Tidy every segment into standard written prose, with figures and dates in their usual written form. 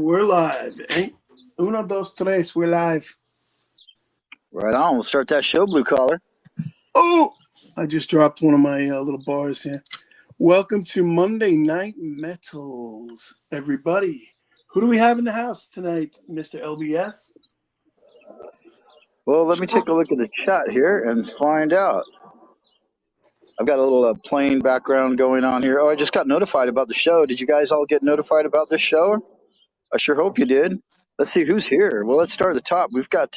We're live. Eh? Uno, dos, tres. We're live. Right on. We'll start that show, blue collar. Oh, I just dropped one of my little bars here. Welcome to Monday Night Metals, everybody. Who do we have in the house tonight, Mr. LBS? Well, let me take a look at the chat here and find out. I've got a little plain background going on here. Oh, I just got notified about the show. Did you guys all get notified about this show? I sure hope you did. Let's see who's here. Well, let's start at the top. We've got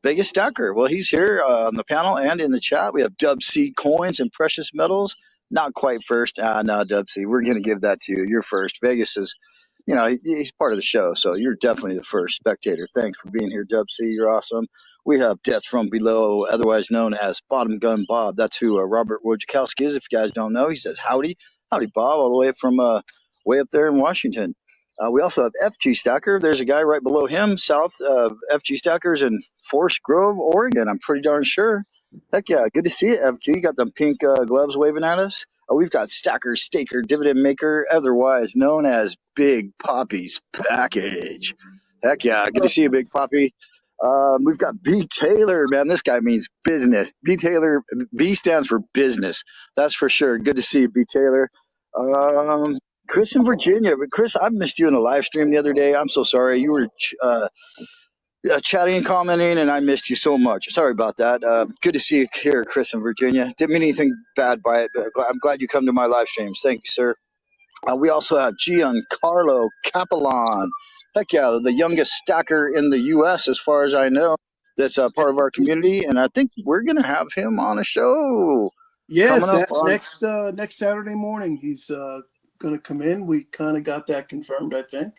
Vegas Stacker. Well, he's here on the panel and in the chat. We have Dub C Coins and Precious Metals. Not quite first. No, Dub C. We're going to give that to you. You're first. Vegas is, he's part of the show, so you're definitely the first spectator. Thanks for being here, Dub C. You're awesome. We have Death from Below, otherwise known as Bottom Gun Bob. That's who Robert Wojciechowski is. If you guys don't know, he says howdy. Howdy, Bob, all the way from way up there in Washington. We also have FG Stacker. There's a guy right below him, south of FG Stackers in Forest Grove, Oregon. I'm pretty darn sure. Heck yeah, good to see you, FG. Got them pink gloves waving at us. We've got Stacker, Staker, Dividend Maker, otherwise known as Big Poppy's Package. Heck yeah, good to see you, Big Poppy. We've got B Taylor, man. This guy means business. B Taylor, B stands for business. That's for sure. Good to see you, B Taylor. Chris in Virginia. But Chris, I missed you in a live stream the other day. I'm so sorry. You were chatting and commenting, and I missed you so much. Sorry about that. Good to see you here, Chris in Virginia. Didn't mean anything bad by it. I'm glad you come to my live streams. Thank you, sir. We also have Giancarlo Capellan. Heck yeah, the youngest stacker in the U.S. as far as I know. That's part of our community, and I think we're going to have him on a show. Yes, next Saturday morning he's going to come in. We kind of got that confirmed, I think.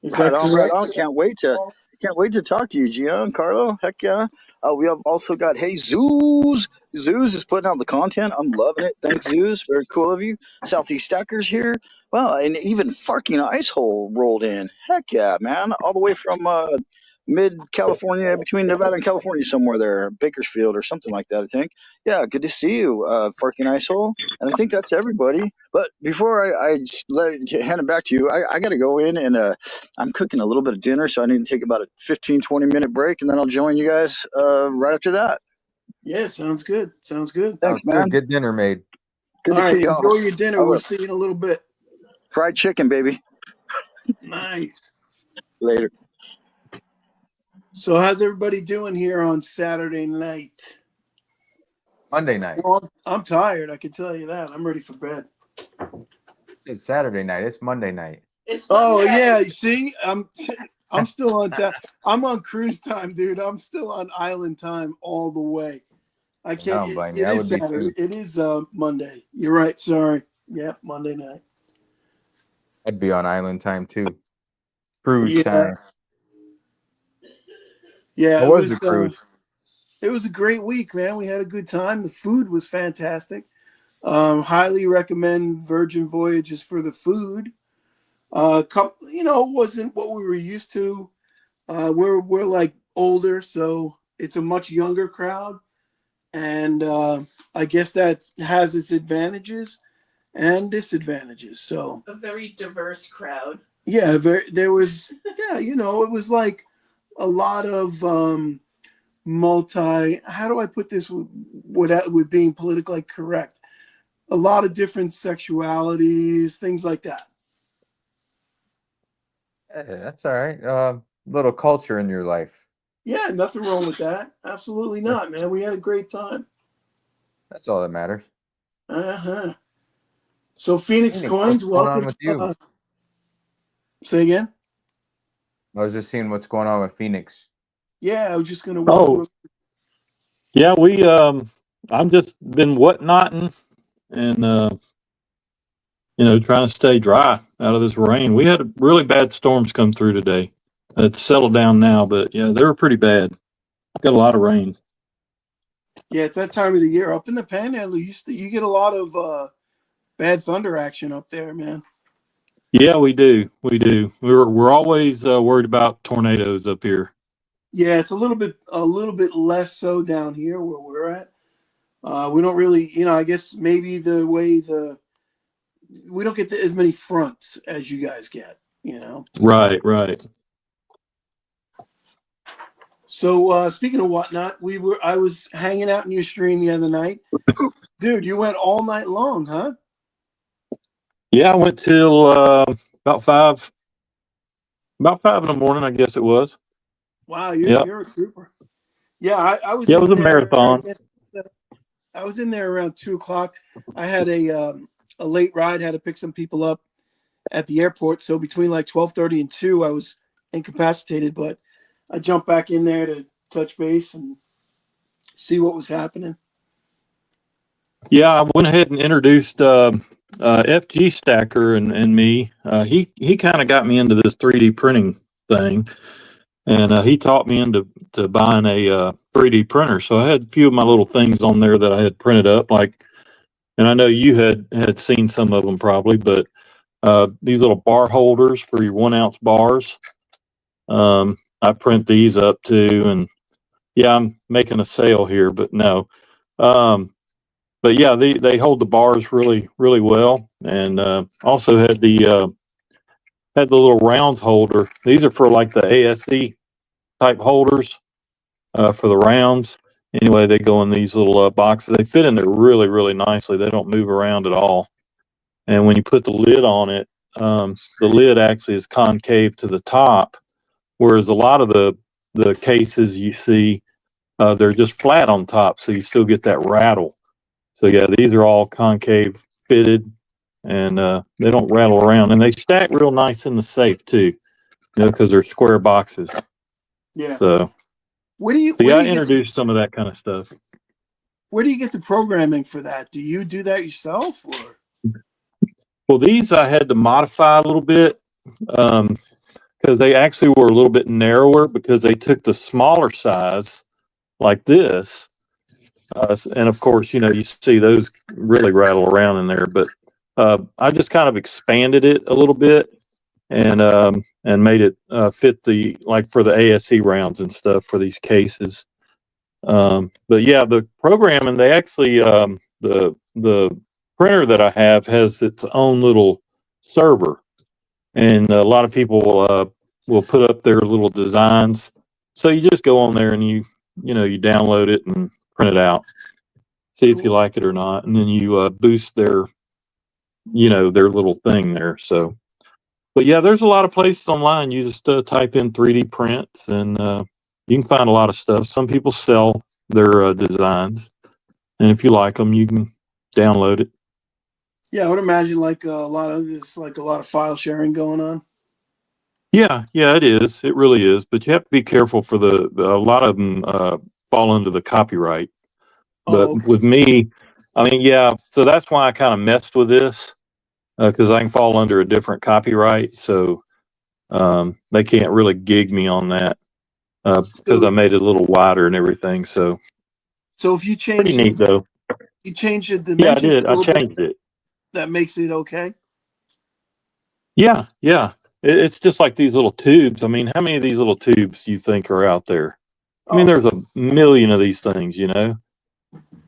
Is that correct? Right on. Can't wait to talk to you, Giancarlo. Heck yeah. We have also got Zeus. Zeus is putting out the content. I'm loving it. Thanks, Zeus. Very cool of you. Southeast Stackers here. Well, and even Farking Icehole rolled in. Heck yeah, man. All the way from mid-California, between Nevada and California somewhere there, Bakersfield or something like that, I think. Yeah, good to see you, Farking Icehole. And I think that's everybody. But before I hand it back to you, I got to go in and I'm cooking a little bit of dinner, so I need to take about a 15, 20-minute break, and then I'll join you guys right after that. Yeah, sounds good. Sounds good. Thanks, man. Good dinner made. Good to see you all. Enjoy your dinner. We'll see you in a little bit. Fried chicken, baby. Nice. Later. So how's everybody doing here on Saturday night? Monday night. Well, I'm tired. I can tell you that. I'm ready for bed. It's Saturday night. It's Monday night. Oh yeah, you see, I'm still on time. I'm on cruise time, dude. I'm still on island time all the way. I can't. It is Saturday. It is Monday. You're right. Sorry. Yep, Monday night. I'd be on island time too. Cruise time. Yeah, it was a cruise. It was a great week, man. We had a good time. The food was fantastic. Highly recommend Virgin Voyages for the food. It wasn't what we were used to. We're like older, so it's a much younger crowd, and I guess that has its advantages and disadvantages. So a very diverse crowd. Yeah, there was. Yeah, it was like a lot of how do I put this with being politically correct? A lot of different sexualities, things like that. Hey, that's all right. Little culture in your life. Yeah, nothing wrong with that. Absolutely not, man. We had a great time. That's all that matters. Uh-huh. So Phoenix Coins, welcome. With you? Say again? I was just seeing what's going on with Phoenix. Yeah, I was just gonna. Yeah, I've just been whatnotting and trying to stay dry out of this rain. We had really bad storms come through today. It's settled down now, but yeah, they were pretty bad. Got a lot of rain. Yeah, it's that time of the year. Up in the Panhandle, you get a lot of bad thunder action up there, man. Yeah, we do. We're always worried about tornadoes up here. Yeah, it's a little bit less so down here where we're at. We don't really, I guess maybe the way we don't get as many fronts as you guys get. you know. Right, right. So speaking of whatnot, I was hanging out in your stream the other night. Dude, you went all night long, huh? Yeah, I went till about five in the morning, I guess it was. Wow, Yep. you're a trooper. Yeah, I was Yeah, it in was a there. marathon. I was in there around 2:00. I had a late ride. Had to pick some people up at the airport. So between like 12:30 and 2, I was incapacitated. But I jumped back in there to touch base and see what was happening. Yeah, I went ahead and introduced FG Stacker and me. He kind of got me into this 3D printing thing, and he taught me into buying a 3D printer. So I had a few of my little things on there that I had printed up, like, and I know you had seen some of them probably, but these little bar holders for your 1 ounce bars. I print these up too, and yeah, I'm making a sale here, but no. But yeah, they hold the bars really, really well, and also had the little rounds holder. These are for like the ASE type holders for the rounds. Anyway, they go in these little boxes. They fit in there really, really nicely. They don't move around at all. And when you put the lid on it, the lid actually is concave to the top, whereas a lot of the cases you see, they're just flat on top, so you still get that rattle. So yeah, these are all concave fitted, and they don't rattle around, and they stack real nice in the safe too, because they're square boxes. Yeah. So Where do you I introduced some of that kind of stuff. Where do you get the programming for that? Do you do that yourself, or? Well, these I had to modify a little bit because they actually were a little bit narrower, because they took the smaller size like this. And of course, you see those really rattle around in there, but I just kind of expanded it a little bit and made it fit like for the ASE rounds and stuff for these cases. But yeah, the programming, they actually, the printer that I have has its own little server, and a lot of people will put up their little designs. So you just go on there and you download it and print it out, see if you like it or not, and then you boost their little thing there. So, but yeah, there's a lot of places online. You just type in 3D prints, and you can find a lot of stuff. Some people sell their designs, and if you like them, you can download it. Yeah, I would imagine like a lot of file sharing going on. Yeah, it is. It really is. But you have to be careful for a lot of them fall under the copyright. But Okay. with me, I mean, yeah, so that's why I kind of messed with this, because I can fall under a different copyright. So they can't really gig me on that because I made it a little wider and everything. So if you change pretty neat, though. You change the Yeah, I dimensions. did. I changed it. That makes it okay. Yeah. It's just like these little tubes. I mean, how many of these little tubes do you think are out there? I mean, there's a million of these things, I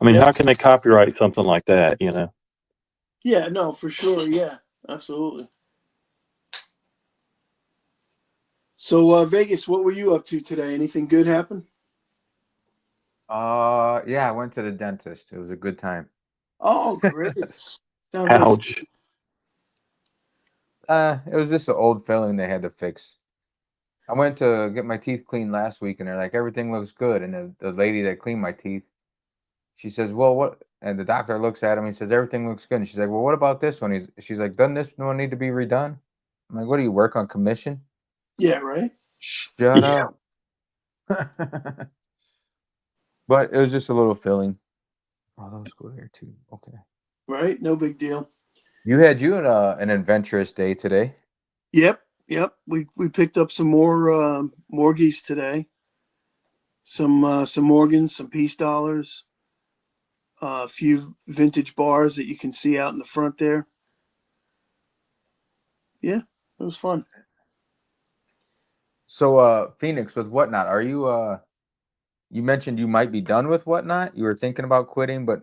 mean, Yep. how can they copyright something like that, Yeah, no, for sure. Yeah, absolutely. So, Vegas, what were you up to today? Anything good happen? Yeah, I went to the dentist. It was a good time. Oh, great. Sounds Ouch. It was just an old filling they had to fix. I went to get my teeth cleaned last week, and they're like, everything looks good. And the lady that cleaned my teeth, she says, well, what? And the doctor looks at him. He says, everything looks good. And she's like, well, what about this one? She's like, doesn't this one need to be redone? I'm like, what do you work on commission? Yeah, right. Shut up. But it was just a little filling. Oh, those go there too. Okay. Right. No big deal. You had an adventurous day today. Yep. We picked up some more Morgies today. Some Morgans, some Peace Dollars, a few vintage bars that you can see out in the front there. Yeah, it was fun. So, Phoenix, with Whatnot, are you you mentioned you might be done with Whatnot. You were thinking about quitting, but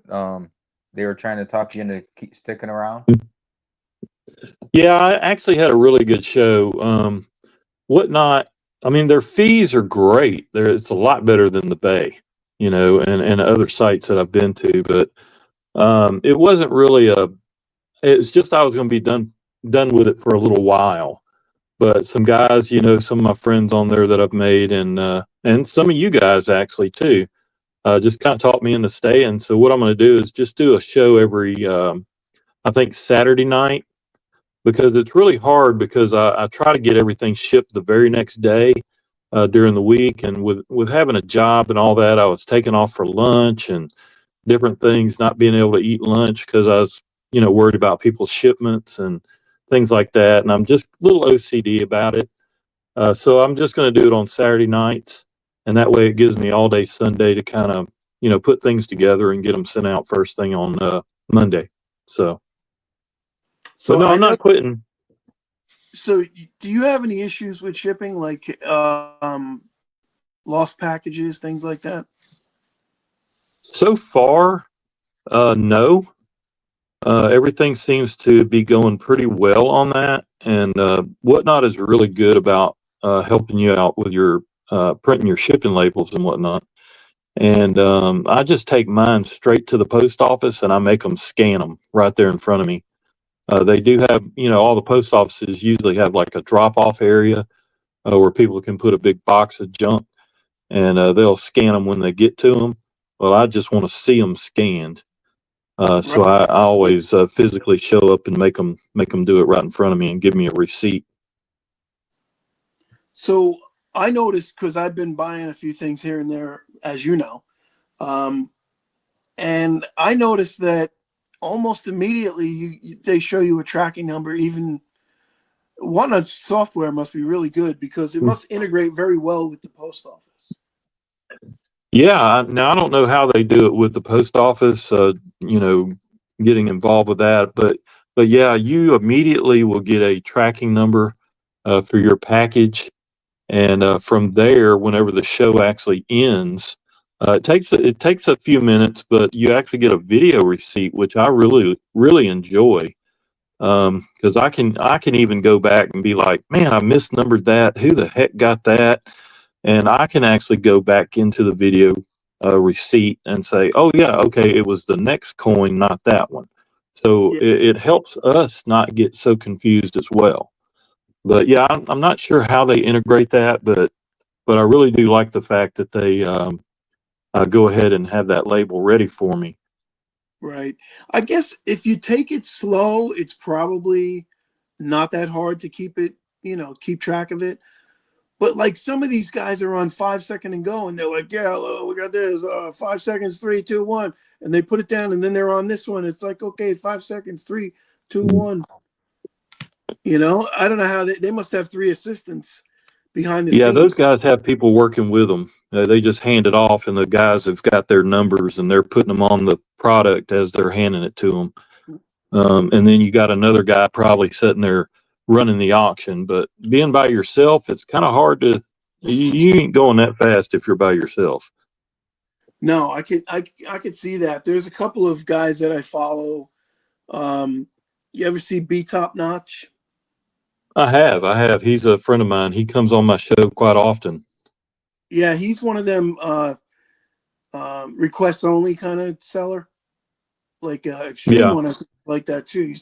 they were trying to talk you into keep sticking around. Yeah, I actually had a really good show. Whatnot, I mean, their fees are great. It's a lot better than the Bay, and other sites that I've been to. But it wasn't really it's just I was going to be done with it for a little while. But some guys, some of my friends on there that I've made, and some of you guys actually too, just kind of taught me into staying. So what I'm going to do is just do a show every, I think Saturday night, because it's really hard because I try to get everything shipped the very next day during the week, and with having a job and all that, I was taking off for lunch and different things, not being able to eat lunch because I was, worried about people's shipments and things like that. And I'm just a little OCD about it. So I'm just going to do it on Saturday nights. And that way it gives me all day Sunday to kind of, put things together and get them sent out first thing on Monday. So, So but no, I I'm know. not quitting. So do you have any issues with shipping, like lost packages, things like that? So far, no. Everything seems to be going pretty well on that. And Whatnot is really good about helping you out with your printing your shipping labels and whatnot. And I just take mine straight to the post office and I make them scan them right there in front of me. They do have, all the post offices usually have like a drop off area where people can put a big box of junk, and they'll scan them when they get to them. Well, I just want to see them scanned. So Right. I always physically show up and make them do it right in front of me and give me a receipt. So I noticed, because I've been buying a few things here and there, as you know, um, and I noticed that almost immediately they show you a tracking number. Even Whatnot software must be really good because it must integrate very well with the post office. Yeah. Now I don't know how they do it with the post office, getting involved with that, but yeah, you immediately will get a tracking number for your package, and from there, whenever the show actually ends, it takes a few minutes, but you actually get a video receipt, which I really really enjoy. Because I can even go back and be like, man, I misnumbered that. Who the heck got that? And I can actually go back into the video receipt and say, oh yeah, okay, it was the next coin, not that one. So Yeah. it helps us not get so confused as well. But yeah, I'm not sure how they integrate that, but I really do like the fact that they go ahead and have that label ready for me. Right. I guess if you take it slow, it's probably not that hard to keep it, keep track of it. But like some of these guys are on 5 second and go, and they're like, yeah, we got this 5 seconds, 3, 2, 1. And they put it down, and then they're on this one. It's like, okay, 5 seconds, 3, 2, 1. I don't know how they must have three assistants behind the Yeah, those scenes. guys have people working with them. They just hand it off, and the guys have got their numbers, and they're putting them on the product as they're handing it to them. And then you got another guy probably sitting there running the auction. But being by yourself, it's kind of hard to. You ain't going that fast if you're by yourself. No, I could see that. There's a couple of guys that I follow. You ever see B Top Notch? I have. He's a friend of mine. He comes on my show quite often. Yeah, he's one of them requests only kind of seller, like extreme Yeah, one, like that too.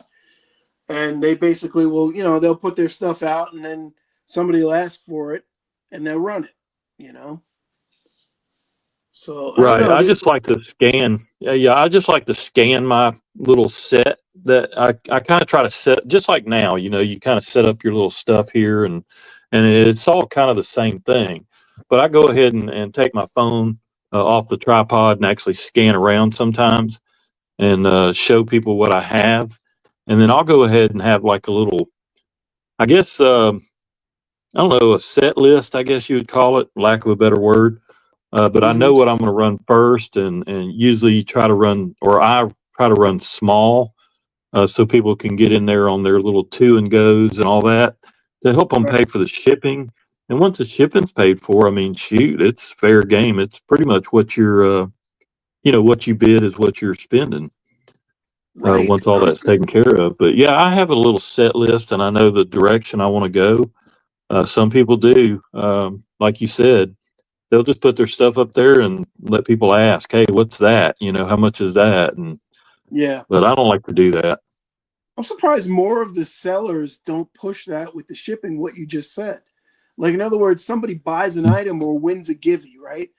And they basically will, they'll put their stuff out, and then somebody will ask for it, and they'll run it. So I don't right. know. I just like to scan. Yeah, I just like to scan my little set that I kind of try to set just like now. You kind of set up your little stuff here, and it's all kind of the same thing. But I go ahead and take my phone off the tripod and actually scan around sometimes and show people what I have, and then I'll go ahead and have like a little, I guess, I don't know, a set list, I guess you would call it, lack of a better word. But I know Mhm. what I'm going to run first, and usually try to run, or I try to run small, so people can get in there on their little two and goes and all that to help them Right. pay for the shipping. And once the shipping's paid for, I mean, shoot, it's fair game. It's pretty much what you're, what you bid is what you're spending. Right. once all that's taken care of. But yeah, I have a little set list, and I know the direction I want to go. Some people do, like you said, they'll just put their stuff up there and let people ask, "Hey, what's that? You know, how much is that?" And Yeah. but I don't like to do that. I'm surprised more of the sellers don't push that with the shipping, what you just said. Like, in other words, somebody buys an item or wins a givey, right?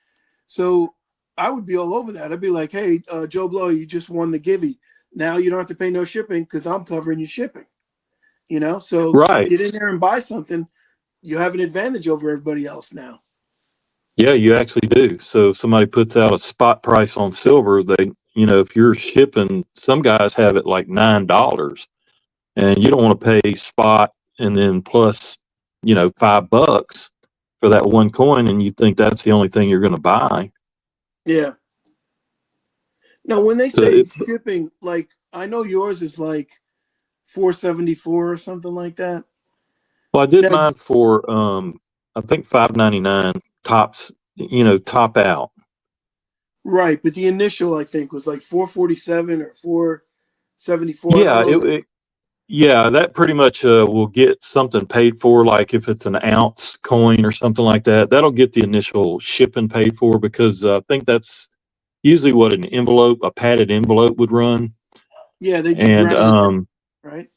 So I would be all over that. I'd be like, hey, Joe Blow, you just won the givey. Now you don't have to pay no shipping because I'm covering your shipping. You know, so Right. get in there and buy something. You have an advantage over everybody else now. Yeah, you actually do. So if somebody puts out a spot price on silver, they, you know, if you're shipping, some guys have it like $9, and you don't want to pay spot and then plus, you know, $5 for that one coin, and you think that's the only thing you're going to buy. Yeah. Now, when they So say it, shipping, like I know yours is like $4.74 or something like that. well, I did Now, mine for I think $5.99 tops, you know, top out. right, but the initial I think was like 447 or 474. I Yeah, don't know. yeah, that pretty much will get something paid for. Like if it's an ounce coin or something like that, that'll get the initial shipping paid for, because I think that's usually what an envelope, a padded envelope, would run. Yeah, they just And round it, right?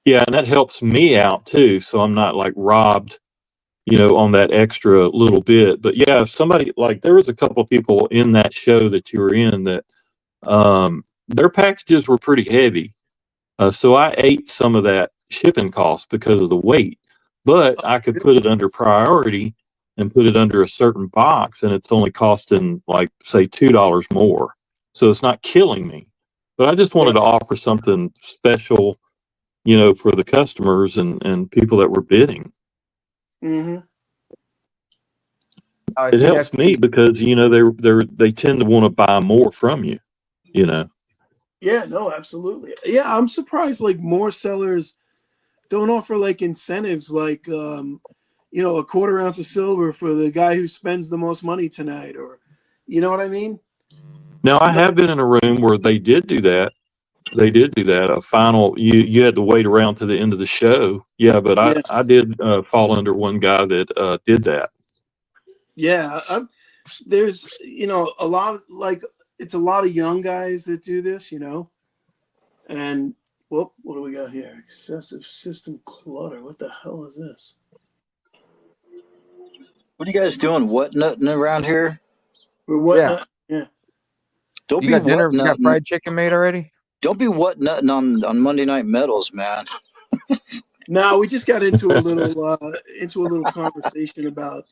yeah, and that helps me out too, so I'm not like robbed, you know, on that extra little bit. But yeah, if somebody, like, there was a couple of people in that show that you were in that their packages were pretty heavy. So I ate some of that shipping cost because of the weight, but I could put it under priority and put it under a certain box, and it's only costing like, say, $2 more. So it's not killing me. But I just wanted to Right. offer something special, you know, for the customers and people that were bidding. Mm-hmm. It helps me because, you know, they tend to want to buy more from you, you know. Yeah, no, absolutely. Yeah, I'm surprised like more sellers don't offer like incentives like you know, a quarter ounce of silver for the guy who spends the most money tonight, or you know what I mean? Now I No, have been in a room where they did do that. They did do that. A final, you had to wait around to the end of the show. Yeah, but yeah, I did fall under one guy that did that. yeah. There's you know a lot of like it's a lot of young guys that do this, you know, and well, what do we got here? Excessive system clutter. What the hell is this? What are you guys doing? What nutting around here? We're what? Yeah. Yeah. Don't You be got dinner? what You got nutting. fried chicken made already? Don't be what nutting on Monday Night Metals, man. No, we just got into a little conversation about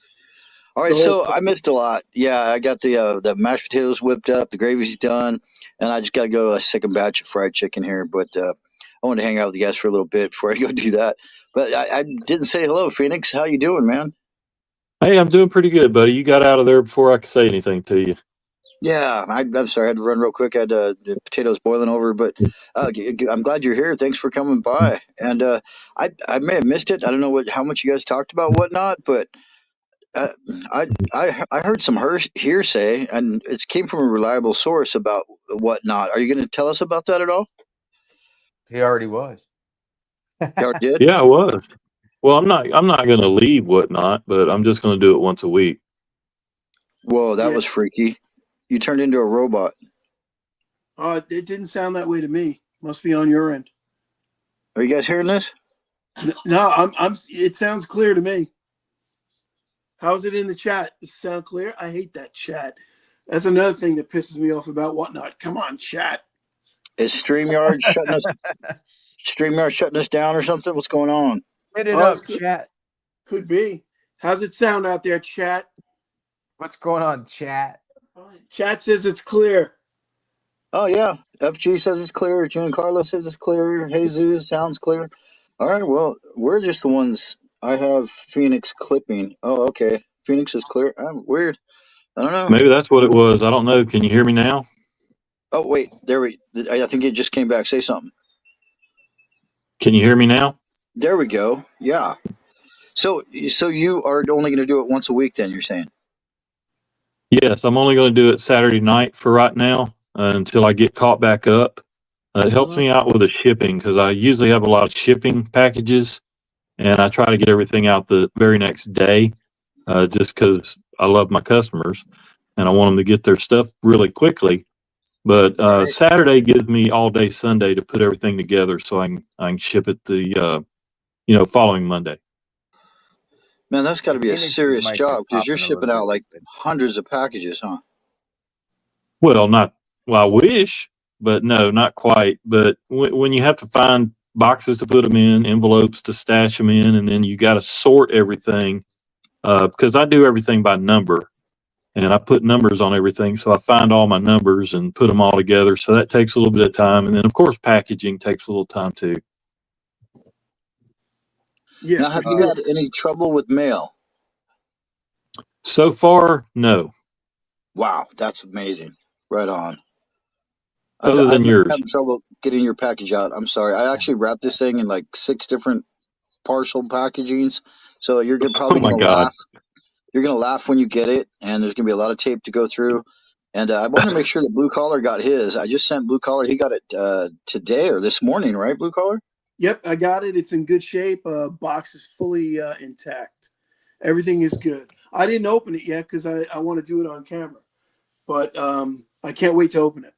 All the right, whole. so I missed a lot. Yeah, I got the mashed potatoes whipped up, the gravy's done, and I just got to go a second batch of fried chicken here. But I wanted to hang out with you guys for a little bit before I go do that. But I didn't say hello, Phoenix. How you doing, man? Hey, I'm doing pretty good, buddy. You got out of there before I could say anything to you. Yeah, I'm sorry. I had to run real quick. I had the potatoes boiling over, but I'm glad you're here. Thanks for coming by. And I may have missed it. I don't know how much you guys talked about whatnot, but uh, I heard some hearsay, and it came from a reliable source about whatnot. Are you going to tell us about that at all? He already was. You already did. Yeah, I was. Well, I'm not going to leave whatnot, but I'm just going to do it once a week. Whoa, that Yeah. was freaky. You turned into a robot. It didn't sound that way to me. Must be on your end. Are you guys hearing this? No, I'm. It sounds clear to me. How's it in the chat? Does it sound clear? I hate that chat. That's another thing that pisses me off about whatnot. Come on, chat. Is StreamYard shutting us down or something? What's going on? Hit it Oh, up, chat. Could be. How's it sound out there, chat? What's going on, chat? Chat says it's clear. Oh yeah, FG says it's clear. Giancarlo says it's clear. Jesus sounds clear. All right, well, we're just the ones. I have Phoenix clipping. Oh, okay. Phoenix is clear. Weird. I don't know. Maybe that's what it was. I don't know. Can you hear me now? Oh wait, I think it just came back. Say something. Can you hear me now? There we go. Yeah. So you are only going to do it once a week, then? You're saying? Yes, I'm only going to do it Saturday night for right now until I get caught back up. It helps me out with the shipping because I usually have a lot of shipping packages, and I try to get everything out the very next day, just because I love my customers and I want them to get their stuff really quickly. But Right. Saturday gives me all day Sunday to put everything together so I can ship it the following Monday. Man, that's got to be a Phoenix serious might be job because you're popping a little shipping out bit like lately. hundreds of packages, huh? Well, I wish, but no, not quite. But when you have to find boxes to put them in, envelopes to stash them in, and then you got to sort everything because I do everything by number. And I put numbers on everything. So I find all my numbers and put them all together. So that takes a little bit of time. And then, of course, packaging takes a little time too. Yeah, Now, for have you sure. had any trouble with mail? So far, no, Wow, that's amazing. Right on. other I've than never yours. had trouble getting your package out. I'm sorry. I actually wrapped this thing in like 6 different partial packagings. So Oh probably my going to God. laugh. You're going to laugh when you get it. And there's going to be a lot of tape to go through. And I want to make sure that Blue Collar got his. I just sent Blue Collar. He got it today or this morning, right, Blue Collar? Yep, I got it. It's in good shape. Box is fully intact. Everything is good. I didn't open it yet because I want to do it on camera, but I can't wait to open it.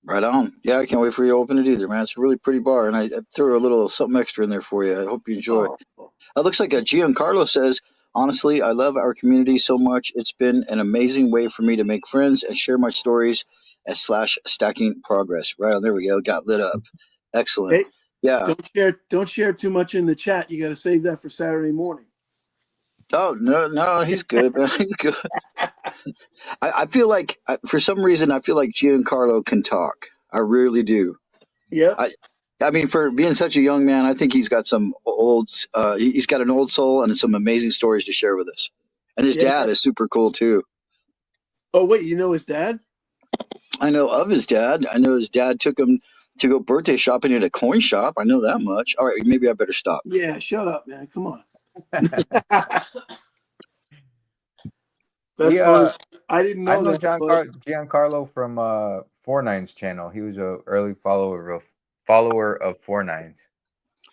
Right on. Yeah, I can't wait for you to open it either, man. It's a really pretty bar. And I threw a little something extra in there for you. I hope you enjoy it. Oh, It looks like Giancarlo says, honestly, I love our community so much. It's been an amazing way for me to make friends and share my stories / stacking progress. Right on, there we go. Got lit up. Excellent. hey, Yeah. don't share too much in the chat. You got to save that for Saturday morning. Oh, no, he's good, man. He's good. I feel like, for some reason, I feel like Giancarlo can talk. I really do. Yep. I mean, for being such a young man, I think he's got he's got an old soul and some amazing stories to share with us. And his Yeah. dad is super cool too. Oh wait, you know his dad? I know of his dad. I know his dad took him to go birthday shopping at a coin shop. I know that much. All right, maybe I better stop. Yeah. Shut up, man. Come on. That's He, funny. I didn't I know know that. But Giancarlo from 49's channel. He was a early follower of 49's.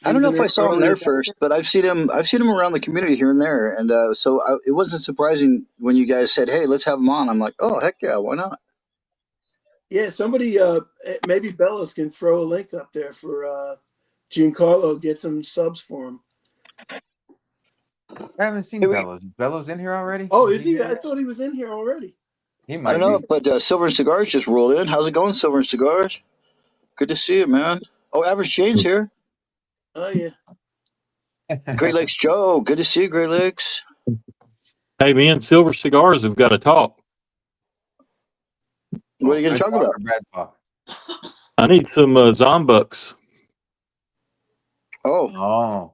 I he don't was know an if I saw him early there adopter. first, but I've seen him around the community here and there, and it wasn't surprising when you guys said, "Hey, let's have him on." I'm like, "Oh, heck yeah, why not?" Yeah, somebody maybe Bellows can throw a link up there for Giancarlo, get some subs for him. I haven't seen Hey, Bellows. Is Bellows in here already? Oh, is he? here I yet? thought he was in here already. He I might don't know, be. but Silver and Cigars just rolled in. How's it going, Silver and Cigars? Good to see you, man. Oh, Average Jane's here. Oh yeah. Great Lakes Joe, good to see you, Great Lakes. Hey, me and Silver Cigars have got to talk. What are you going Good to talk talk about? or bad talk? I need some Zombucks. Oh, Oh,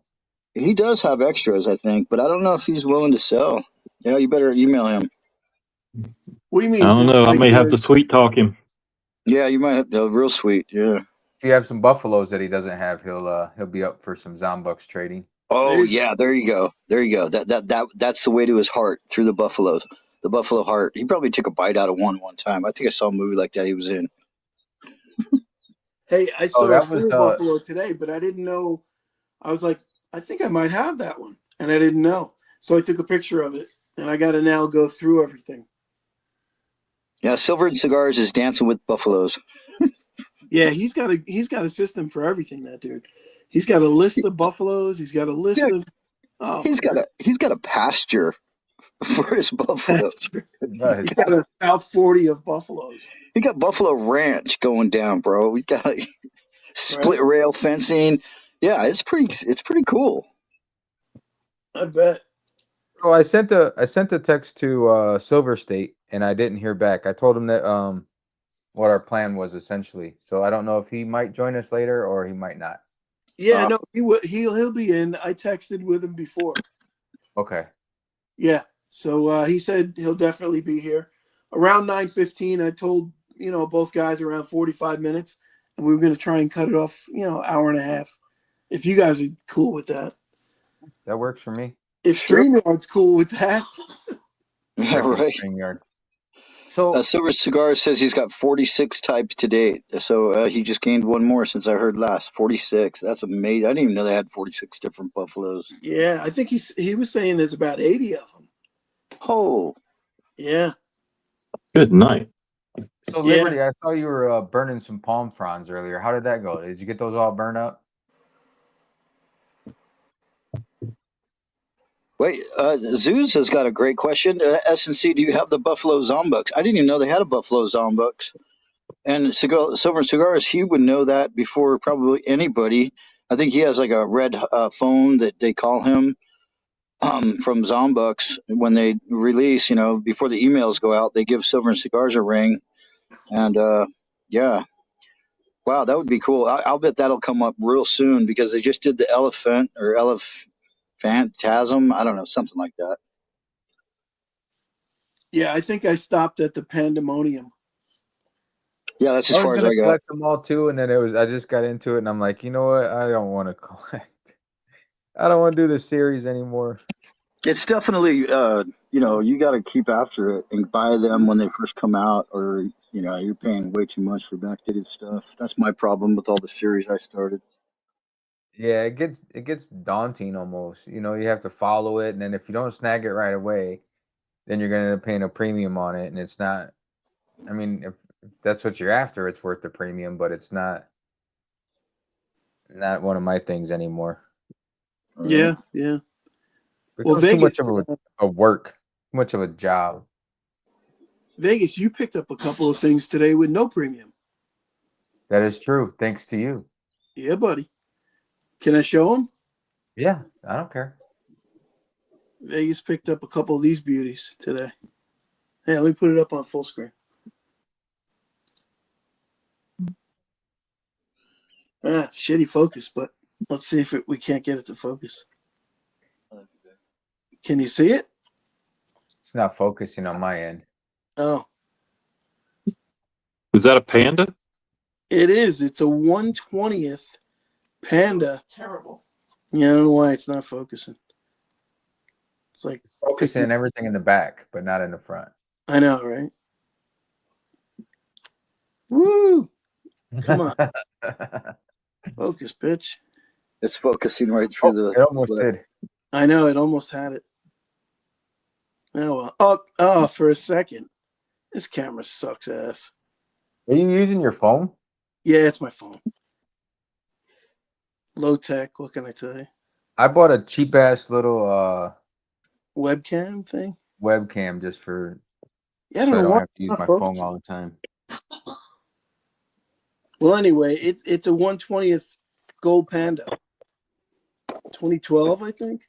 he does have extras, I think, but I don't know if he's willing to sell. Yeah, you better email him. What do you I mean? don't know. I Like, may have to sweet talk him. Yeah, you might have real sweet. Yeah. if you have some buffaloes that he doesn't have, he'll be up for some Zombucks trading. Oh yeah, there you go. There you go. That's the way to his heart through the buffaloes. The buffalo heart. He probably took a bite out of one time. I think I saw a movie like that he was in. Hey, I Oh, saw a that was full buffalo today, but I didn't know. I was like, I think I might have that one, and I didn't know. So I took a picture of it, and I got to now go through everything. Yeah, Silver and Cigars is dancing with buffaloes. Yeah, he's got a system for everything. That dude, he's got a list of buffaloes. He's got a list Yeah, of. Oh, he's got a pasture for his buffalo. that's true. Nice. He's got a South 40 of buffaloes. He got Buffalo Ranch going down, bro. He's got split rail fencing. Yeah, it's pretty cool. I bet. Oh, I sent a text to Silver State and I didn't hear back. I told him that what our plan was essentially. So I don't know if he might join us later or he might not. Yeah, no, he'll be in. I texted with him before. Okay. Yeah, so he said he'll definitely be here around 9:15. I told both guys around 45 minutes, and we were going to try and cut it off, hour and a half. If you guys are cool with that. That works for me. If Sure. StreamYard's cool with that. Yeah, right. StreamYard. So Silver Cigar says he's got 46 types to date. So he just gained one more since I heard last. 46. That's amazing. I didn't even know they had 46 different buffaloes. Yeah, I think he was saying there's about 80 of them. Oh, Yeah, Good night. so Yeah. Liberty, I saw you were burning some palm fronds earlier. How did that go? Did you get those all burned up? wait. Zeus has got a great question. S&C, do you have the Buffalo Zombucks? I didn't even know they had a Buffalo Zombucks. And Silver Cigars, he would know that before probably anybody. I think he has like a red phone that they call him from Zombucks when they release, before the emails go out, they give Silver and Cigars a ring. And yeah, wow, that would be cool. I'll bet that'll come up real soon because they just did the elephant or elephantasm. I don't know, something like that. yeah. I think I stopped at the Pandemonium. Yeah, that's as I was far as gonna I got. collect them all too, and then I just got into it, and I'm like, you know what? I don't want to collect. I don't want to do the series anymore. It's definitely, you got to keep after it and buy them when they first come out, or you're paying way too much for backdated stuff. That's my problem with all the series I started. Yeah, it gets daunting almost. You know, you have to follow it, and then if you don't snag it right away, then you're gonna end up paying a premium on it, and it's not. I mean, if that's what you're after, it's worth the premium, but it's not one of my things anymore. All right. Yeah, yeah. It Well, becomes too much Vegas, of a work, too much of a job. Vegas, you picked up a couple of things today with no premium. That is true, thanks to you. Yeah, buddy. Can I show them? Yeah, I don't care. Vegas picked up a couple of these beauties today. Hey, let me put it up on full screen. Shitty focus, but let's see if we can't get it to focus. Can you see it? It's not focusing on my end. Oh, Is that a panda? it is. It's a 1/20th Panda. That's terrible. Yeah, I don't know why it's not focusing. It's like It's focusing on everything in the back, but not in the front. I know, right? Woo! Come on, focus, bitch. It's focusing right through the. It almost flip. did. I know it almost had it. Oh well. Oh, for a second, this camera sucks ass. Are you using your phone? Yeah, it's my phone. Low tech. What can I tell you? I bought a cheap ass little Webcam thing. webcam just for Yeah, I so don't I know don't why have to use it's my not phone focusing. all the time. Well, anyway, it's a 1/20th Gold Panda. 2012, I think.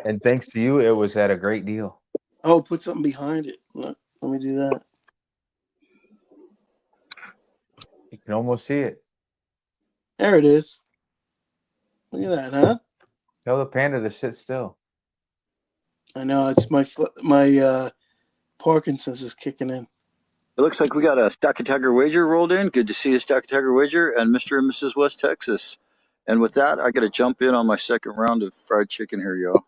And thanks to you, it was at a great deal. Oh, put something behind it. Let me do that. You can almost see it. There it is. Look at that, huh? Tell the panda to sit still. I know it's my Parkinson's is kicking in. It looks like we got a Stack of Tiger Wager rolled in. Good to see a Stack of Tiger Wager and Mr. and Mrs. West Texas. And with that, I got to jump in on my second round of fried chicken here, y'all.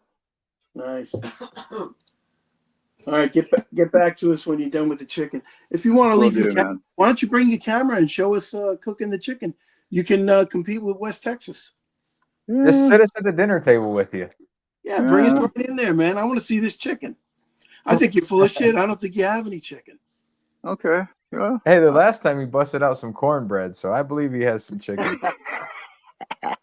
Nice. All right, get back to us when you're done with the chicken. If you want to Will leave your do, camera, man. why don't you bring your camera and show us cooking the chicken? You can compete with West Texas. Just sit us at the dinner table with you. Yeah, bring us Yeah. right in there, man. I want to see this chicken. I think you're full of shit. I don't think you have any chicken. Okay. Yeah. Hey, the last time he busted out some cornbread, so I believe he has some chicken.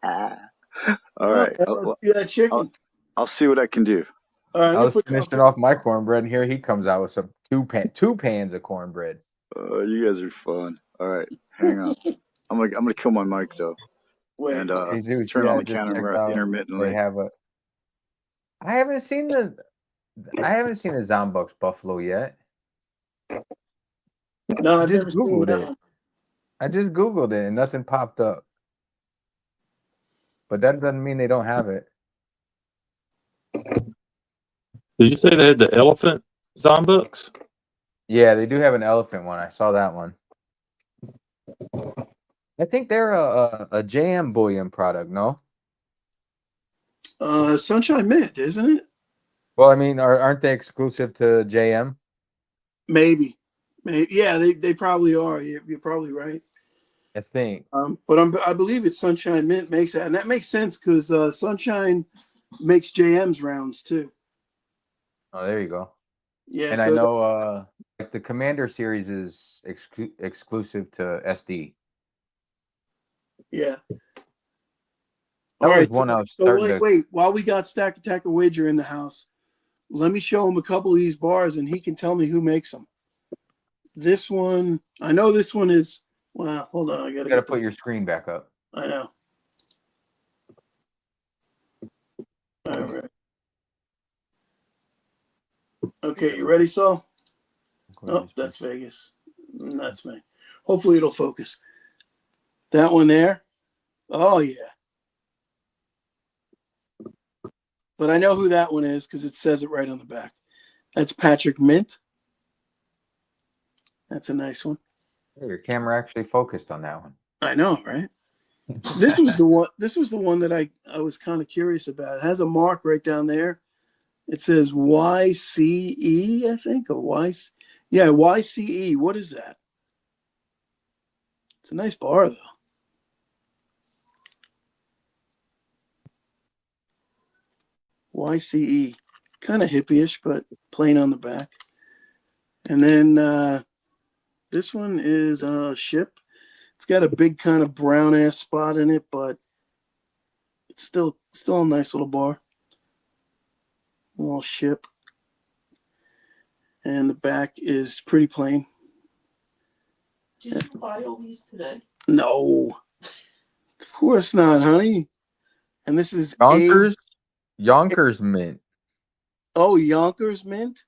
All right. Let's see that chicken. I'll see what I can do. All right, I'm I gonna was put finishing off my cornbread, and here he comes out with some two pans of cornbread. You guys are fun. All right. Hang on. I'm gonna kill my mic though, Wait, and Hey, Zeus, turn yeah, on the just checked camera out. intermittently. They have a. I haven't seen a Zombucks Buffalo yet. no, I I've just never seen Googled that it. one. I just Googled it and nothing popped up. But that doesn't mean they don't have it. Did you say they had the elephant Zombucks? Yeah, they do have an elephant one. I saw that one. I think they're a JM Bullion product, no? Sunshine Mint, isn't it? Well, I mean, aren't they exclusive to JM? Maybe. Maybe, yeah, they probably are. You're probably right. I think. But I believe it's Sunshine Mint makes that, and that makes sense because Sunshine makes JM's rounds too. Oh, there you go. Yeah, And I know like the Commander series is exclusive to SD. yeah. That All was right. one I was So starting to. wait. While we got Stack Attacker Wager in the house, let me show him a couple of these bars, and he can tell me who makes them. This one, I know this one is. Well, hold on. I You gotta put your screen back up. I know. All right. Okay, you ready, Saul? Oh, that's Vegas. That's me. Hopefully it'll focus. That one there. Oh yeah. But I know who that one is because it says it right on the back. That's Patrick Mint. That's a nice one. Hey, your camera actually focused on that one. I know, right? This was the one. This was the one that I was kind of curious about. It has a mark right down there. It says YCE, I think, or yeah, YCE. What is that? It's a nice bar though. YCE, kind of hippie-ish, but plain on the back. And then this one is Ship. It's got a big kind of brown ass spot in it, but it's still a nice little bar. A little Ship. And the back is pretty plain. Did you buy all these today? No, of course not, honey. And this is Yonkers Mint. Oh, Yonkers Mint.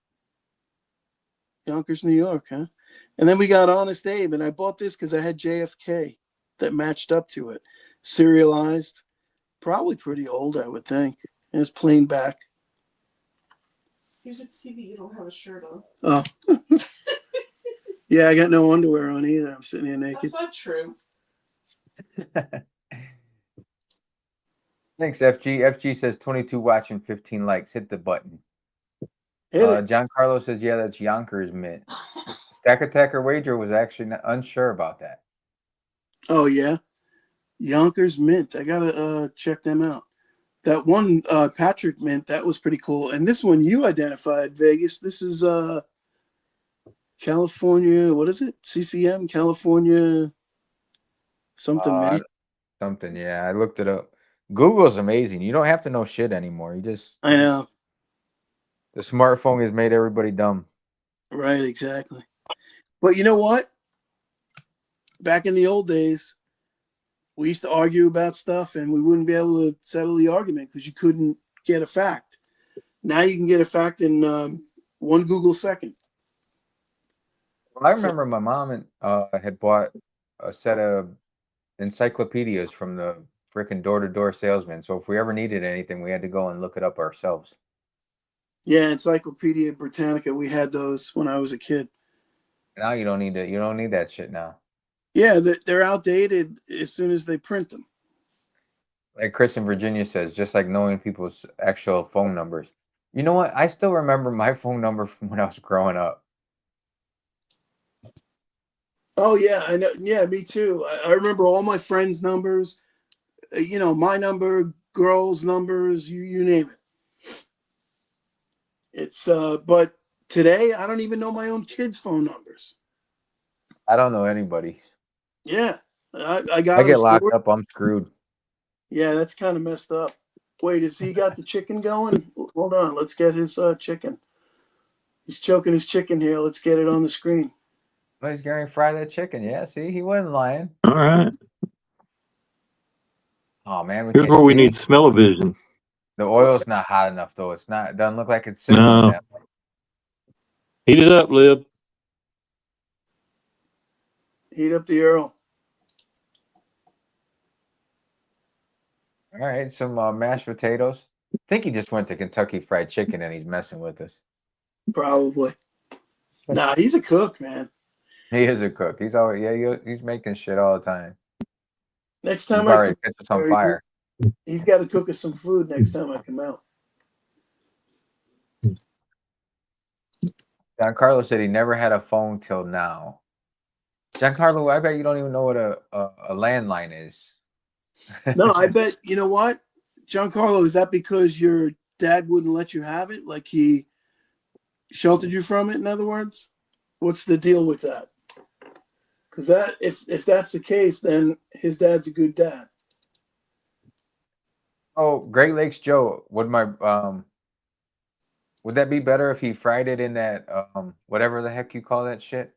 Yonkers, New York, huh? And then we got Honest Abe, and I bought this because I had JFK that matched up to it. Serialized. Probably pretty old, I would think. And it's plain back. You should see that you don't have a shirt on. Oh. Yeah, I got no underwear on either. I'm sitting here naked. That's not true. Thanks, FG. FG says 22 watching, 15 likes. Hit the button. Hit it. John Carlos says, yeah, that's Yonkers Mint. Stack Attacker Wager was actually unsure about that. Oh, yeah. Yonkers Mint. I got to check them out. That one, Patrick Mint, that was pretty cool. And this one you identified, Vegas. This is California. What is it? CCM? California something, Mint. Something, yeah. I looked it up. Google's amazing. You don't have to know shit anymore. I know. The smartphone has made everybody dumb. Right, exactly. But you know what? Back in the old days, we used to argue about stuff and we wouldn't be able to settle the argument because you couldn't get a fact. Now you can get a fact in 1 Google second. I remember my mom had bought a set of encyclopedias from the freaking door-to-door salesman. So if we ever needed anything, we had to go and look it up ourselves. Yeah, Encyclopedia Britannica. We had those when I was a kid. Now you don't need it. You don't need that shit now. Yeah, they're outdated as soon as they print them. Like Chris in Virginia says, just like knowing people's actual phone numbers. You know what? I still remember my phone number from when I was growing up. Oh, yeah, I know. Yeah, me too. I remember all my friends' numbers, my number, girls' numbers, you name it. It's, but today, I don't even know my own kids' phone numbers. I don't know anybody's. Yeah. I get locked up, I'm screwed. Yeah, that's kind of messed up. Wait, has he got the chicken going? Hold on, let's get his chicken. He's choking his chicken here. Let's get it on the screen. But he's going to fry that chicken. Yeah, see, he wasn't lying. All right. Oh man, Here's where we need smell-o-vision. The oil's not hot enough though. It's not. It doesn't look like it's sizzling No. that much. Heat it up, Lib. Heat up the Earl. All right, some mashed potatoes. I think he just went to Kentucky Fried Chicken and he's messing with us. Probably. Nah, he's a cook, man. He is a cook. He's always he's making shit all the time. Next time I already catch us on fire. He's got to cook us some food next time I come out. Giancarlo said he never had a phone till now. Giancarlo, I bet you don't even know what a landline is. No, I bet, you know what? Giancarlo, is that because your dad wouldn't let you have it? Like he sheltered you from it, in other words? What's the deal with that? Because that, if that's the case, then his dad's a good dad. Oh, Great Lakes Joe, would that be better if he fried it in that whatever the heck you call that shit?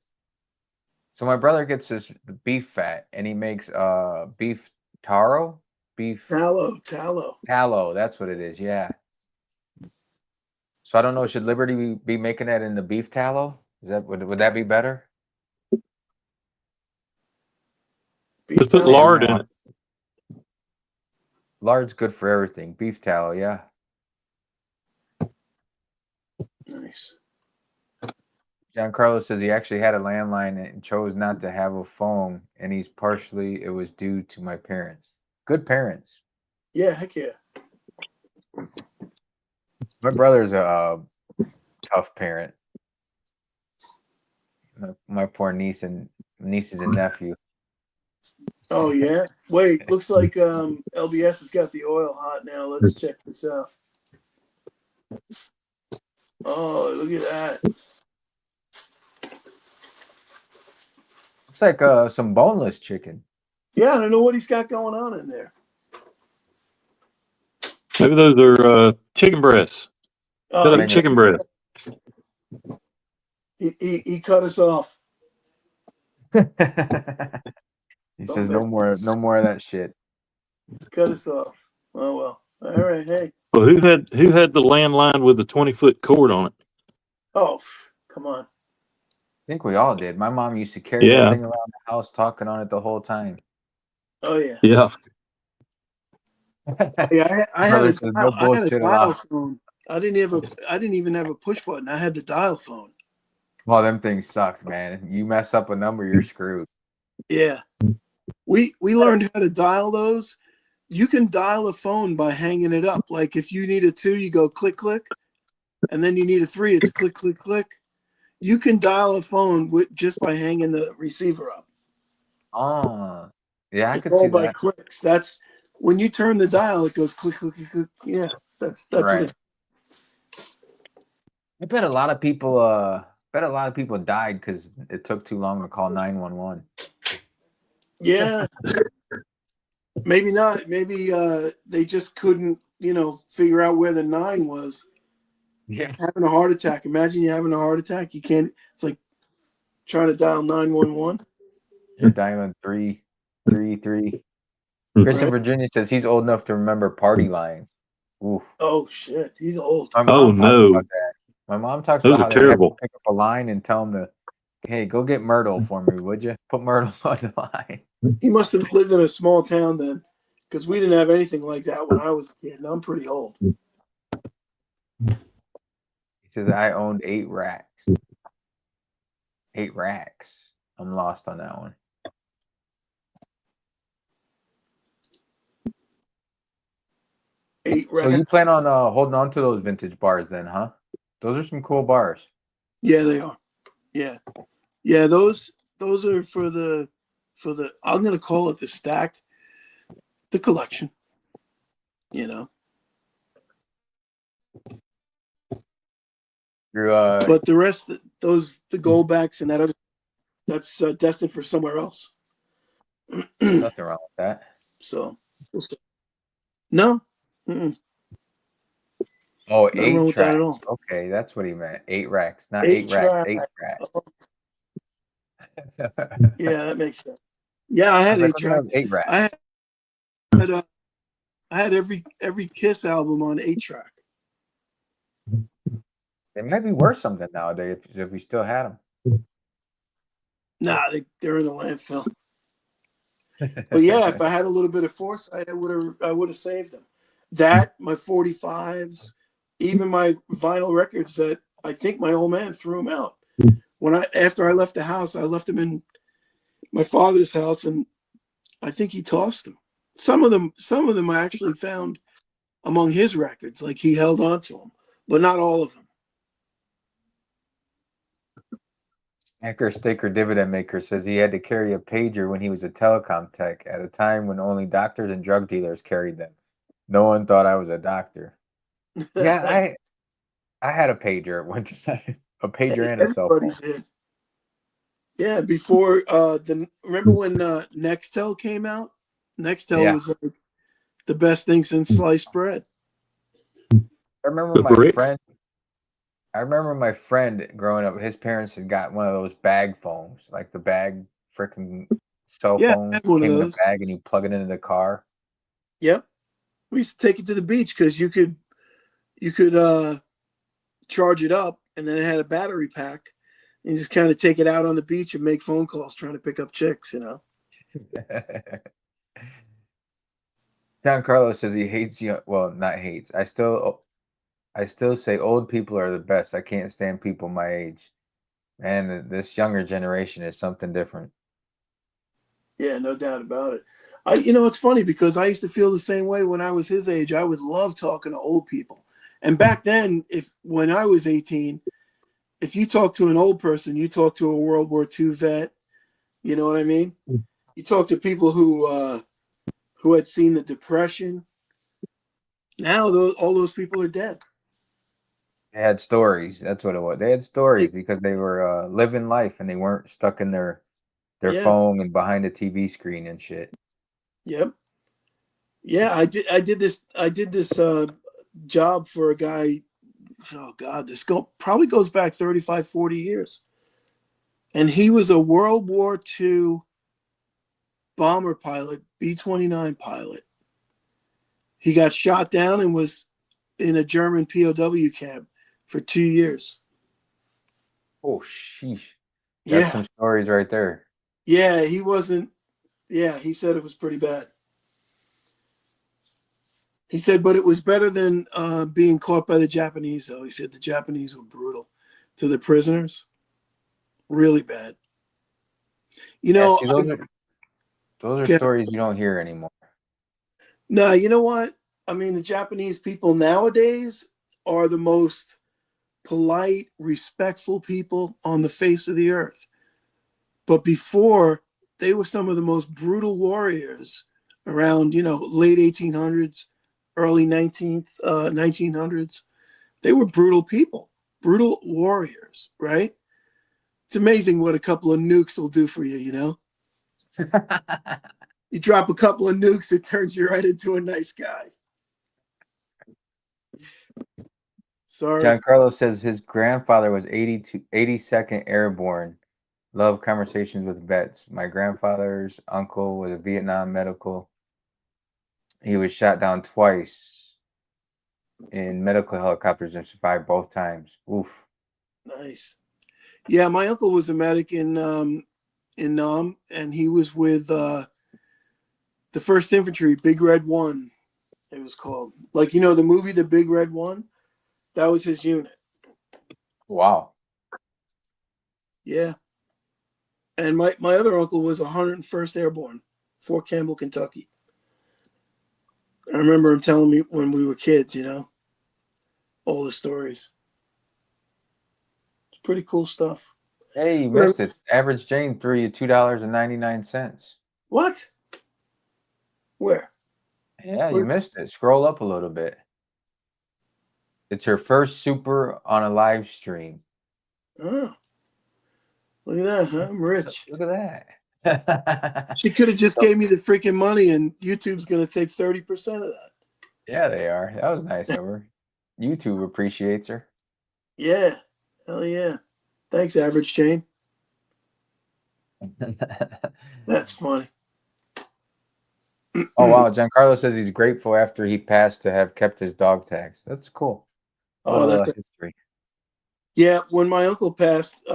So my brother gets this beef fat and he makes beef taro, beef Tallow. tallow. That's what it is. Yeah. So I don't know. Should Liberty be making that in the beef tallow? Would that be better? Beef Just put tallow. lard in it. Lard's good for everything. Beef tallow, yeah. Nice. Giancarlo says he actually had a landline and chose not to have a phone, and it was due to my parents. Good parents. Yeah, heck yeah. My brother's a tough parent. My poor nieces and nephew. Oh yeah. Wait, looks like LBS has got the oil hot now. Let's check this out. Oh, look at that. Looks like some boneless chicken. Yeah, I don't know what he's got going on in there. Maybe those are chicken breasts. Oh, Got Maybe. a chicken breast. he cut us off. He says no more of that shit. Cut us off. Oh well. All right. Hey. Well, who had the landline with the 20-foot cord on it? Oh, come on. I think we all did. My mom used to carry Yeah. that thing around the house talking on it the whole time. Oh yeah. Yeah. Yeah. I had Brother a says dial, no I had a bullshit dial allowed. phone. I didn't even have a push button. I had the dial phone. Well, them things sucked, man. You mess up a number, you're screwed. Yeah. We learned how to dial those. You can dial a phone by hanging it up. Like if you need a 2, you go click click, and then you need a 3, it's click click click. You can dial a phone just by hanging the receiver up. Oh, yeah, I It's could all see by that. clicks. That's when you turn the dial, it goes click click click click. Yeah, that's Right. what it. I bet a lot of people died because it took too long to call 911. Yeah, maybe not. Maybe they just couldn't, figure out where the 9 was. Yeah. Having a heart attack. Imagine you having a heart attack. You can't. It's like trying to dial 911. You're dialing 333. Chris in Right. Virginia says he's old enough to remember party lines. Oof. Oh shit, he's old. My Oh mom talks no. about that. My mom talks Those about are how they have to terrible. pick up a line and tell them hey, go get Myrtle for me, would you? Put Myrtle on the line. He must have lived in a small town then, because we didn't have anything like that when I was a kid. And I'm pretty old. He says I owned 8 racks. 8 racks. I'm lost on that one. So you plan on holding on to those vintage bars then, huh? Those are some cool bars. Yeah, they are. Yeah, yeah. Those are for the I'm gonna call it the stack, the collection. You're But the rest, the goldbacks and that other, that's destined for somewhere else. nothing wrong with that. So, no. Mm-mm. Oh, Nothing wrong 8 with that at tracks. all. Okay, that's what he meant. 8 racks, not 8 8 racks. tracks. 8 tracks. Yeah, that makes sense. Yeah, I had I was 8 like, what do you tracks. have 8 racks? I had every Kiss album on 8 track. They might be worth something nowadays if we still had them. Nah, they're in the landfill. But yeah, if I had a little bit of foresight, I would have saved them. That, my 45s, even my vinyl records that I think my old man threw them out. After I left the house, I left them in my father's house, and I think he tossed them. Some of them I actually found among his records, like he held on to them, but not all of them. Hacker Staker Dividend Maker says he had to carry a pager when he was a telecom tech at a time when only doctors and drug dealers carried them. No one thought I was a doctor. Yeah, I had a pager at one time, a pager Hey, and a cell everybody phone. did. Yeah, before remember when Nextel came out? Nextel Yeah, was like the best thing since sliced bread. I remember The my brick. friend. I remember my friend growing up. His parents had got one of those bag phones, like the bag freaking cell Yeah, I phones had one of came in a those. bag, and you plug it into the car. Yep. We used to take it to the beach because you could charge it up, and then it had a battery pack, and you just kind of take it out on the beach and make phone calls trying to pick up chicks. John Carlos says he hates you. Well, not hates. I still say old people are the best. I can't stand people my age. Man, this younger generation is something different. Yeah, no doubt about it. It's funny because I used to feel the same way when I was his age. I would love talking to old people. And back then, when I was 18, if you talk to an old person, you talk to a World War II vet. You know what I mean? You talk to people who had seen the Depression. Now, all those people are dead. They had stories. That's what it was. They had stories It, because they were living life and they weren't stuck in their yeah, phone and behind a TV screen and shit. yep, yeah. I did this job for a guy. Oh God, probably goes back 35, 40 years. And he was a World War II bomber pilot, B-29 pilot. He got shot down and was in a German POW camp for 2 years. Oh, sheesh. That's Yeah, some stories right there. yeah, he wasn't. Yeah, he said it was pretty bad. He said, but it was better than being caught by the Japanese, though. He said the Japanese were brutal to the prisoners, really bad. You Yeah, know, see, those are okay, stories you don't hear anymore. no, you know what? I mean, the Japanese people nowadays are the most polite, respectful people on the face of the earth. But before, they were some of the most brutal warriors around, late 1800s, early 1900s. They were brutal people, brutal warriors, right? It's amazing what a couple of nukes will do for you. You drop a couple of nukes, it turns you right into a nice guy. Sorry. John Carlos says his grandfather was 82nd Airborne. Love conversations with vets. My grandfather's uncle was a Vietnam medical. He was shot down twice in medical helicopters and survived both times. Oof. Nice. Yeah, my uncle was a medic in Nam, and he was with the First Infantry, Big Red One. It was called, like, the movie The Big Red One. That was his unit. Wow. Yeah, and my other uncle was 101st Airborne, Fort Campbell, Kentucky. I remember him telling me when we were kids, all the stories. It's pretty cool stuff. Hey, you missed it. Average Jane threw you $2.99. What? Where? Yeah, you Where? missed it. Scroll up a little bit. It's her first super on a live stream. Oh, look at that, huh? I'm rich. Look at that. She could have just So- gave me the freaking money, and YouTube's gonna take 30% of that. yeah, they are. That was nice of her. YouTube appreciates her. Yeah, hell yeah. Thanks, Average Chain. That's funny. Oh wow, Giancarlo says he's grateful after he passed to have kept his dog tags. That's cool. A Oh, little that's history. yeah. When my uncle passed,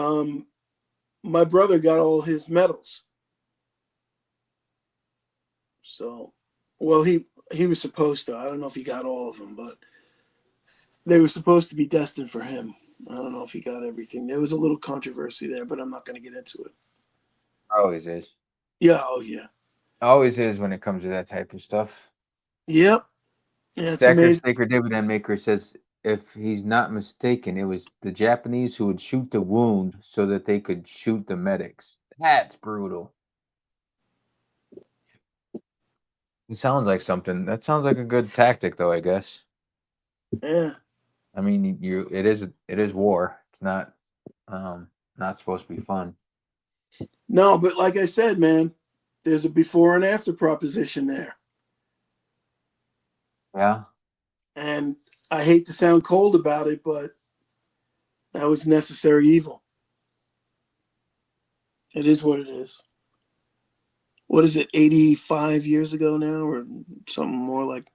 my brother got all his medals. So, well, he was supposed to. I don't know if he got all of them, but they were supposed to be destined for him. I don't know if he got everything. There was a little controversy there, but I'm not going to get into it. Always is. Yeah. Oh, yeah. Always is when it comes to that type of stuff. Yep. Yeah, it's Stacker amazing. Staker Dividend Maker says if he's not mistaken, it was the Japanese who would shoot the wound so that they could shoot the medics. That's brutal. It sounds like something. That sounds like a good tactic, though. I guess. Yeah. I mean, it is war. It's not supposed to be fun. No, but like I said, man, there's a before and after proposition there. Yeah. And I hate to sound cold about it, but that was necessary evil. It is what it is. What is it, 85 years ago now, or something more like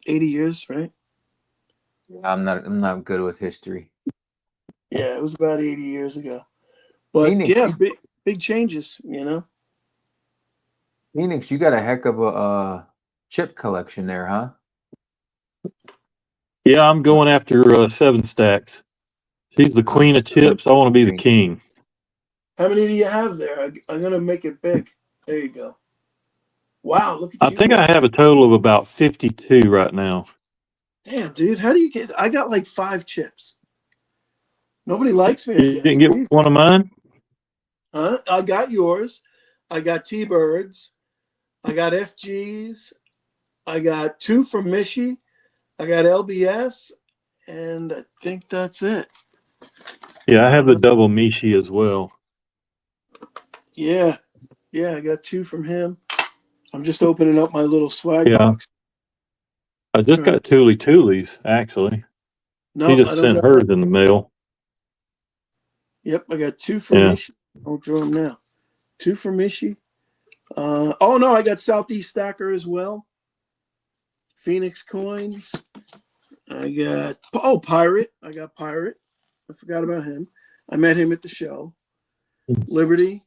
80 years, right? I'm not good with history. Yeah, it was about 80 years ago. But Phoenix, yeah, big changes, you know? Phoenix, you got a heck of a chip collection there, huh? Yeah, I'm going after 7 stacks. She's the queen of chips. I want to be the king. How many do you have there? I'm going to make it big. There you go. Wow, look at I you. think I have a total of about 52 right now. Damn, dude, how do you get? I got like 5 chips. Nobody likes me, I You guess. didn't get one of mine? Huh? I got yours. I got T-Birds. I got FGs. I got 2 from Mishi. I got LBS. And I think that's it. Yeah, I have the double Mishi as well. Yeah. Yeah, I got 2 from him. I'm just opening up my little swag Yeah. box. I just got Tuli's, actually. No, She I just don't sent got hers in the mail. Yep, I got 2 from Yeah. Mishi. I'll throw them now. 2 from Mishi. Oh no, I got Southeast Stacker as well. Phoenix Coins. I got Pirate. I got Pirate. I forgot about him. I met him at the show. Liberty.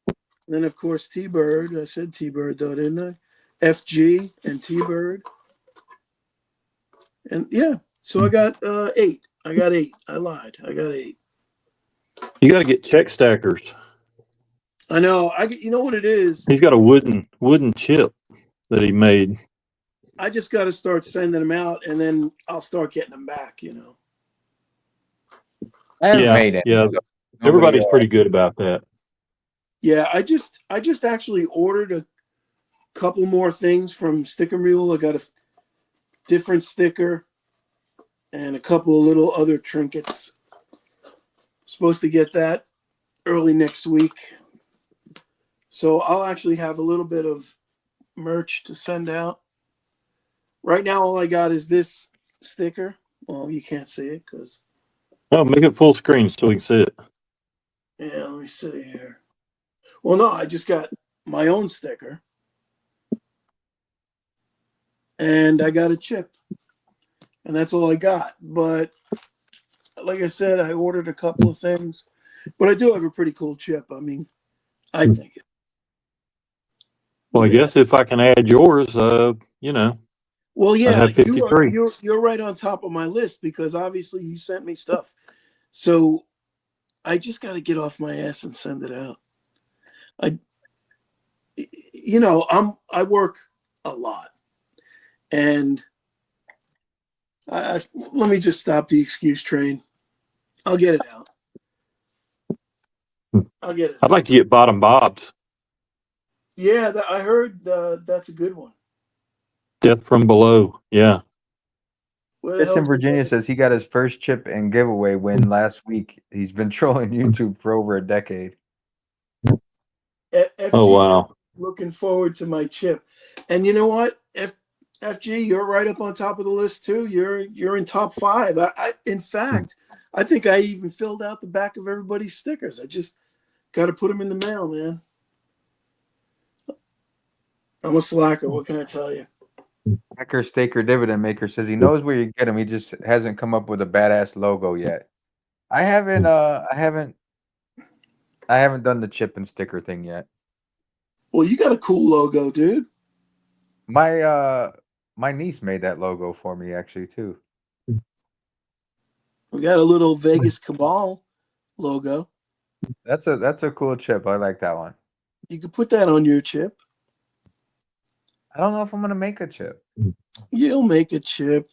And then of course T-Bird. I said T-Bird though, didn't I? FG and T-Bird. And yeah, so I got 8. I got 8. I lied. I got 8. You got to get check stackers. I know. You know what it is? He's got a wooden chip that he made. I just got to start sending them out, and then I'll start getting them back. You know. I haven't Yeah, made it. yeah. So Everybody's pretty good about that. Yeah, I just actually ordered a couple more things from Sticker Mule. I got a different sticker and a couple of little other trinkets. Supposed to get that early next week. So I'll actually have a little bit of merch to send out. Right now, all I got is this sticker. Well, you can't see it because. Oh, make it full screen so we can see it. Yeah, let me see here. Well, no, I just got my own sticker. And I got a chip. And that's all I got. But like I said, I ordered a couple of things. But I do have a pretty cool chip. I mean, I think it. Well, I guess if I can add yours, you know. Well, yeah, have 53. you're right on top of my list because obviously you sent me stuff. So I just got to get off my ass and send it out. I work a lot, and let me just stop the excuse train. I'll get it out. I'll get it. I'd like to get Bottom Bob's. Yeah, I heard that's a good one. Death from Below. Yeah. Where the Chris in hell's Virginia the- says he got his first chip and giveaway win last week. He's been trolling YouTube for over a decade. FG Oh, wow. Looking forward to my chip. And you know what? FG, you're right up on top of the list too. You're in top 5. In fact, I think I even filled out the back of everybody's stickers. I just got to put them in the mail, man. I'm a slacker. What can I tell you? Hacker Staker Dividend Maker says he knows where you get him. He just hasn't come up with a badass logo yet. I haven't done the chip and sticker thing yet. Well, you got a cool logo, dude. My niece made that logo for me actually too. We got a little Vegas Cabal logo. That's a cool chip. I like that one. You could put that on your chip. I don't know if I'm gonna make a chip. You'll make a chip.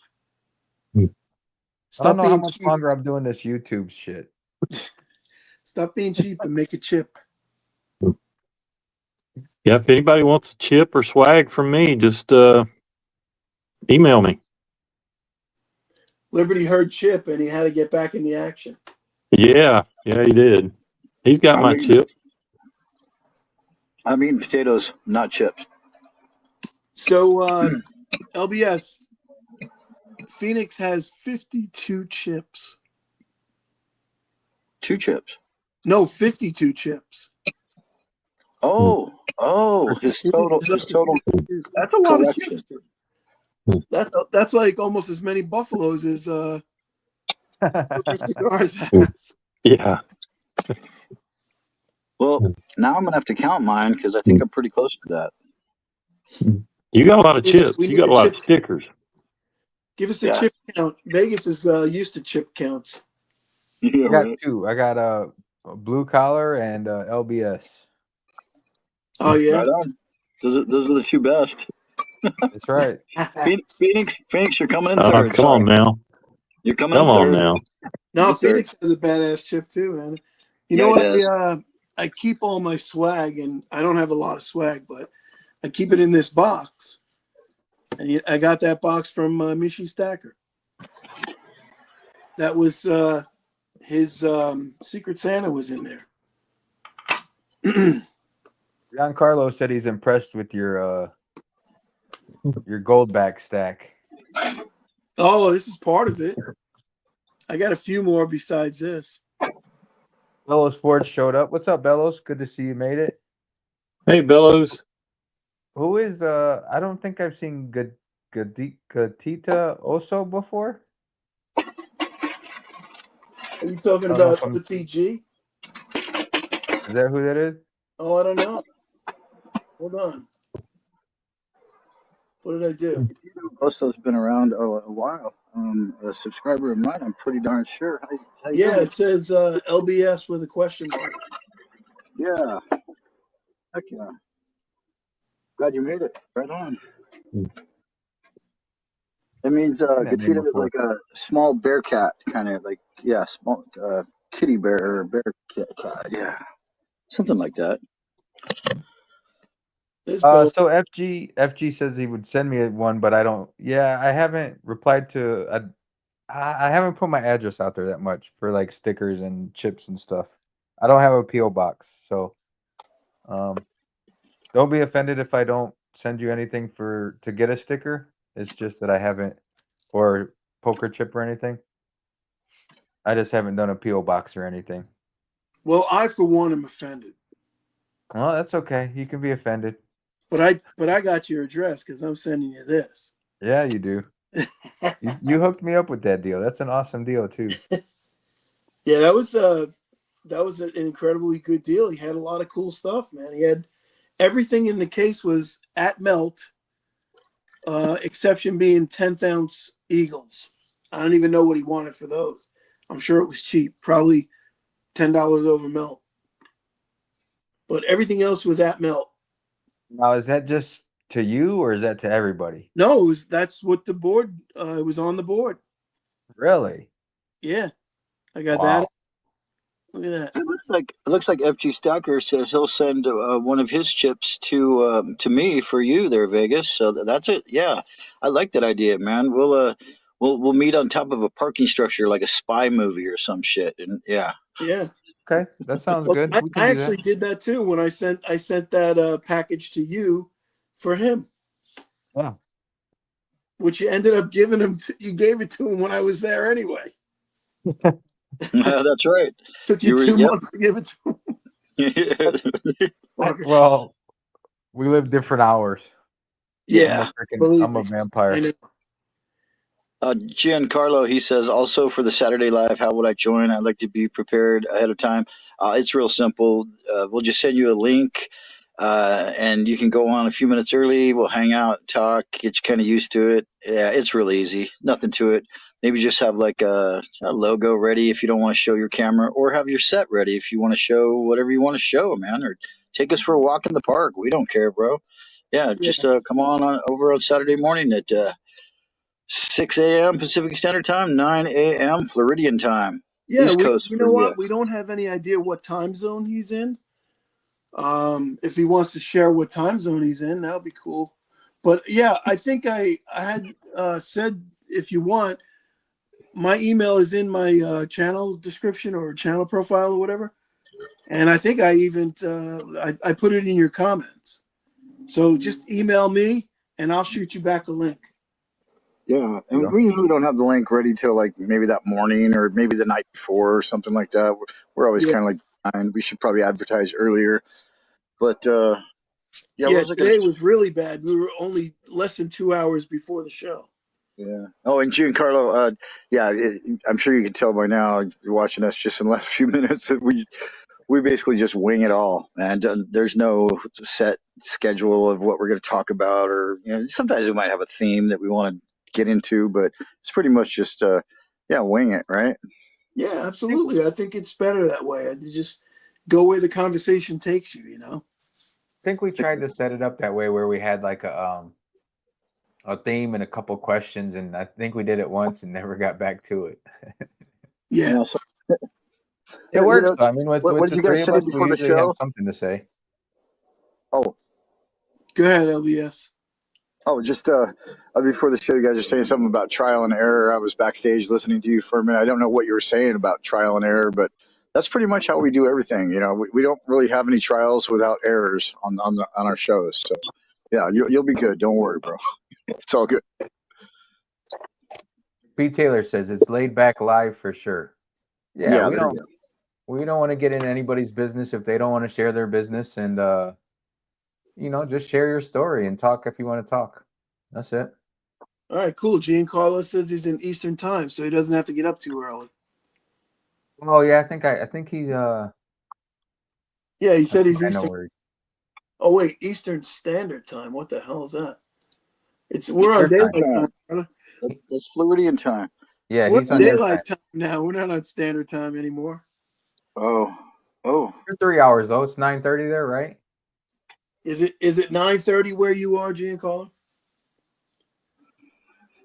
I don't Stop know how being much cheap. longer I'm doing this YouTube shit. Stop being cheap and make a chip. Yeah, if anybody wants a chip or swag from me, just email me. Liberty heard chip and he had to get back in the action. Yeah, he did. He's got my chip. I'm eating potatoes, not chips. So LBS, Phoenix has 52 chips. 2 chips. No, 52 chips. Oh, his total. That's a lot of collection. chips. That's like almost as many buffaloes as Cigars has. Yeah. Well, now I'm gonna have to count mine because I think I'm pretty close to that. You got a lot of We need- chips. we You need got a a lot of chip- stickers. Give us a Yeah. chip count. Vegas is used to chip counts. Yeah, I got right. 2. I got a blue collar and LBS. Oh yeah. Right on. Those are the 2 best. That's right. Phoenix, you're coming in Oh, third. come on now. You're coming Come in on third. now. No, You're third. Phoenix has a badass chip too, man. You Yeah, know he does. what? I keep all my swag, and I don't have a lot of swag, but I keep it in this box. And I got that box from Mishi Stacker. That was his Secret Santa was in there. Giancarlo said he's impressed with your Goldback stack. Oh, this is part of it. I got a few more besides this. Bellows Ford showed up. What's up, Bellows? Good to see you made it. Hey, Bellows. Who is I don't think I've seen Gatita Oso before. Are you talking I don't know about if I'm- OTG? Is that who that is? Oh, I don't know. Hold on. What did I do? Oso's been around a while. A subscriber of mine, I'm pretty darn sure. How you Yeah, doing? it says LBS with a question mark. Yeah. Heck yeah. Glad you made it. Right on. It means that name Gatita is before. like a small bear cat, kind of like, yeah, small kitty bear or bear cat. Yeah. Something like that. There's both. So FG says he would send me one, but I don't. Yeah, I haven't replied to. I haven't put my address out there that much for like stickers and chips and stuff. I don't have a PO box, so don't be offended if I don't send you anything to get a sticker. It's just that I haven't, or poker chip or anything. I just haven't done a PO box or anything. Well, I for one am offended. Well, that's okay. You can be offended. But I got your address because I'm sending you this. Yeah, you do. You hooked me up with that deal. That's an awesome deal too. Yeah, that was an incredibly good deal. He had a lot of cool stuff, man. He had everything in the case was at melt, exception being 10th ounce Eagles. I don't even know what he wanted for those. I'm sure it was cheap, probably $10 over melt. But everything else was at melt. Now, is that just to you or is that to everybody? No, that's what the board. It was on the board. Really? Yeah, I got Wow. that. Look at that. It looks like FG Stacker says he'll send one of his chips to me for you there, Vegas. So that's it. Yeah, I like that idea, man. We'll meet on top of a parking structure like a spy movie or some shit. And yeah, Yeah. Okay, that sounds Well, good. I We can do actually that. did that too when I sent that package to you for him, Yeah. which you ended up giving him. You gave it to him when I was there anyway. that's right. Took you You were- 2 yep. months to give it to him. Fucker. Well, we live different hours. Yeah, I'm believe a me. I vampire. know. Giancarlo, he says, also for the Saturday Live, how would I join? I'd like to be prepared ahead of time. It's real simple. We'll just send you a link, and you can go on a few minutes early. We'll hang out, talk, get you kind of used to it. Yeah, it's real easy. Nothing to it. Maybe just have like a logo ready if you don't want to show your camera, or have your set ready if you want to show whatever you want to show, man, or take us for a walk in the park. We don't care, bro. Yeah, just come on over on Saturday morning at 6 a.m. Pacific Standard Time, 9 a.m. Floridian time. Yeah, East Coast you for know you what? guys. We don't have any idea what time zone he's in. If he wants to share what time zone he's in, that would be cool. But yeah, I think I had said, if you want, my email is in my channel description or channel profile or whatever. And I think I even I put it in your comments. So just email me and I'll shoot you back a link. Yeah, There you and go. we usually don't have the link ready till like maybe that morning or maybe the night before or something like that. We're always Yeah. kind of like behind. We should probably advertise earlier. But yeah, what Yeah, was I gonna today say? was really bad. We were only less than 2 hours before the show. Yeah. Oh, and Giancarlo, I'm sure you can tell by now. You're watching us just in the last few minutes that we basically just wing it all, and there's no set schedule of what we're going to talk about, or sometimes we might have a theme that we want to get into, but it's pretty much just wing it, right? Yeah, absolutely. I think it's better that way. You just go where the conversation takes you, you know? I think we tried to set it up that way where we had like a theme and a couple questions, and I think we did it once and never got back to it. Yeah. So It works though. I mean, what with did the you three guys of say us, we before the usually have show? something to say. Oh, Go ahead, LBS. just before the show, you guys are saying something about trial and error. I was backstage listening to you for a minute. I don't know what you were saying about trial and error, but that's pretty much how we do everything. We don't really have any trials without errors on our shows. So yeah, you'll be good. Don't worry, bro. It's all good. B. Taylor says it's laid back live for sure. Yeah, Yeah, there you go. we don't want to get in anybody's business if they don't want to share their business, and just share your story and talk if you want to talk. That's it. All right, cool. Giancarlo says he's in Eastern time, so he doesn't have to get up too early. Oh yeah, I think he's Yeah, he said he's I know Eastern. where. Oh wait, Eastern Standard Time. What the hell is that? We're on Your time. daylight time, brother. That's Floridian time. Yeah, We're he's on on your time. daylight time now. We're not on standard time anymore. Oh. You're 3 hours though. It's 9:30 there, right? Is it 9:30 where you are, Giancarlo?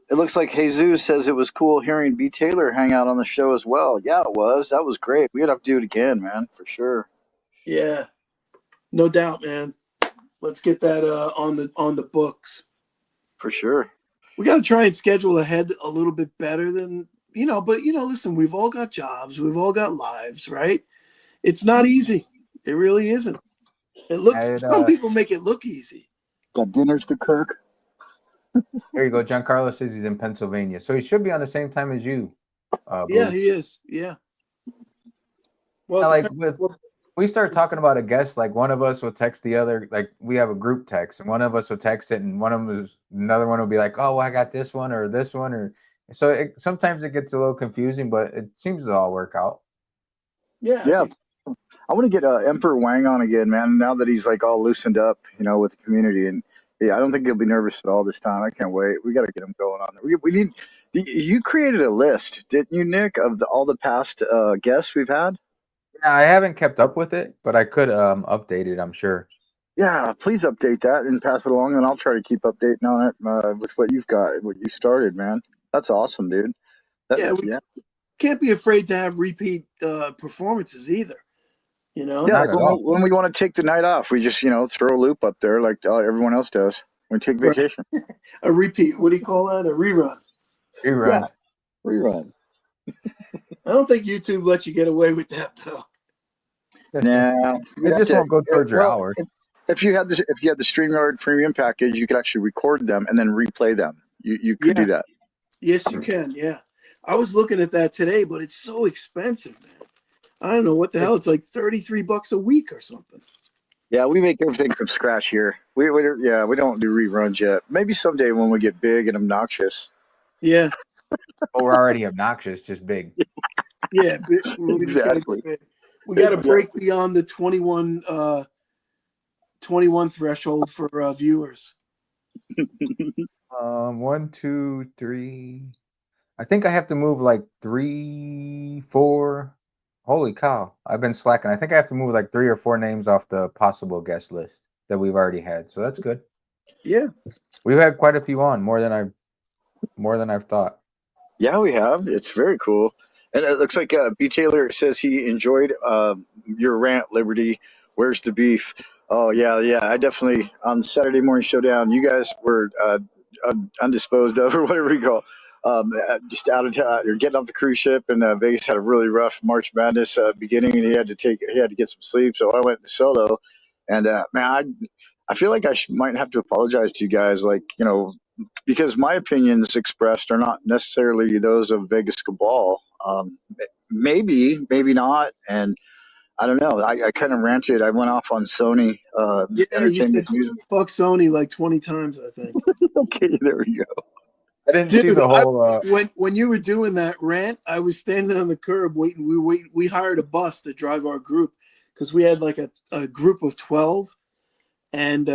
It looks like Jesus says it was cool hearing B. Taylor hang out on the show as well. Yeah, it was. That was great. We'd have to do it again, man, for sure. Yeah, no doubt, man. Let's get that on the books. For sure. We got to try and schedule ahead a little bit better than but listen, we've all got jobs, we've all got lives, right? It's not easy. It really isn't. Some people make it look easy. Got dinners to Kirk. There you go. Giancarlo says he's in Pennsylvania, so he should be on the same time as you. Yeah, he is. Yeah. Well, we start talking about a guest, like one of us will text the other, like we have a group text, and one of us will text it, and another one will be like, "Oh, I got this one or this one," or so. Sometimes it gets a little confusing, but it seems to all work out. Yeah. I want to get Emperor Wang on again, man. Now that he's like all loosened up, with the community, and yeah, I don't think he'll be nervous at all this time. I can't wait. We got to get him going on there. We need. You created a list, didn't you, Nick, of all the past guests we've had? Yeah, I haven't kept up with it, but I could update it, I'm sure. Yeah, please update that and pass it along, and I'll try to keep updating on it with what you've got, what you started, man. That's awesome, dude. We can't be afraid to have repeat performances either. Yeah, like when we want to take the night off, we just throw a loop up there like everyone else does. We take vacation. A repeat. What do you call that? A rerun. Rerun. Yeah, rerun. I don't think YouTube lets you get away with that though. No, it just won't go towards your hours. If you had the StreamYard Premium package, you could actually record them and then replay them. You could do that. Yes, you can. Yeah, I was looking at that today, but it's so expensive, man. I don't know what the hell. It's like $33 a week or something. Yeah, we make everything from scratch here. We don't do reruns yet. Maybe someday when we get big and obnoxious. Yeah. But we're already obnoxious, just big. Yeah, exactly. We got to break beyond the 21 threshold for viewers. 1, 2, 3. I think I have to move like 3, 4. Holy cow! I've been slacking. I think I have to move like 3 or 4 names off the possible guest list that we've already had. So that's good. Yeah, we've had quite a few on, more than I more than I've thought. Yeah, we have. It's very cool. And it looks like B. Taylor says he enjoyed your rant, Liberty. Where's the beef? Oh, yeah, yeah. I definitely, on Saturday Morning Showdown, you guys were undisposed of, or whatever you call just out of town. You're getting off the cruise ship, and Vegas had a really rough March Madness beginning, and he had to get some sleep. So I went solo. And man, I feel like might have to apologize to you guys. Like, because my opinions expressed are not necessarily those of Vegas Cabal. Maybe, maybe not. And I don't know. I kind of ranted. I went off on Sony Yeah, you said Entertainment Music. fuck Sony like 20 times, I think. Okay, there we go. I didn't see Dude, the whole. when you were doing that rant, I was standing on the curb waiting. We were waiting. We hired a bus to drive our group because we had like a group of 12, and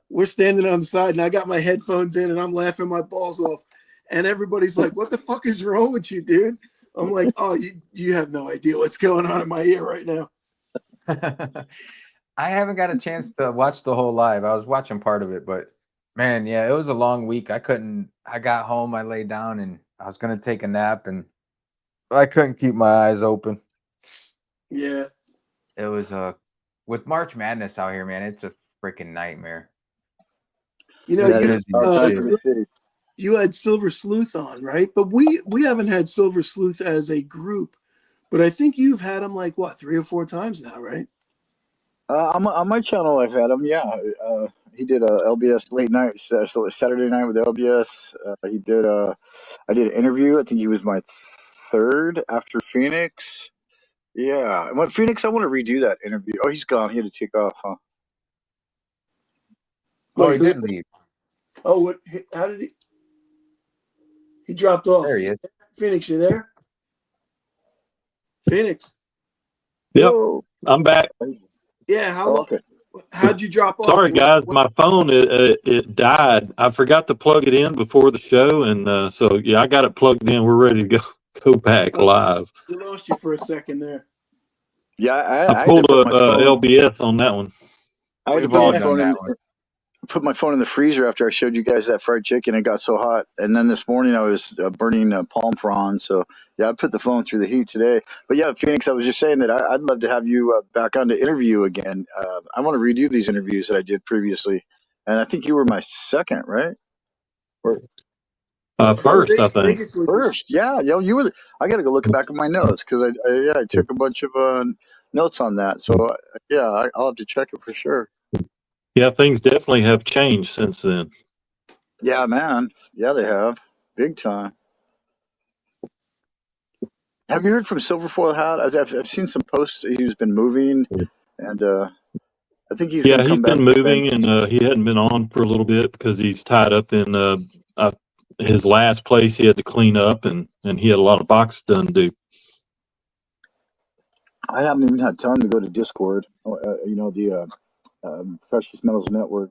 we're standing on the side, and I got my headphones in, and I'm laughing my balls off, and everybody's like, "What the fuck is wrong with you, dude?" I'm like, "Oh, you have no idea what's going on in my ear right now." I haven't got a chance to watch the whole live. I was watching part of it, but man, yeah, it was a long week. I got home, I laid down, and I was gonna take a nap, and I couldn't keep my eyes open. Yeah, It was with March Madness out here, man. It's a freaking nightmare. you know, That you- is our shit. time for the city. you had Silver Sleuth on, right? But we haven't had Silver Sleuth as a group, but I think you've had him like what 3 or 4 times now, right? On my channel, I've had him. Yeah, he did a LBS late night, so Saturday night with LBS. He did I did an interview. I think he was my third after Phoenix. Yeah, and when Phoenix, I want to redo that interview. Oh, he's gone. He had to take off, huh? Oh, Wait, he who- did leave. Oh, what? How did he? He dropped off. There he is. Phoenix, you there? Phoenix. Yep, Whoa. I'm back. Yeah. How Oh, long? okay. How'd you drop off? Sorry, guys, my phone it died. I forgot to plug it in before the show, and so yeah, I got it plugged in. We're ready to go back live. We lost you for a second there. Yeah, I I had to pulled put a my phone. LBS on that one. I had to We've put all my done phone in. that one. Put my phone in the freezer after I showed you guys that fried chicken. It got so hot, and then this morning I was burning palm fronds. So yeah, I put the phone through the heat today. But yeah, Phoenix, I was just saying that I'd love to have you back on to interview again. I want to redo these interviews that I did previously, and I think you were my second, right? First, I think. Vegas was- First, yeah, you were. I got to go look back at my notes because I took a bunch of notes on that. So yeah, I'll have to check it for sure. Yeah, things definitely have changed since then. Yeah, man. Yeah, they have big time. Have you heard from Silverfoil Hat? I've seen some posts. He's been moving, and I think he's Yeah, gonna he's come back. been moving, and he hadn't been on for a little bit because he's tied up in his last place. He had to clean up, and he had a lot of boxes done to do. I haven't even had time to go to Discord. The Precious Metals Network.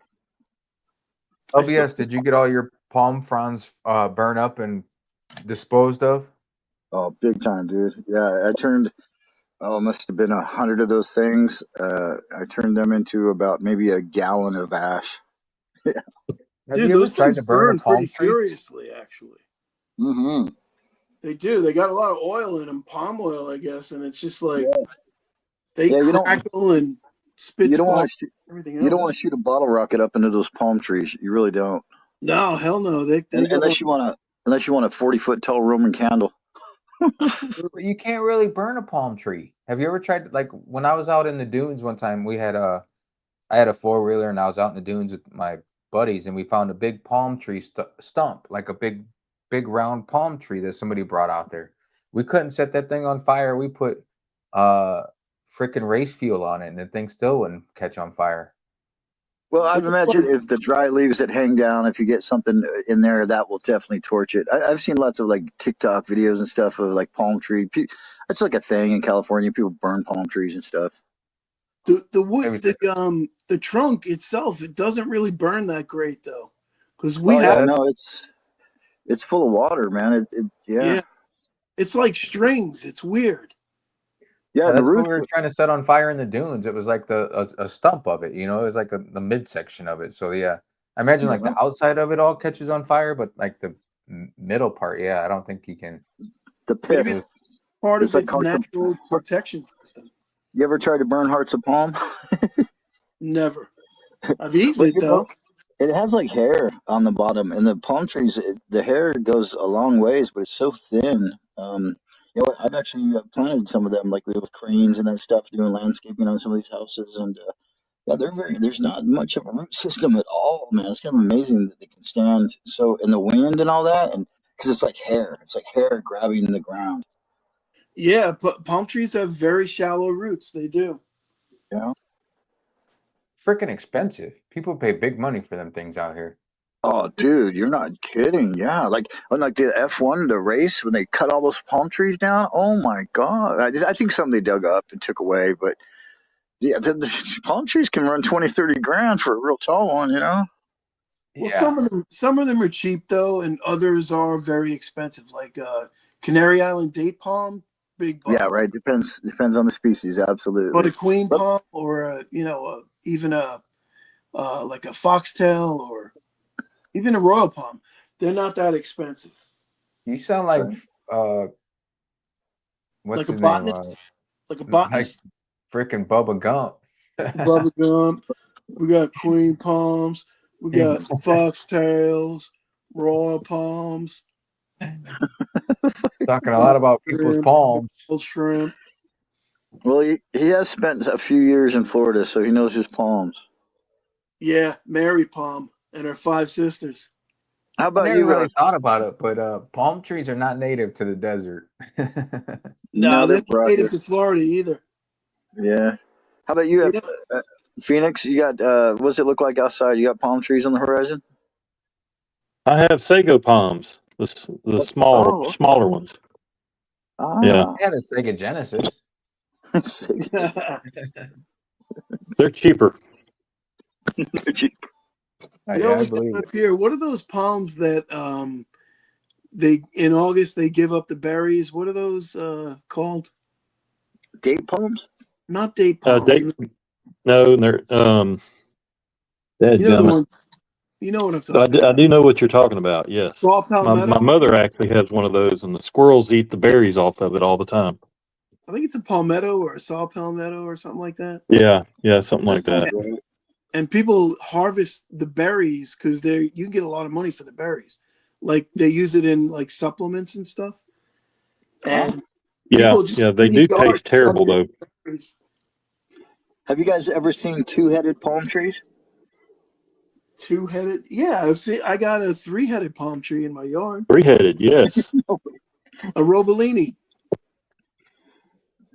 LBS, did you get all your palm fronds burned up and disposed of? Oh, big time, dude. Yeah, I turned. Oh, must have been 100 of those things. I turned them into about maybe a gallon of ash. Have Dude, you ever those tried things to burn burn a palm pretty tree? furiously, actually. Mm-hmm. They do. They got a lot of oil in them, palm oil, I guess, and it's just like they Yeah, you don't- crackle and spit You don't want sparks to. everything You else. don't want to shoot a bottle rocket up into those palm trees. You really don't. No, hell no. They Unless you want a 40-foot tall Roman candle. But you can't really burn a palm tree. Have you ever tried? Like when I was out in the dunes one time, I had a 4-wheeler, and I was out in the dunes with my buddies, and we found a big palm tree stump, like a big round palm tree that somebody brought out there. We couldn't set that thing on fire. We put freaking race fuel on it, and the thing still wouldn't catch on fire. Well, I'd imagine if the dry leaves that hang down, if you get something in there, that will definitely torch it. I've seen lots of like TikTok videos and stuff of like palm tree. It's like a thing in California. People burn palm trees and stuff. the wood, Maybe the trunk itself, it doesn't really burn that great though, because Oh yeah, have- no, it's full of water, man. yeah, it's like strings. It's weird. Yeah, That's the what we roots. were trying to set on fire in the dunes. It was like a stump of it, you know. It was like the midsection of it. So yeah, I imagine like the outside of it all catches on fire, but like the middle part. Yeah, I don't think you can. The Maybe pith. it's part It's of like its hearts of, natural protection system. you ever tried to burn hearts of palm? Never. I've eaten But it though. it has like hair on the bottom, and the palm trees, the hair goes a long ways, but it's so thin. I've actually planted some of them, like with cranes and that stuff, doing landscaping on some of these houses, and yeah, they're very. There's not much of a root system at all, man. It's kind of amazing that they can stand so in the wind and all that, and because it's like hair, grabbing the ground. Yeah, but palm trees have very shallow roots. They do. You know? Freaking expensive. People pay big money for them things out here. Oh, dude, you're not kidding. Yeah, like on like the F1, the race when they cut all those palm trees down. Oh my God, I think some they dug up and took away, but yeah, the palm trees can run 20, 30 grand for a real tall one. You know? Well, Yeah. some of them are cheap though, and others are very expensive. Like Canary Island date palm, big bucks. Yeah, right. Depends on the species. Absolutely. But a queen But- palm, or even a like a foxtail, or even a royal palm, they're not that expensive. You sound like what's Like a his name? botanist, like a Like botanist. freaking Bubba Gump. Bubble gum. We got queen palms. We got foxtails, royal palms, Talking a lot about people's Shrimp. palms. old shrimp. Well, he has spent a few years in Florida, so he knows his palms. Yeah, Mary Palm and her 5 sisters. How I about never you? really thought about it, but palm trees are not native to the desert. No, they're they're not native broad. to Florida either. Yeah. How about you? Yeah. Phoenix, you got what does it look like outside? You got palm trees on the horizon? I have sago palms, the smaller ones. Yeah. I had a Sega Genesis. They're cheaper. I Yeah, we believe got it. up here. What are those palms that they in August they give up the berries? What are those called? Date palms? Not date palms. No, they're you know the dadgummit. ones. You know what I'm I talking about. do know what you're talking about. Yes, Saw my palmetto. mother actually has one of those, and the squirrels eat the berries off of it all the time. I think it's a palmetto or a saw palmetto or something like that. Yeah, something like that. Right. And people harvest the berries because you can get a lot of money for the berries. Like they use it in like supplements and stuff. And Yeah, people just they in do your yard taste terrible though. berries. Have you guys ever seen two-headed palm trees? 2-headed. Yeah, I got a 3-headed palm tree in my yard. 3-headed, yes. A Robolini.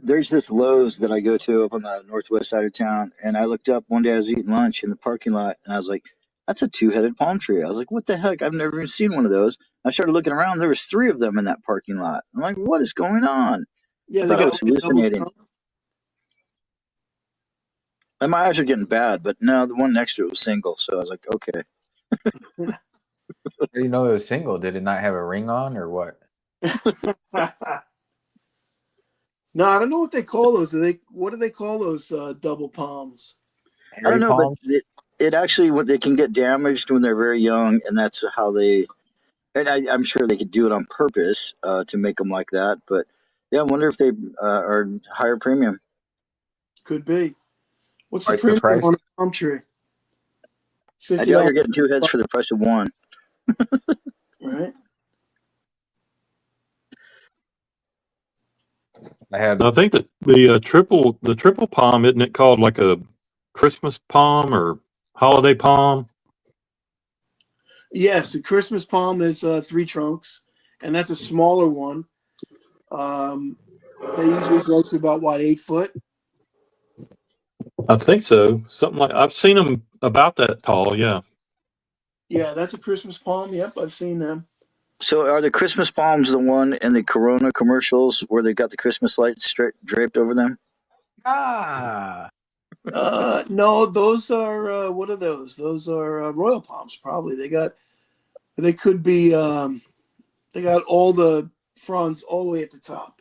There's this Lowe's that I go to up on the northwest side of town, and I looked up one day. I was eating lunch in the parking lot, and I was like, "That's a two-headed palm tree." I was like, "What the heck? I've never even seen one of those." I started looking around. There was 3 of them in that parking lot. I'm like, "What is going on?" Yeah, I they thought I got was like a double hallucinating. trunk. And my eyes are getting bad, but no, the one next to it was single, so I was like, "Okay." How do you know it was single? Did it not have a ring on or what? No, I don't know what they call those. What do they call those double palms? I don't Hairy know, palms? but it actually they can get damaged when they're very young, and that's how they. And I'm sure they could do it on purpose to make them like that. But yeah, I wonder if they are higher premium. Could be. What's the Twice the premium price? on a palm tree? I doubt you're $50, getting 2 heads for the price of one. right? I think that the triple palm, isn't it called like a Christmas palm or holiday palm? Yes, the Christmas palm is 3 trunks, and that's a smaller one. They usually grow to about 8 foot. I think so. Something like I've seen them about that tall. Yeah. Yeah, that's a Christmas palm. Yep, I've seen them. So are the Christmas palms the one in the Corona commercials where they got the Christmas lights draped over them? Ah, No, those are what are those? Those are royal palms. Probably they could be. They got all the fronds all the way at the top.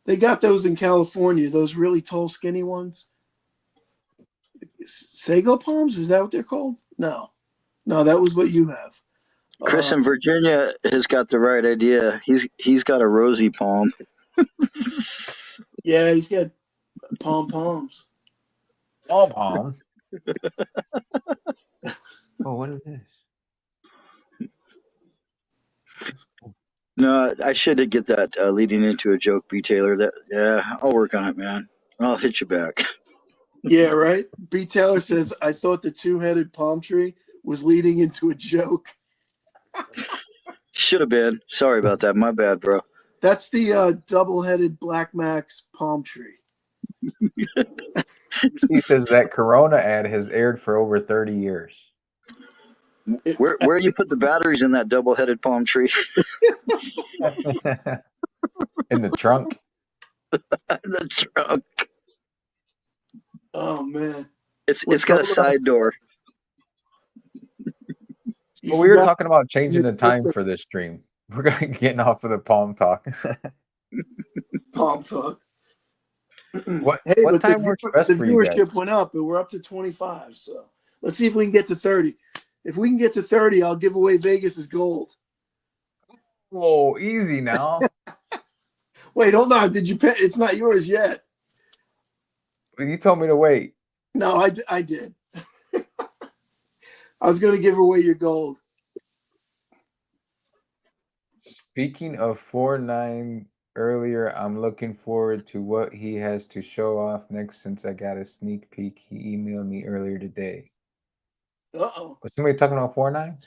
They got those in California. Those really tall, skinny ones. Sago palms? Is that what they're called? No, that was what you have. Chris in Virginia has got the right idea. He's got a rosy palm. Yeah, he's got pom-poms. Oh, palm. Oh, what is this? No, I should get that leading into a joke, B. Taylor. I'll work on it, man. I'll hit you back. Yeah, right. B. Taylor says, "I thought the two-headed palm tree was leading into a joke." Should have been. Sorry about that. My bad, bro. That's the double-headed Black Max palm tree. He says that Corona ad has aired for over 30 years. Where do you put the batteries in that double-headed palm tree? In the trunk. In the trunk. Oh man, It's got a side door. Well, we were talking about changing the time for this stream. We're getting off of the palm talk. palm talk. What Hey, what but time works best the for you guys? viewership went up, and we're up to 25. So let's see if we can get to 30. If we can get to 30, I'll give away Vegas's gold. Whoa, easy now. Wait, hold on. Did you pay? It's not yours yet. You told me to wait. No, I did. I was going to give away your gold. Speaking of 4-9 earlier, I'm looking forward to what he has to show off next since I got a sneak peek. He emailed me earlier today. Uh-oh. Was somebody talking about 4-9?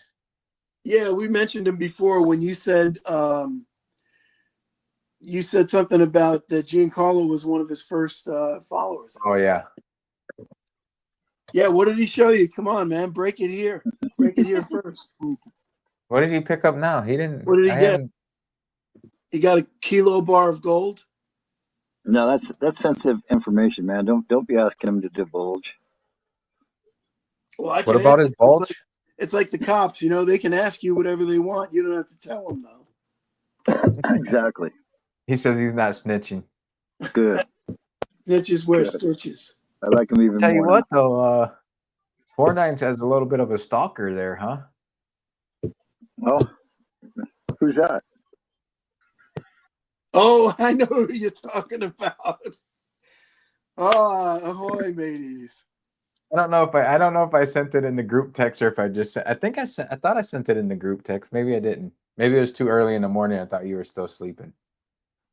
Yeah, we mentioned him before when you said something about that Giancarlo was one of his first followers. Oh yeah. Yeah, what did he show you? Come on, man. Break it here. Break it here first. What did he pick up now? He didn't. What did he get? He got a kilo bar of gold. No, that's sensitive information, man. Don't be asking him to divulge. Well, What about his bulge? It's like the cops, they can ask you whatever they want. You don't have to tell them, though. Exactly. He says he's not snitching. Good. Snitches wear Good. stitches. I like him even Tell more. you what, though, 4-9 has a little bit of a stalker there, huh? Oh, who's that? Oh, I know who you're talking about. Ahoy, mateys. I don't know if I sent it in the group text or if I just I thought I sent it in the group text. Maybe I didn't. Maybe it was too early in the morning. I thought you were still sleeping.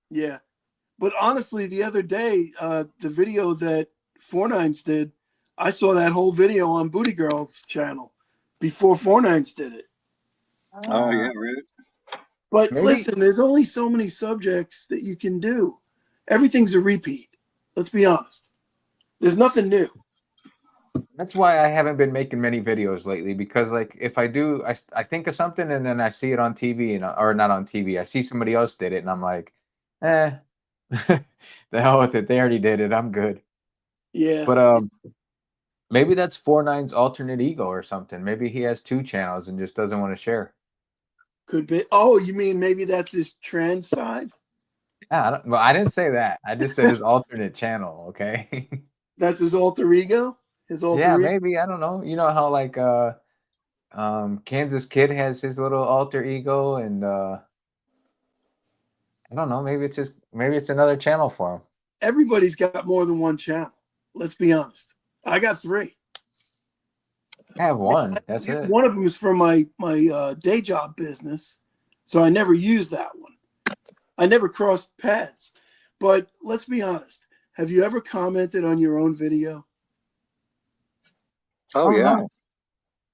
Yeah. But honestly, the other day, the video that 4-9s did, I saw that whole video on Booty Girl's channel before 4-9s did it. Oh yeah, right. But Maybe. Listen, there's only so many subjects that you can do. Everything's a repeat. Let's be honest. There's nothing new. That's why I haven't been making many videos lately, because like if I do, I think of something and then I see it on TV or not on TV. I see somebody else did it and I'm like, the hell with it. They already did it. I'm good. Yeah. But maybe that's 4-9's alternate ego or something. Maybe he has 2 channels and just doesn't want to share. Could be. Oh, you mean maybe that's his trans side? Yeah, I didn't say that. I just said his alternate channel. Okay. That's his alter ego? His alter Yeah, ego? maybe. I don't know. You know how like Kansas Kid has his little alter ego, and I don't know. Maybe it's another channel for him. Everybody's got more than one channel. Let's be honest. I got 3. I have one. That's it. One of them is for my day job business, so I never use that one. I never crossed paths. But let's be honest. Have you ever commented on your own video? Oh yeah. No.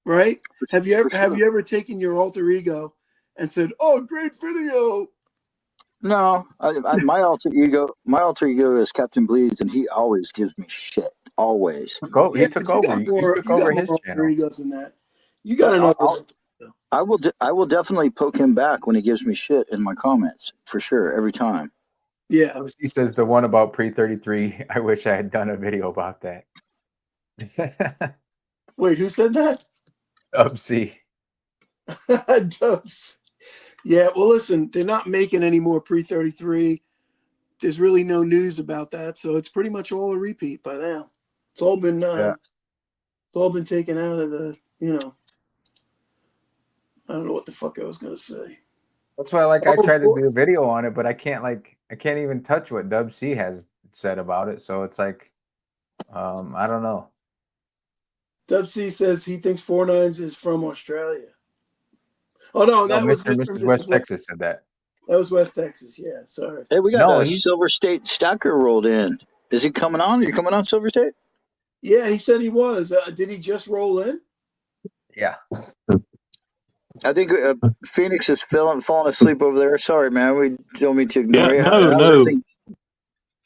Right? Have you For sure. ever taken your alter ego and said, "Oh, great video"? No, my alter ego is Captain Bleeds, and he always gives me shit. Always. He took over. He took over his alter channel. egos than that. You got another. I will definitely poke him back when he gives me shit in my comments for sure every time. Yeah. He says the one about pre-33. I wish I had done a video about that. Wait, who said that? Upsy. Dubs. Yeah, well, listen, they're not making any more pre-33. There's really no news about that, so it's pretty much all a repeat by now. It's all been taken out of the, I don't know what the fuck I was gonna say. That's why, like, I Oh, tried to for- do a video on it, but I can't even touch what Dub C has said about it. So it's like, I don't know. Dub C says he thinks 4-9s is from Australia. Oh no, No, that was Mr. and Mr. Mrs. and West Mrs. West. Texas said that. That was West Texas. Yeah, sorry. Hey, we got No, a he Silver State Stacker rolled in. Is he coming on? Are you coming on, Silver State? Yeah, he said he was. Did he just roll in? yeah. I think Phoenix is falling asleep over there. Sorry, man. We don't mean to ignore Yeah, you. no, How's no, everything?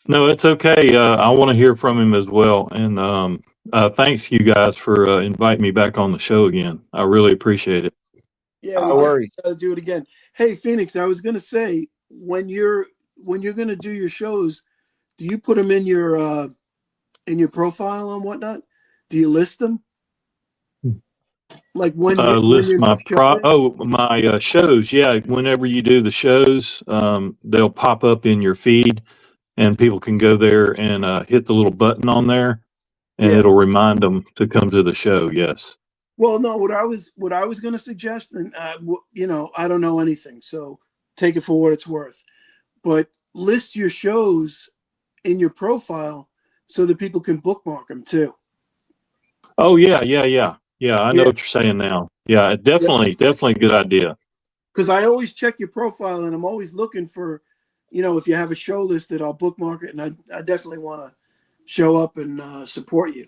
no, it's okay. I want to hear from him as well. And thanks you guys for inviting me back on the show again. I really appreciate it. Yeah, we No definitely worries. got to do it again. Hey, Phoenix, I was gonna say when you're gonna do your shows, do you put them in your profile and whatnot? Do you list them? Like when List your my show is? my shows. Yeah, whenever you do the shows, they'll pop up in your feed, and people can go there and hit the little button on there, and Yeah. it'll remind them to come to the show. Yes. Well, no. What I was gonna suggest, and I don't know anything, so take it for what it's worth. But list your shows in your profile so that people can bookmark them too. Oh yeah, yeah, yeah, yeah. I know Yeah. what you're saying now. Yeah, Yeah. definitely a good idea. Because I always check your profile and I'm always looking for, if you have a show listed, I'll bookmark it, and I definitely want to show up and support you.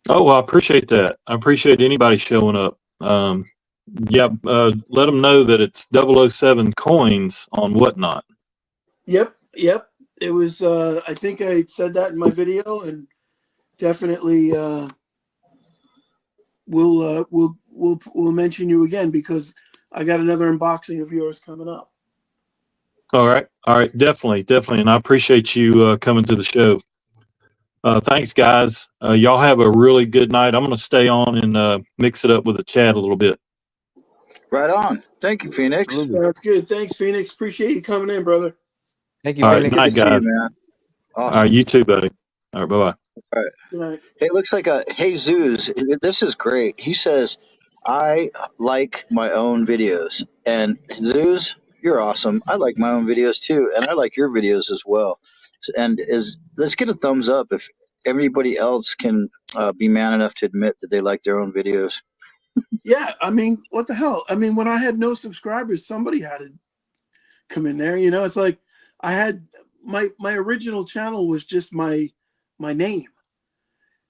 Oh, well, I appreciate that. I appreciate anybody showing up. Yeah, let them know that it's 007 coins on Whatnot. Yep. It was. I think I said that in my video, and definitely we'll mention you again because I got another unboxing of yours coming up. All right, definitely, and I appreciate you coming to the show. Thanks, guys. Y'all have a really good night. I'm going to stay on and mix it up with the chat a little bit. Right on. Thank you, Phoenix. Absolutely. That's good. Thanks, Phoenix. Appreciate you coming in, brother. Thank you, All right, Phoenix. night, Good to see you, guys. man. All Awesome. right, you too, buddy. All right, bye bye. Good night. Hey, it looks like Hey Zeus. This is great. He says, I like my own videos. And Zeus, you're awesome. I like my own videos too. And I like your videos as well. Let's get a thumbs up if everybody else can be man enough to admit that they like their own videos. Yeah, I mean, what the hell? I mean, when I had no subscribers, somebody had to come in there. It's like I had my original channel was just my name.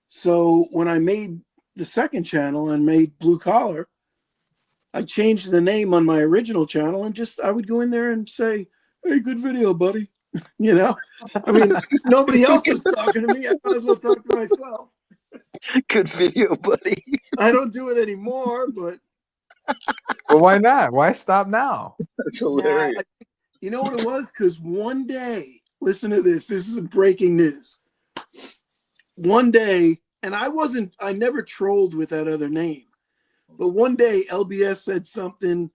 So when I made the second channel and made Blue Collar, I changed the name on my original channel and I would go in there and say, "Hey, good video, buddy." I mean, nobody else was talking to me. I might as well talk to myself. Good video, buddy. I don't do it anymore, but Well, why not? Why stop now? That's hilarious. you know what it was? Because one day, listen to this. This is breaking news. One day, and I never trolled with that other name, but one day LBS said something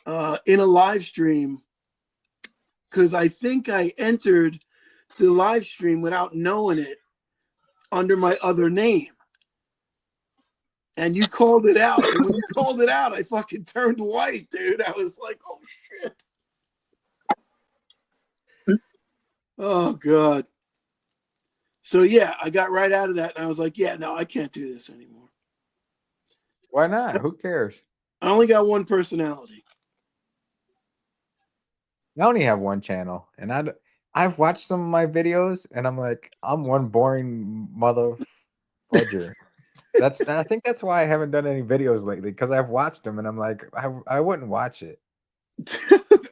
in a live stream because I think I entered the live stream without knowing it under my other name. And you called it out. And when you called it out, I fucking turned white, dude. I was like, oh shit. Oh God. So yeah, I got right out of that and I was like, yeah, no, I can't do this anymore. Why not? Who cares? I only got one personality. I only have one channel, and I've watched some of my videos, and I'm like, I'm one boring mother fudger. I think that's why I haven't done any videos lately, because I've watched them, and I'm like, I wouldn't watch it.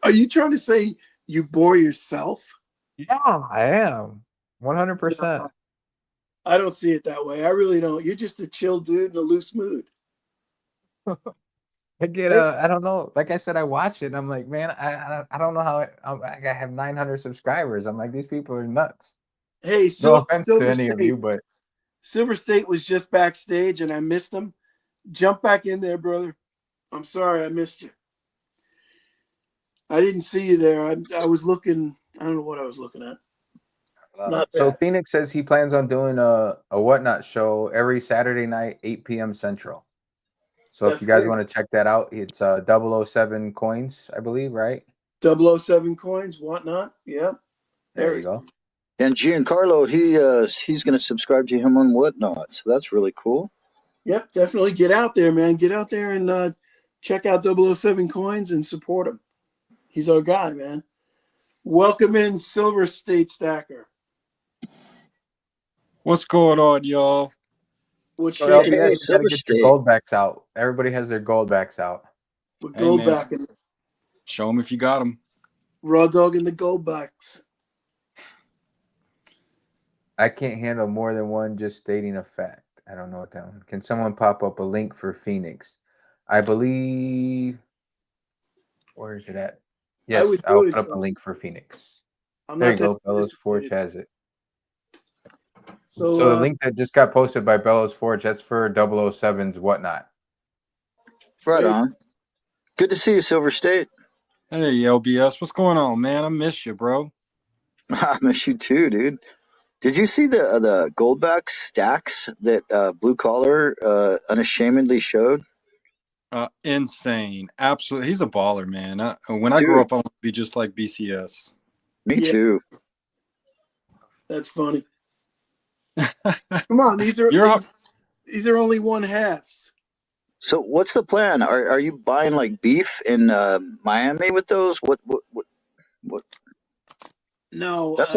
Are you trying to say you bore yourself? Yeah, I am 100%. I don't see it that way. I really don't. You're just a chill dude in a loose mood. I get I don't know. Like I said, I watch it. And I'm like, man, I don't know how I have 900 subscribers. I'm like, these people are nuts. Hey, No offense to Silver any of you, State. but Silver State was just backstage and I missed him. Jump back in there, brother. I'm sorry I missed you. I didn't see you there. I was looking. I don't know what I was looking at. Not so bad. Phoenix says he plans on doing a Whatnot show every Saturday night, 8 p.m. Central. So if That's you guys great. want to check that out, it's 007 coins, I believe, right? 007 coins, whatnot. Yep. There you go. is. And Giancarlo, he's going to subscribe to him on Whatnot. So that's really cool. Yep, definitely get out there, man. Get out there and check out 007 coins and support him. He's our guy, man. Welcome in Silver State Stacker. What's going on, y'all? What's So shaking Hey, LBS, you Silver gotta get your State. gold backs out. Everybody has their gold backs out. with Hey, gold man. backing? Show them if you got them. Raw dog in the gold backs. I can't handle more than one just stating a fact. I don't know what that one. Can someone pop up a link for Phoenix? I believe. Where is it at? Yes, would I'll do it put up if a link for Phoenix. I'm There not you that go. Bellows Forge sophisticated. has it. So, So the link that just got posted by Bellows Forge, that's for 007's Whatnot. Right Hey. on. Good to see you, Silver State. Hey, LBS, what's going on, man? I miss you, bro. I miss you too, dude. Did you see the Goldback stacks that Blue Collar unashamedly showed? Insane. Absolutely. He's a baller, man. When I Dude. grow up, I want to be just like BCS. Me Yeah. too. that's funny. Come on, these are only one halves. So what's the plan? Are you buying like beef in Miami with those? What? No, That's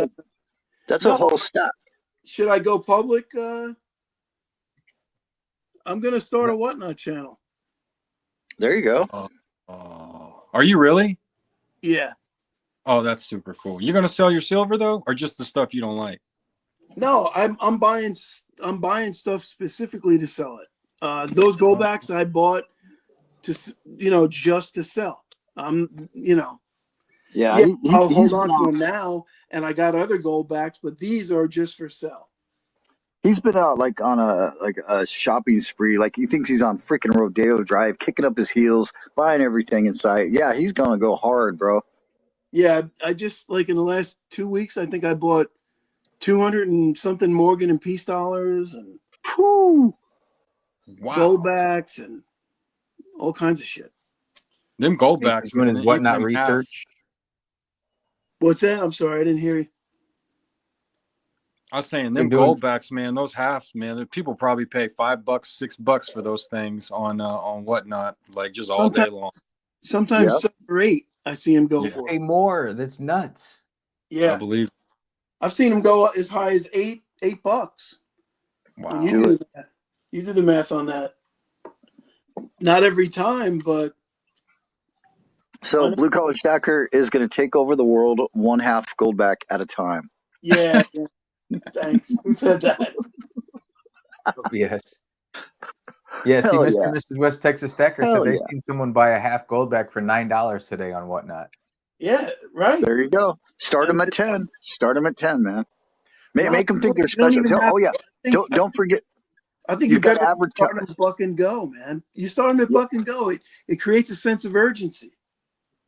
a no. whole stack. Should I go public? I'm gonna start a Whatnot channel. There you go. Are you really? Yeah. Oh, that's super cool. You're gonna sell your silver though, or just the stuff you don't like? No, I'm buying stuff specifically to sell it. Those gold backs I bought to just to sell. Yeah, I'll he's hold on been to out- them now, and I got other gold backs, but these are just for sale. He's been out like on a shopping spree. Like he thinks he's on freaking Rodeo Drive, kicking up his heels, buying everything in sight. Yeah, he's gonna go hard, bro. Yeah, I just like in the last 2 weeks, I think I bought 200 and something Morgan and Peace dollars and Whew. Wow. gold backs and all kinds of shit. Them gold He's backs, doing man. his even Whatnot them half- research. What's that? I'm sorry, I didn't hear you. I was saying Been them doing- gold backs, man. Those halves, man. The people probably pay $5, $6 for those things on Whatnot, like just all day long. Sometimes Yeah. 7 or 8, I see him go Yeah. for. Pay more. That's nuts. I Yeah, believe. I've seen him go as high as $8. Wow. When you Do do the math, you do the math on that. Not every time, but So Blue Collar Stacker is gonna take over the world one half Goldback at a time. yeah. Thanks. Who said that? Yes. Yeah, see, Hell Mr. yeah. and Mrs. West Texas Stacker Hell said they yeah. seen someone buy a half gold back for $9 today on Whatnot. Yeah, right. There you go. Start them at 10. Start them at 10, man. Make them think they're You don't special. even have- Oh yeah. I think- Don't forget. I think You've you got got to to start advertise. them at Buck and Go, man. You start them at Buck and Go. It creates a sense of urgency.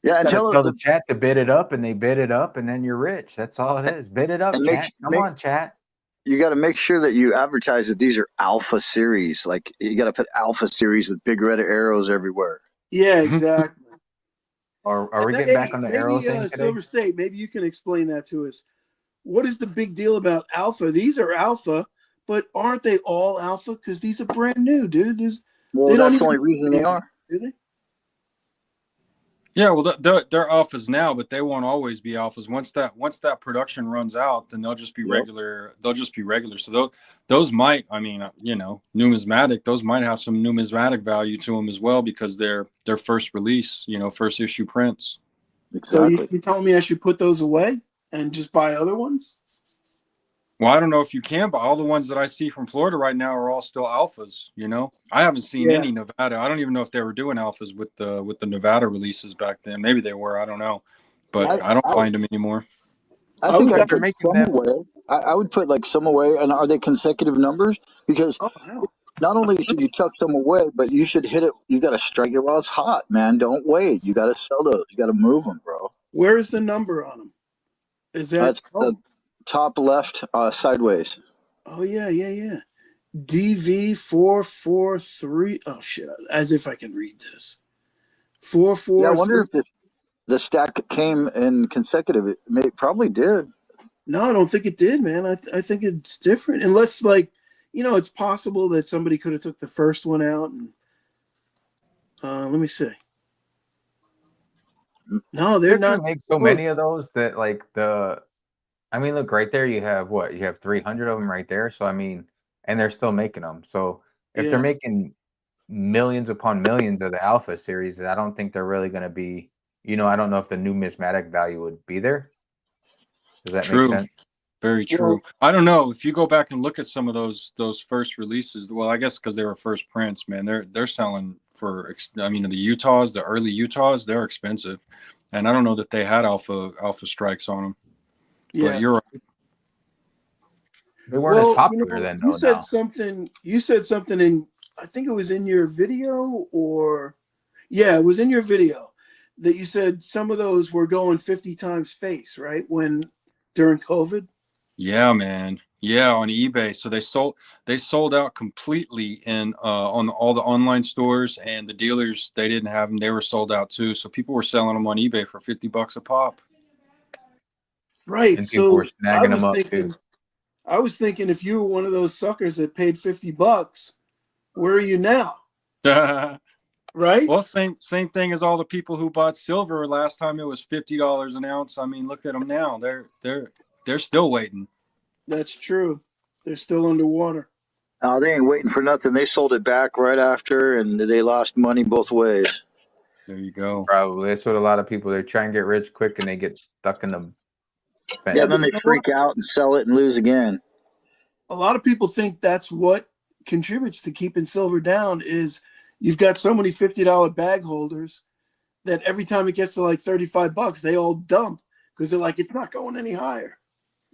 Yeah, and Just gotta tell tell the chat to bid it up, and they bid it up, and then you're rich. That's all it is. Bid it up, And chat. Come on, chat. you got to make sure that you advertise that these are alpha series. Like you got to put alpha series with big red arrows everywhere. Yeah, exactly. Are we getting back on the arrow thing today? Silver State, maybe you can explain that to us. What is the big deal about alpha? These are alpha, but aren't they all alpha? Because these are brand new, dude. Well, They don't that's the only even- reason they are. Do they? Yeah, well, they're alphas now, but they won't always be alphas. Once that production runs out, then they'll just be Yep. regular. They'll just be regular. So those might, I mean, numismatic. Those might have some numismatic value to them as well because they're their first release, first issue prints. So Exactly. you telling me I should put those away and just buy other ones? Well, I don't know if you can, but all the ones that I see from Florida right now are all still alphas. I haven't seen Yeah. any Nevada. I don't even know if they were doing alphas with the Nevada releases back then. Maybe they were. I don't know, but I don't find them anymore. I I think would I'd never put make some them. away. I would put like some away. And are they consecutive numbers? Because Oh, wow. not only should you tuck some away, but you should hit it. You got to strike it while it's hot, man. Don't wait. You got to sell those. You got to move them, bro. Where is the number on them? Is that? That's the top left sideways. Oh yeah. DV443. Oh shit! As if I can read this. Yeah, I wonder 443. if the stack came in consecutive. It probably did. No, I don't think it did, man. I think it's different, unless like, it's possible that somebody could have took the first one out. And let me see. No, they're They're gonna not make so close. many of those that like I mean, look right there. You have what? You have 300 of them right there. So I mean, and they're still making them. So if they're Yeah, making millions upon millions of the Alpha series, I don't think they're really going to be. I don't know if the numismatic value would be there. Does that make True. sense? Very well, true. I don't know if you go back and look at some of those first releases. Well, I guess because they were first prints, man, they're selling for. I mean, the early Utahs, they're expensive, and I don't know that they had alpha strikes on them. But yeah. you're right. They weren't as Well, popular then, you though. said Now, something. You said something in. I think it was in your video, or yeah, it was in your video that you said some of those were going 50 times face, right? When during COVID. Yeah, man. Yeah, on eBay. So they sold out completely in on all the online stores, and the dealers, they didn't have them. They were sold out too. So people were selling them on eBay for $50 a pop. Right. and people were So snagging them up too. I was thinking if you were one of those suckers that paid $50, where are you now? Right? Well, same thing as all the people who bought silver last time. It was $50 an ounce. I mean, look at them now. They're still waiting. That's true. They're still underwater. They ain't waiting for nothing. They sold it back right after, and they lost money both ways. There you go. Probably that's what a lot of people. They try and get rich quick, and they get stuck in the fence. Yeah, But then they you know what? freak out and sell it and lose again. A lot of people think that's what contributes to keeping silver down is you've got so many $50 bag holders that every time it gets to like $35, they all dump because they're like, it's not going any higher.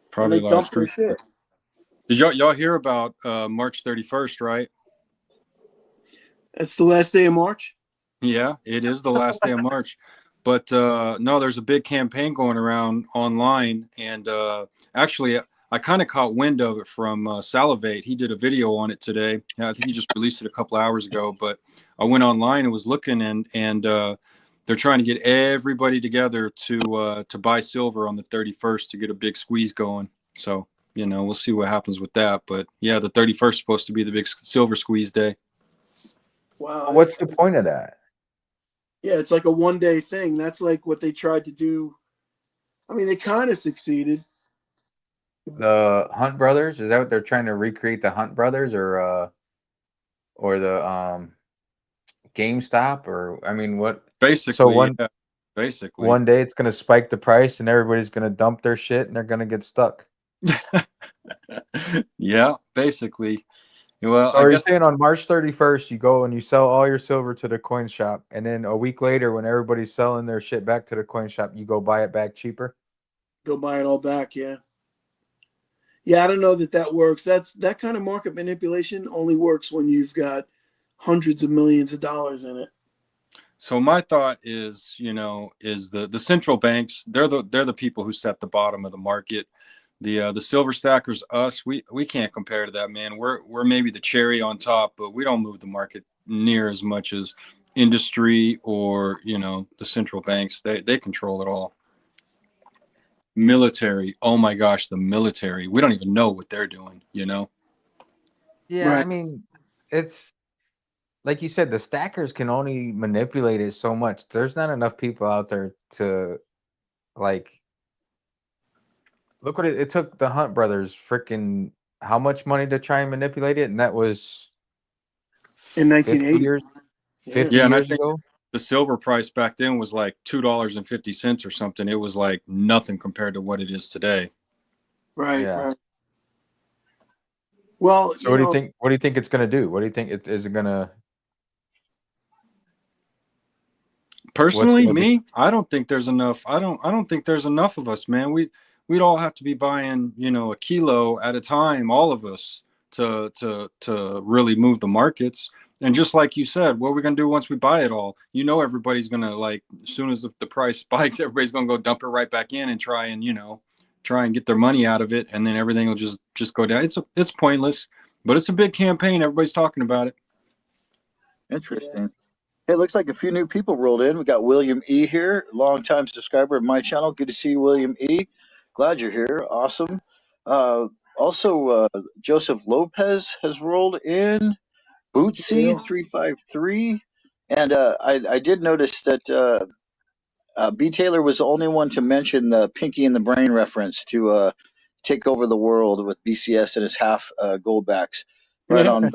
And Probably they a lot of dump their truth. shit. Did y'all hear about March 31st, right? That's the last day of March. Yeah, it is the last day of March. But no, there's a big campaign going around online. And actually, I kind of caught wind of it from Salivate. He did a video on it today. I think he just released it a couple hours ago. But I went online and was looking, and they're trying to get everybody together to buy silver on the 31st to get a big squeeze going. So, we'll see what happens with that. But yeah, the 31st is supposed to be the big silver squeeze day. Wow. What's the point of that? Yeah, it's like a 1 day thing. That's like what they tried to do. I mean, they kind of succeeded. The Hunt Brothers, is that what they're trying to recreate? The Hunt Brothers, or the GameStop, or I mean, what? Basically, So yeah, basically. one day it's gonna spike the price, and everybody's gonna dump their shit, and they're gonna get stuck. Yeah, basically. Well, So I are you guess saying on March 31st you go and you sell all your silver to the coin shop, and then a week later, when everybody's selling their shit back to the coin shop, you go buy it back cheaper? Go buy it all back. Yeah. Yeah, I don't know that works. That kind of market manipulation only works when you've got hundreds of millions of dollars in it. so. My thought is, is the central banks. They're the people who set the bottom of the market. The silver stackers, us, we can't compare to that, man. We're maybe the cherry on top, but we don't move the market near as much as industry or the central banks. They control it all. Military, oh my gosh, the military. We don't even know what they're doing. Yeah, I Right. mean, it's like you said, the stackers can only manipulate it so much. There's not enough people out there to like look what it took the Hunt brothers freaking how much money to try and manipulate it, and that was In 50 1980. years Yeah. 50 Yeah, and I years think ago. the silver price back then was like $2.50 or something. It was like nothing compared to what it is today. Right. Yeah. Right. Well, So what do you think it's gonna do? What do you think is it gonna Personally, gonna be? me, I don't think there's enough. I don't think there's enough of us, man. We'd all have to be buying, a kilo at a time, all of us, to really move the markets. And just like you said, what are we gonna do once we buy it all? Everybody's gonna, like, as soon as the price spikes, everybody's gonna go dump it right back in and try and get their money out of it, and then everything will just go down. It's pointless. But it's a big campaign. Everybody's talking about it. Interesting. Hey, it looks like a few new people rolled in. We got William E here, longtime subscriber of my channel. Good to see you, William E. Glad you're here. Awesome. Also, Joseph Lopez has rolled in. Bootsy353. And I did notice that B. Taylor was the only one to mention the Pinky and the Brain reference to take over the world with BCS and his half goldbacks. Right on,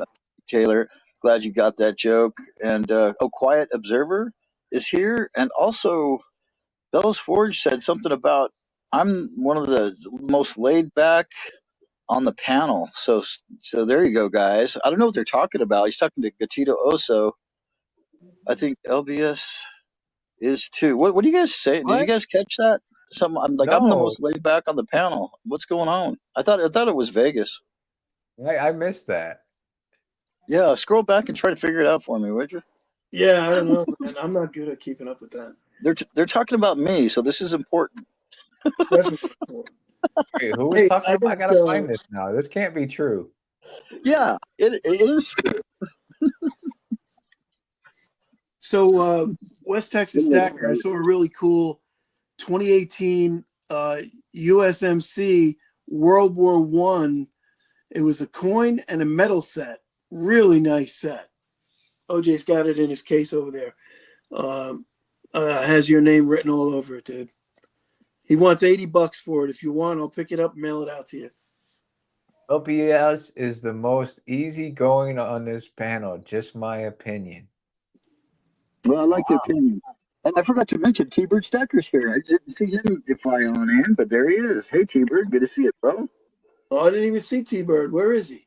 Taylor. Glad you got that joke. And Quiet Observer is here. And also, Bellows Forge said something about I'm one of the most laid back on the panel. So there you go, guys. I don't know what they're talking about. He's talking to Gatito Oso. I think LBS is too. What do you guys say? Did you guys catch that? I'm the No. most laid back on the panel. What's going on? I thought it was Vegas. I missed that. Yeah, scroll back and try to figure it out for me, would you? Yeah, I don't know, man. I'm not good at keeping up with that. They're talking about me, so this is important. Definitely important. Wait, who was Hey, talking I about? I got, gotta find this now. This can't be true. Yeah, it is true. So West Texas Stacker, I saw a really cool 2018 USMC World War One. It was a coin and a medal set. Really nice set. OJ's got it in his case over there. Has your name written all over it, dude. He wants $80 for it. If you want, I'll pick it up and mail it out to you. LPS is the most easygoing on this panel. Just my opinion. Well, I like the opinion. And I forgot to mention T-Bird Stacker's here. I didn't see him fly on in, but there he is. Hey, T-Bird, good to see you, bro. Oh, I didn't even see T-Bird. Where is he?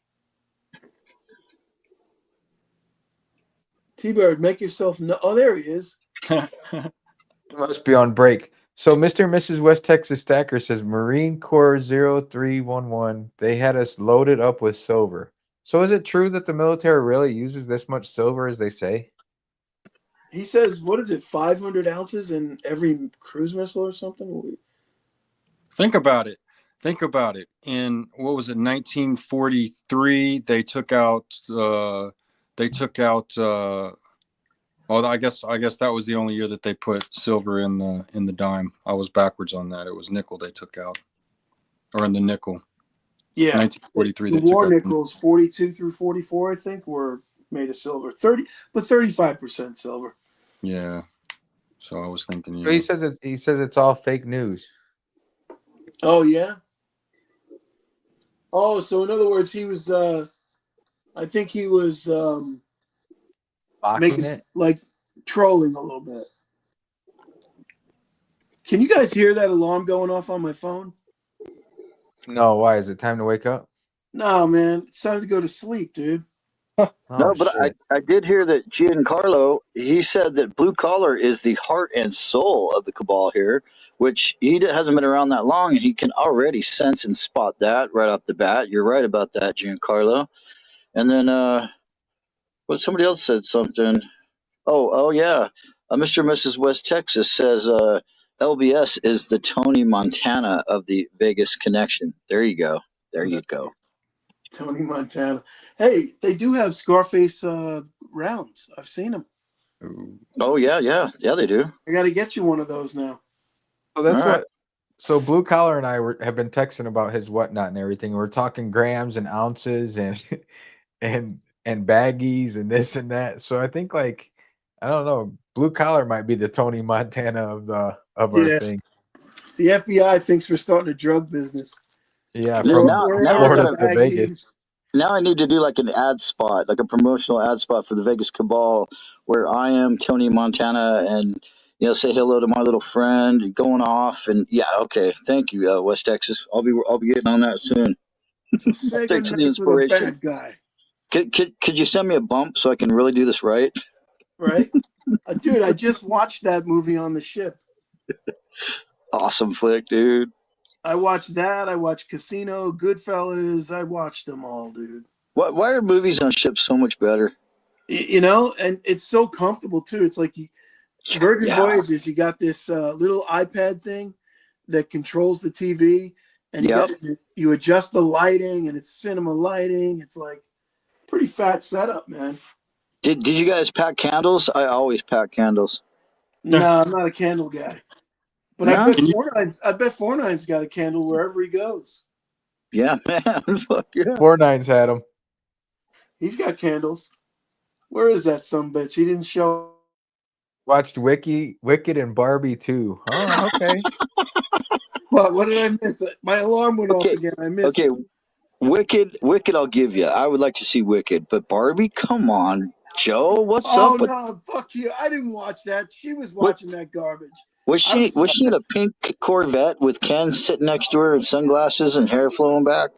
T-Bird, make yourself oh, there he is. He must be on break. So Mr. and Mrs. West Texas Stacker says Marine Corps 0311. They had us loaded up with silver. So is it true that the military really uses this much silver as they say? He says, what is it, 500 ounces in every cruise missile or something? Think about it. In what was it, 1943? They took out. Well, I guess that was the only year that they put silver in the dime. I was backwards on that. It was nickel they took out, or in the nickel. Yeah, 1943. the they war took out nickels, 42 through 44, I think, were made of silver. 35% silver. Yeah. So I was thinking. So he says it's all fake news. Oh yeah. Oh, so in other words, he was. I think he was Mocking it. like trolling a little bit. Can you guys hear that alarm going off on my phone? No, why? Is it time to wake up? No, man, it's time to go to sleep, dude. Oh, No, but shit. I did hear that Giancarlo, he said that blue collar is the heart and soul of the cabal here, which hasn't been around that long, and he can already sense and spot that right off the bat. You're right about that, Giancarlo. And then, somebody else said something. Oh yeah. Mr. and Mrs. West Texas says LBS is the Tony Montana of the Vegas connection. There you go. There you go. Tony Montana. Hey, they do have Scarface rounds. I've seen them. Oh yeah, they do. I got to get you one of those now. So that's All right. what. So Blue Collar and I have been texting about his whatnot and everything. We're talking grams and ounces and and baggies and this and that. So I think I don't know. Blue Collar might be the Tony Montana of our thing. The FBI thinks we're starting a drug business. Yeah, Yeah, from now I Florida gotta- to Vegas. Now I need to do like an ad spot, like a promotional ad spot for the Vegas Cabal, where I am Tony Montana, and say hello to my little friend, going off, and okay, thank you, West Texas. I'll be getting on that soon. Sega Thanks for the Knight with a inspiration. bad guy, Could you send me a bump so I can really do this right? right? Dude, I just watched that movie on the ship. Awesome flick, dude. I watched that. I watched Casino, Goodfellas. I watched them all, dude. Why are movies on ships so much better? And it's so comfortable too. It's like Virgin Yeah. Voyages. You got this little iPad thing that controls the TV, and Yep. you adjust the lighting, and it's cinema lighting. It's like pretty fat setup, man. Did you guys pack candles? I always pack candles. No, I'm not a candle guy. But No? I bet Four Nine's got a candle wherever he goes. Yeah, man. Fuck yeah. 4-9's had them. He's got candles. Where is that sumbitch? He didn't show. Watched Wicked and Barbie too. Oh, okay. What did I miss? My alarm went off Okay, again. I missed Okay, it. Wicked, I'll give you. I would like to see Wicked, but Barbie, come on, Joe, what's Oh up with? no, fuck you! I didn't watch that. She was What- watching that garbage. Was she in a pink Corvette with Ken sitting next to her and sunglasses and hair flowing back?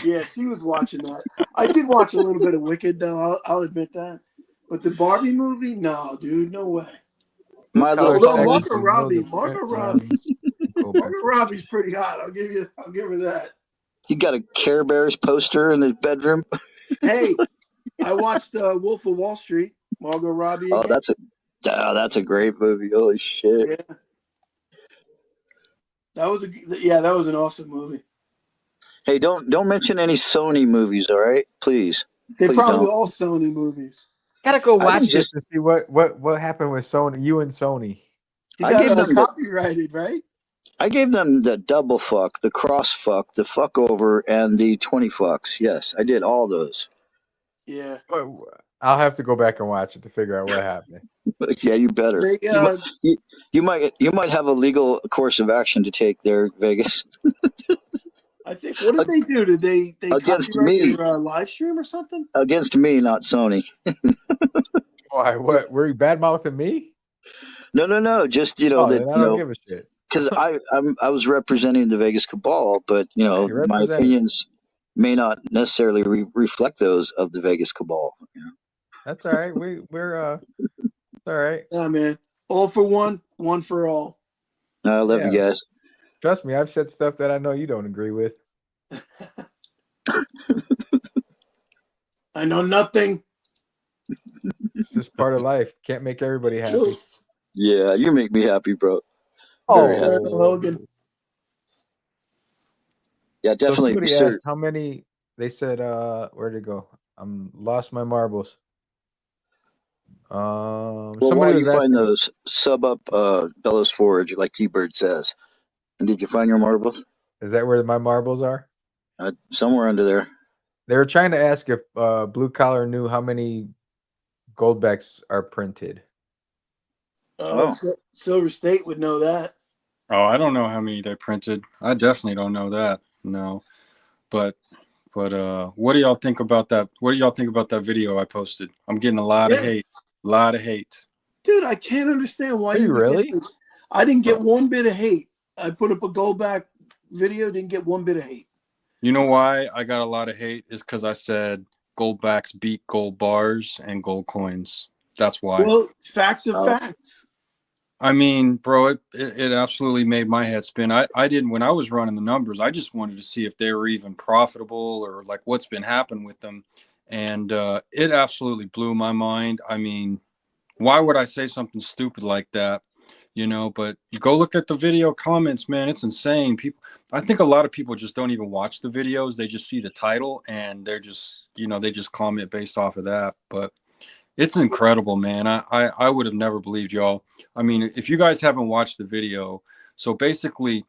Yeah, she was watching that. I did watch a little bit of Wicked, though. I'll admit that. But the Barbie movie, no, dude, no way. My Color little Although Sex, Margot you know, Robbie, Margot Robbie's pretty hot. I'll give her that. You got a Care Bears poster in his bedroom. Hey, I watched Wolf of Wall Street. Margot Robbie. Oh, Again. that's a great movie. Holy shit! Yeah. That was an awesome movie. Hey, don't mention any Sony movies, all right? Please. They Please probably don't. all Sony movies. Gotta go I watch think this just- to see what happened with Sony. You and Sony. He I got gave them the- copyrighted, right? I gave them the double fuck, the cross fuck, the fuck over, and the 20 fucks. Yes, I did all those. Yeah. I'll have to go back and watch it to figure out what happened. Yeah, you better. They, You might have a legal course of action to take there, Vegas. I think. What did they do? Did they Against copyright me. their live stream or something? Against me, not Sony. Why? What? Were you bad mouthing me? No. Just Oh, then I don't give a shit. because I was representing the Vegas Cabal, but You're my representing. opinions may not necessarily reflect those of the Vegas Cabal. That's all right. We're it's all right. Yeah, man. All for one, one for all. I love you Yeah. guys. Trust me, I've said stuff that I know you don't agree with. I know nothing. It's just part of life. Can't make everybody happy. Jokes. Yeah, you make me happy, bro. Oh, Very happy. Logan. Yeah, So definitely. somebody sir. asked how many. They said, "Where'd it go? I'm lost my marbles." Well, Somebody while was you find asking. those, sub up Bellows Forge, like T-Bird says. And did you find your marbles? Is that where my marbles are? Somewhere under there. They were trying to ask if Blue Collar knew how many Goldbacks are printed. Oh. Silver State would know that. Oh, I don't know how many they printed. I definitely don't know that. No, but what do y'all think about that? What do y'all think about that video I posted? I'm getting a lot of hate. A lot of hate. Dude, I can't understand why Are you would get really? this. I didn't get one bit of hate. I put up a Goldback video, didn't get one bit of hate. You know why I got a lot of hate is because I said Goldbacks beat gold bars and gold coins. That's why. Well, facts are Oh. facts. I mean, bro, it absolutely made my head spin. I didn't, when I was running the numbers, I just wanted to see if they were even profitable or like what's been happening with them. And it absolutely blew my mind. I mean, why would I say something stupid like that? But you go look at the video comments, man, it's insane. People, I think a lot of people just don't even watch the videos. They just see the title and they're just, they just comment based off of that. But it's incredible, man. I would have never believed y'all. I mean, if you guys haven't watched the video, so basically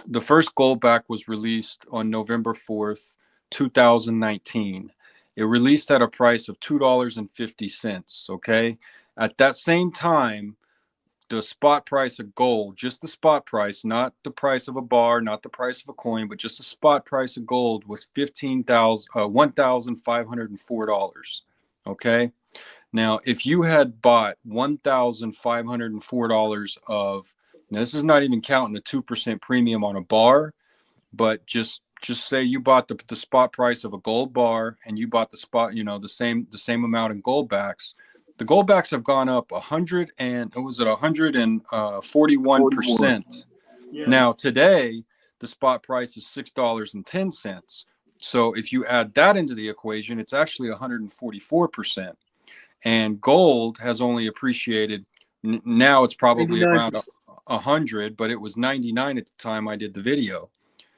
the first Goldback was released on November 4th, 2019. It released at a price of $2.50, okay? At that same time, the spot price of gold, just the spot price, not the price of a bar, not the price of a coin, but just the spot price of gold was $1,504, okay? Now, if you had bought $1,504 of, now this is not even counting the 2% premium on a bar, but just say you bought the spot price of a gold bar and you bought the spot, the same amount in Goldbacks. The Goldbacks have gone up 141%. Yeah. Now today, the spot price is $6.10. So if you add that into the equation, it's actually 144%. And gold has only appreciated. Now it's probably 89%. around 100, but it was 99 at the time I did the video.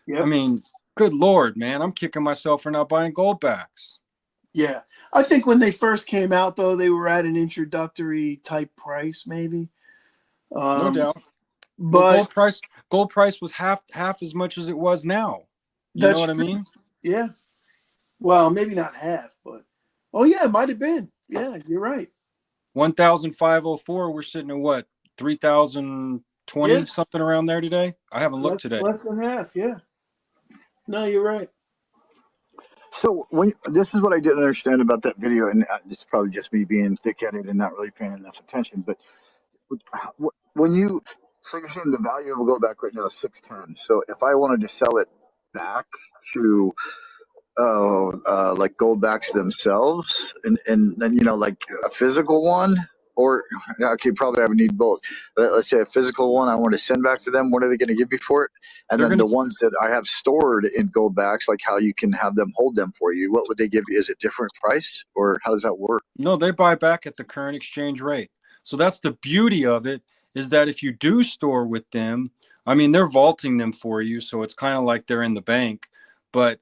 Yep. I mean, good Lord, man, I'm kicking myself for not buying Goldbacks. Yeah. I think when they first came out, though, they were at an introductory type price, maybe. No doubt. Well, But gold price was half as much as it was now. You know that's what I true. mean? Yeah. Well, maybe not half, but oh yeah, it might have been. Yeah, you're right. 1,504. We're sitting at what? 3,020 Yeah, something around there today. I haven't looked today. less than half. Yeah. No, you're right. So when this is what I didn't understand about that video, and it's probably just me being thick-headed and not really paying enough attention. But when you, so you're saying the value of a gold back right now is 610. So if I wanted to sell it back to like gold backs themselves, and then like a physical one, or okay, probably I would need both. But let's say a physical one I want to send back to them. What are they going to give me for it? And They're then gonna the ones that I have stored in gold backs, like how you can have them hold them for you. What would they give you? Is it different price, or how does that work? No, they buy back at the current exchange rate. So that's the beauty of it, is that if you do store with them, I mean, they're vaulting them for you. So it's kind of like they're in the bank. But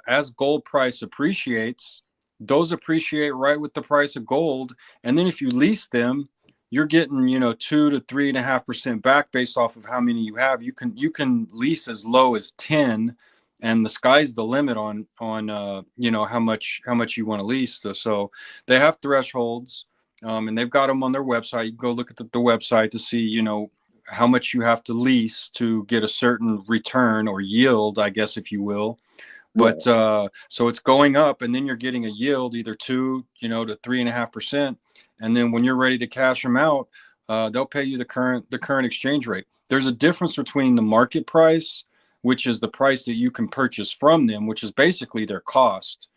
as gold price appreciates, those appreciate right with the price of gold. And then if you lease them, you're getting, 2 to 3.5% back based off of how many you have. You can lease as low as 10, and the sky's the limit on how much you want to lease. So they have thresholds, and they've got them on their website. You can go look at the website to see how much you have to lease to get a certain return or yield, I guess, if you will. But so it's going up, and then you're getting a yield either 2 to 3.5%, and then when you're ready to cash them out, they'll pay you the current exchange rate. There's a difference between the market price, which is the price that you can purchase from them, which is basically their cost,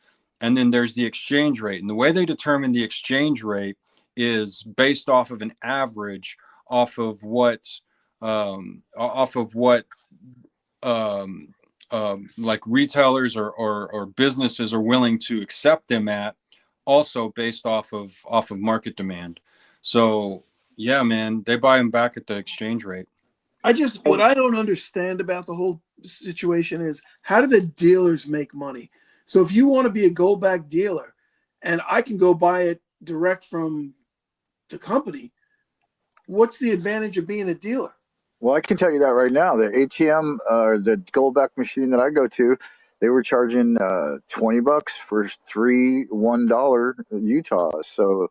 and then there's the exchange rate. And the way they determine the exchange rate is based off of an average, off of what um, like retailers or businesses are willing to accept them at, also based off of market demand. So yeah, man, they buy them back at the exchange rate. What I don't understand about the whole situation is how do the dealers make money? So if you want to be a gold back dealer and I can go buy it direct from the company, what's the advantage of being a dealer? Well, I can tell you that right now. The ATM or the goldback machine that I go to, they were charging $20 for 3 $1 Utah. So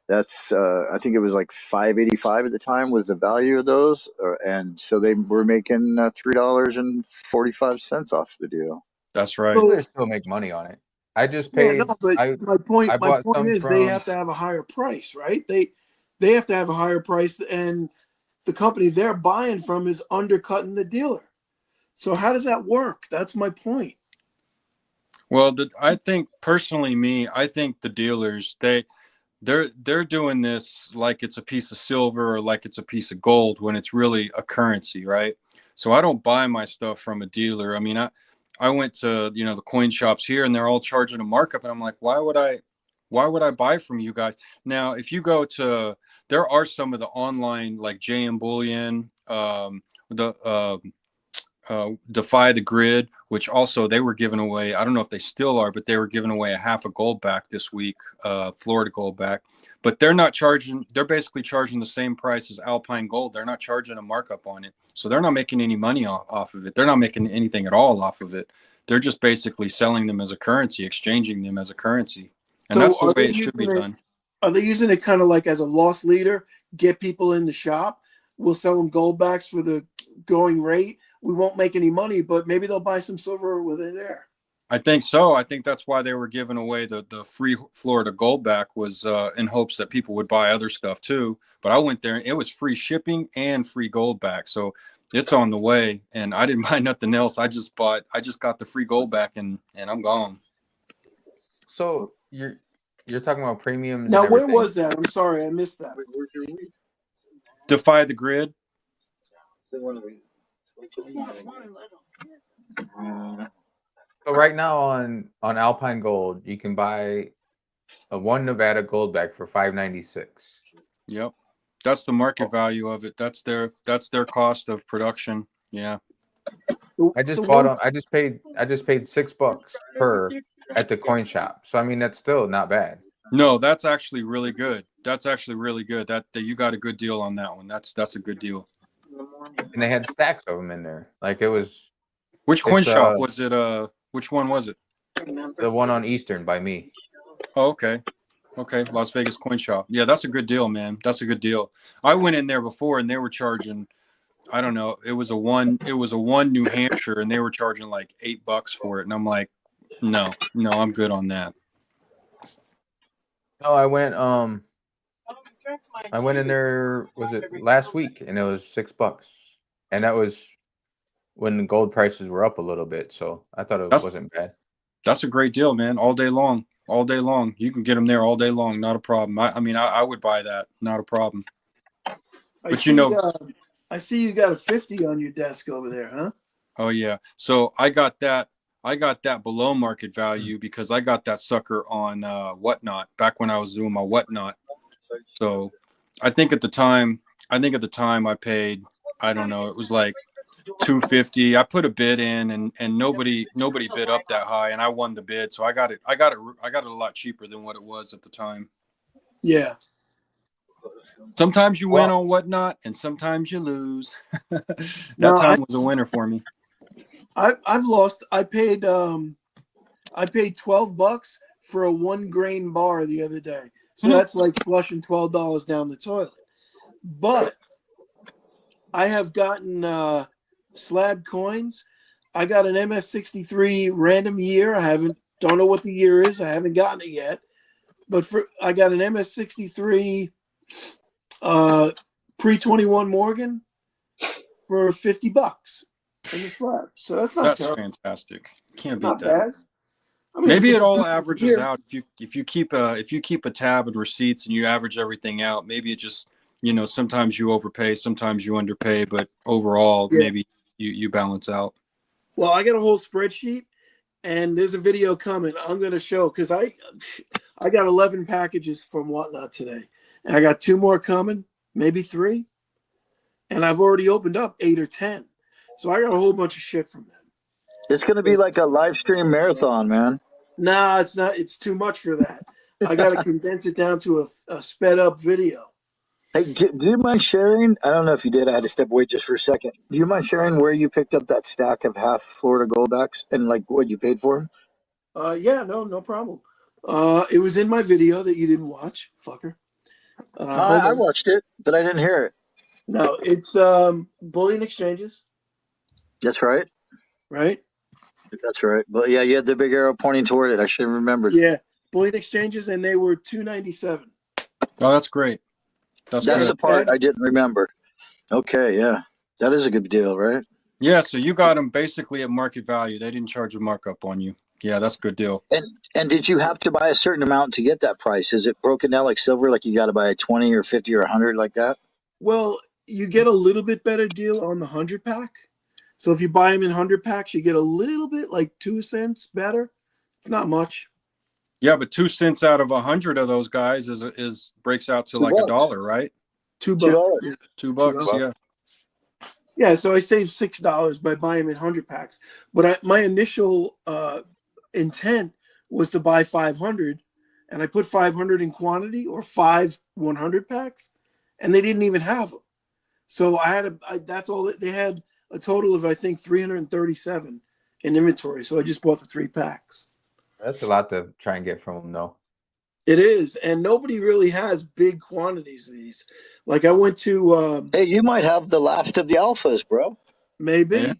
that's I think it was like $5.85 at the time was the value of those, and so they were making $3.45 off the deal. That's right. So, They still make money on it. I just yeah, no, paid. but I my bought point some is they from. have to have a higher price, right? They have to have a higher price, and the company they're buying from is undercutting the dealer. So how does that work? That's my point. Well, I think personally, I think the dealers, they're doing this like it's a piece of silver or like it's a piece of gold when it's really a currency, right? So I don't buy my stuff from a dealer. I mean, I went to the coin shops here, and they're all charging a markup, and I'm like, why would I buy from you guys? Now, if you go to, there are some of the online like JM Bullion, the Defy the Grid, which also they were giving away. I don't know if they still are, but they were giving away a half a gold back this week, Florida gold back. But they're not charging. They're basically charging the same price as Alpine Gold. They're not charging a markup on it, so they're not making any money off of it. They're not making anything at all off of it. They're just basically selling them as a currency, exchanging them as a currency, and So that's the are way they it should be using it? done. Are they using it kind of like as a loss leader? Get people in the shop. We'll sell them gold backs for the going rate. We won't make any money, but maybe they'll buy some silver when they're there. I think so. I think that's why they were giving away the free Florida gold back, was in hopes that people would buy other stuff too. But I went there and it was free shipping and free gold back. So it's on the way, and I didn't buy nothing else. I just got the free gold back, and I'm gone. So you're talking about premiums. Now, and where everything. was that? I'm sorry, I missed that. Defy the Grid. So right now on Alpine Gold, you can buy a 1 Nevada gold bag for $5.96. Yep, that's the market value of it. That's their cost of production. Yeah. I just bought them. I just paid $6 per, at the coin shop. So I mean, that's still not bad. No, that's actually really good. That's actually really good. That you got a good deal on that one. That's a good deal. And they had stacks of them in there. Like it was, Which coin it's shop was it? Which one was it? the one on Eastern by me. Oh, okay. Okay, Las Vegas Coin Shop. Yeah, that's a good deal, man. That's a good deal. I went in there before and they were charging, I don't know, it was a one New Hampshire and they were charging like $8 for it. And I'm like, no, I'm good on that. No, I went in there, was it last week, and it was $6. And that was when the gold prices were up a little bit, so I thought it wasn't bad. That's a great deal, man. All day long. All day long. You can get them there all day long. Not a problem. I mean, I would buy that. Not a problem. But you know, I see you got a 50 on your desk over there, huh? oh yeah. So I got that below market value because I got that sucker on Whatnot back when I was doing my Whatnot. So I think at the time I paid, I don't know, it was like $250. I put a bid in and nobody bid up that high and I won the bid. So I got it a lot cheaper than what it was at the time. Yeah. Sometimes you win on Whatnot and sometimes you lose. That No, time was a winner for me. I've lost. I paid $12 for a 1 grain bar the other day. So that's like flushing $12 down the toilet. But I have gotten slab coins. I got an MS63 random year. Don't know what the year is. I haven't gotten it yet. But I got an MS63 pre-21 Morgan for $50 in the slab. So that's That's fantastic. Can't beat not that. bad. I mean, Maybe if it all it's averages here- out. If you keep a tab of receipts and you average everything out, maybe it just, sometimes you overpay, sometimes you underpay, but overall, Yeah. maybe you balance out. Well, I got a whole spreadsheet, and there's a video coming. I'm going to show because I got 11 packages from Whatnot today, and I got 2 more coming, maybe 3, and I've already opened up 8 or 10. So I got a whole bunch of shit from them. It's going to be like a live stream marathon, man. Nah, it's not. It's too much for that. I got to condense it down to a sped up video. Hey, do you mind sharing? I don't know if you did. I had to step away just for a second. Do you mind sharing where you picked up that stack of half Florida Goldbacks and like what you paid for them? Yeah, no problem. It was in my video that you didn't watch, fucker. I watched it, but I didn't hear it. No, it's bullion exchanges, That's right. right? That's right. But yeah, you had the big arrow pointing toward it. I should have remembered. Yeah, bullion exchanges, and they were $297. Oh, that's great. That's That's good. the part I didn't remember. Okay, yeah. That is a good deal, right? Yeah, so you got them basically at market value. They didn't charge a markup on you. Yeah, that's a good deal. And did you have to buy a certain amount to get that price? Is it broken down like silver, like you got to buy 20 or 50 or 100 like that? Well, you get a little bit better deal on the 100 pack. So if you buy them in 100 packs, you get a little bit, like 2 cents better. It's not much. Yeah, but 2 cents out of 100 of those guys is breaks out to like $2. $1, right? $2. $2. $2, yeah. Yeah, so I saved $6 by buying them in 100 packs. But my initial intent was to buy 500, and I put 500 in quantity or 5 100 packs, and they didn't even have them. So that's all they had. A total of, I think, 337 in inventory. So I just bought the 3 packs. That's a lot to try and get from them, though. It is, and nobody really has big quantities of these. Like I went to Hey, you might have the last of the alphas, bro. maybe, Yeah.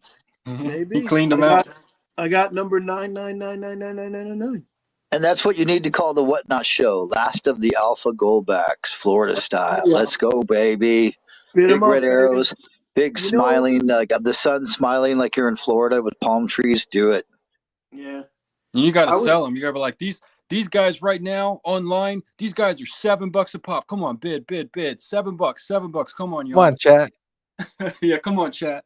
maybe He cleaned them out. I got number 999999999. And that's what you need to call the Whatnot Show. Last of the Alpha Goldbacks, Florida style. Yeah. Let's go, baby. Bid Big 'em up, red baby. arrows, big You know- smiling, got the sun smiling like you're in Florida with palm trees. Do it. Yeah. And you got I to was- sell them. You got to be like, these guys right now online, these guys are $7 a pop. Come on, bid. $7. Come on, y'all. Come on, chat. Yeah, come on, chat.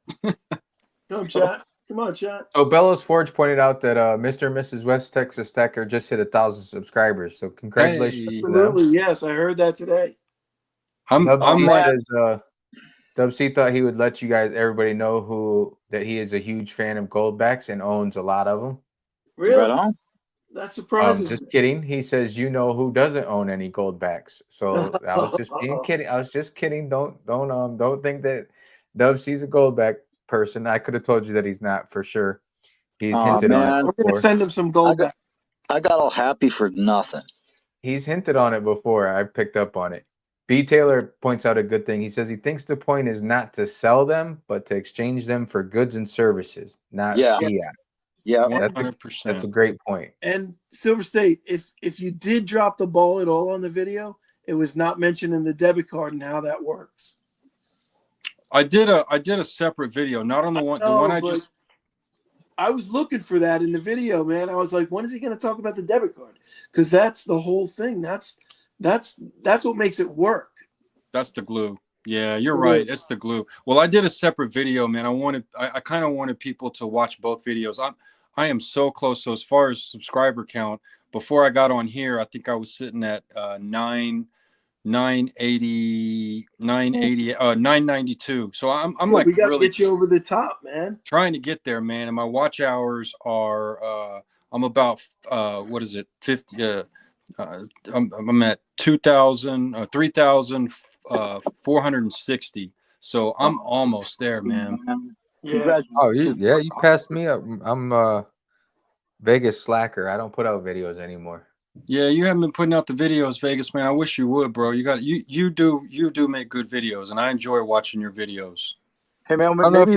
Come chat. Come on, chat. So Bellows Forge pointed out that Mr. and Mrs. West Texas Stacker just hit 1,000 subscribers. So congratulations Hey. to them. Absolutely, yes. I heard that today. I'm Dub like, C thought he would let everybody know that he is a huge fan of Goldbacks and owns a lot of them. Really? Right on. That surprises Just me. kidding. He says, you know who doesn't own any gold backs. So I was just being kidding. I was just kidding. Don't think that Dub sees a gold back person. I could have told you that he's not for sure. He's Aw, hinted on it man. We're gonna before. send him some I gold got, back. I got all happy for nothing. He's hinted on it before. I picked up on it. B. Taylor points out a good thing. He says he thinks the point is not to sell them, but to exchange them for goods and services, not Yeah. fiat. Yeah. That's a 100%. great point. And Silver State, if you did drop the ball at all on the video, it was not mentioned in the debit card and how that works. I did a separate video, not on the one But I was looking for that in the video, man. I was like, when is he going to talk about the debit card? Because that's the whole thing. That's what makes it work. That's the glue. Yeah, you're right. It's the glue. Well, I did a separate video, man. I kind of wanted people to watch both videos. I am so close. So as far as subscriber count, before I got on here, I think I was sitting at 992. So I'm like we got to really get you over the top, man. trying to get there, man. And my watch hours are I'm about 50 I'm at 3,460. So I'm almost there, man. Yeah. Oh, you passed me up. I'm Vegas slacker. I don't put out videos anymore. Yeah, you haven't been putting out the videos, Vegas, man. I wish you would, bro. You do make good videos, and I enjoy watching your videos. Hey, man, maybe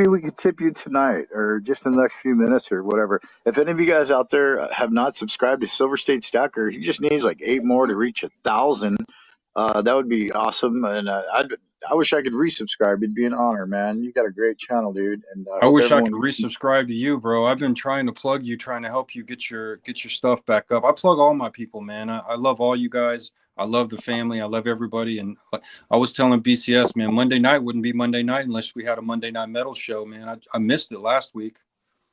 we could tip you tonight or just in the next few minutes or whatever. If any of you guys out there have not subscribed to Silver State Stacker, he just needs like 8 more to reach 1,000. That would be awesome. And I wish I could resubscribe. It'd be an honor, man. You got a great channel, dude. And I wish I could resubscribe to you, bro. I've been trying to plug you, trying to help you get your stuff back up. I plug all my people, man. I love all you guys. I love the family. I love everybody. And I was telling BCS, man, Monday night wouldn't be Monday night unless we had a Monday Night Metal show, man. I missed it last week.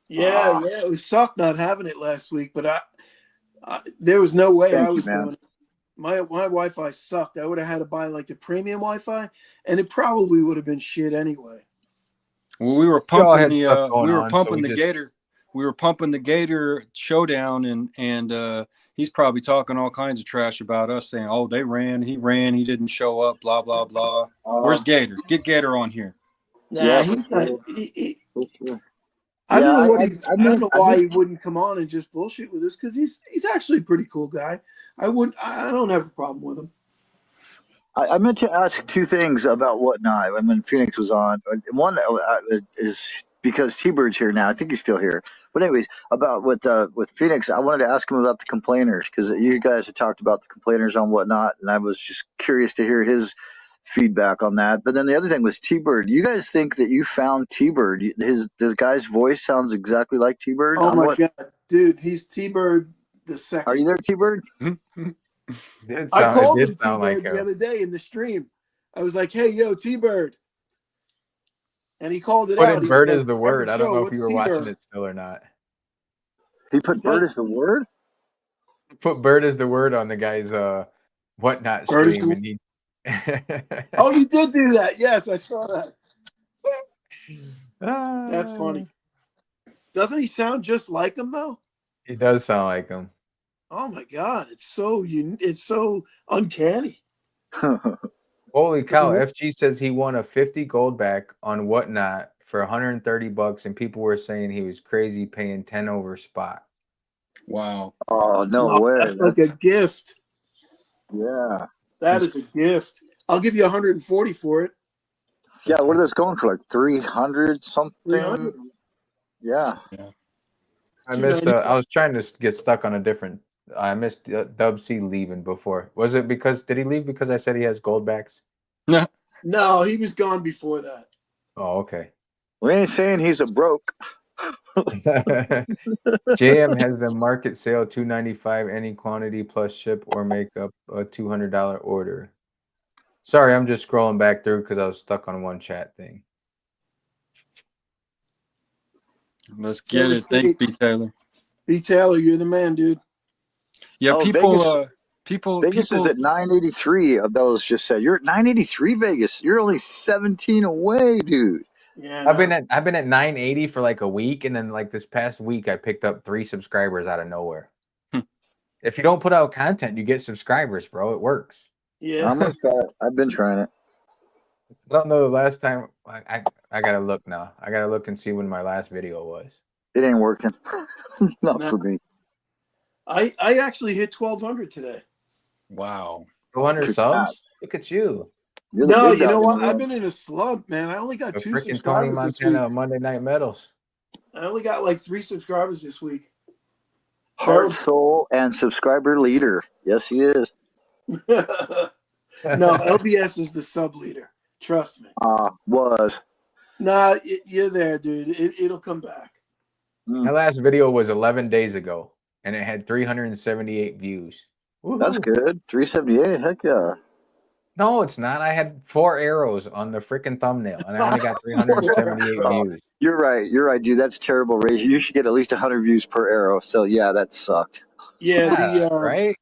Yeah, it was sucked not having it last week, but there was no way I was doing it. My Wi-Fi sucked. I would have had to buy like the premium Wi-Fi, and it probably would have been shit anyway. Well, we were pumping We were pumping the Gator showdown, and he's probably talking all kinds of trash about us, saying, "Oh, he ran, he didn't show up, blah blah blah." Where's Gator? Get Gator on here. Nah, he's not. I don't know why he wouldn't come on and just bullshit with us, because he's actually a pretty cool guy. I don't have a problem with him. I meant to ask 2 things about Whatnot when Phoenix was on. One is because T-Bird's here now. I think he's still here. But anyways, about with Phoenix, I wanted to ask him about the complainers, because you guys had talked about the complainers on Whatnot, and I was just curious to hear his feedback on that. But then the other thing was T-Bird. You guys think that you found T-Bird? The guy's voice sounds exactly like T-Bird. Oh my god, dude, he's T-Bird the second. Are you there, T-Bird? I called him T-Bird the other day in the stream. I was like, "Hey, yo, T-Bird," and he called it out. Bird is the word. I don't know if you were watching it still or not. He put bird as the word? Put bird as the word on the guy's Whatnot stream. Oh, you did do that. Yes, I saw that. That's funny. Doesn't he sound just like him though? He does sound like him. Oh my god, it's so uncanny. Holy cow! FG says he won a 50 gold back on Whatnot for $130, and people were saying he was crazy paying 10 over spot. Wow! Oh no way! That's like a gift. Yeah, that is a gift. I'll give you 140 for it. Yeah, what are those going for? Like 300 something? 300. Yeah. I missed. I was trying to get stuck on a different. I missed Dub C leaving before. Was it because did he leave because I said he has gold backs? No, he was gone before that. Oh, okay. We ain't saying he's a broke. JM has the market sale $295 any quantity plus ship or make up a $200 order. Sorry, I'm just scrolling back through because I was stuck on one chat thing. Let's get it. Thank you, B. Taylor. B. Taylor, you're the man, dude. Yeah, Vegas is at 983. Abel's just said you're at 983. Vegas, you're only 17 away, dude. Yeah, I've been no. at 980 for like a week, and then like this past week I picked up 3 subscribers out of nowhere. If you don't put out content, you get subscribers, bro. It works. Yeah. I'm gonna try it. I've been trying it. I don't know the last time. I gotta look now. I gotta look and see when my last video was. It ain't working. Not No. for me. I actually hit 1,200 today. Wow. 200 Congrats. subs. Look at you, You're the No, big you dog know in the what? I've room. been in a slump, man. I only got a 2 freaking Tony subscribers this week. Montana of Monday Night Medals. I only got like 3 subscribers this week. Heart, Terrible. soul, and subscriber leader. Yes, he is. No, LBS is the sub leader. Trust me. Was. Nah, you're there, dude. It'll come back. My last video was 11 days ago, and it had 378 views. That's Woohoo. good. 378. Heck yeah. No, it's not. I had 4 arrows on the freaking thumbnail, and I only got 378 Oh, views. you're right. You're right, dude. That's terrible ratio. You should get at least 100 views per arrow. So yeah, that sucked. Yeah, Yeah, right?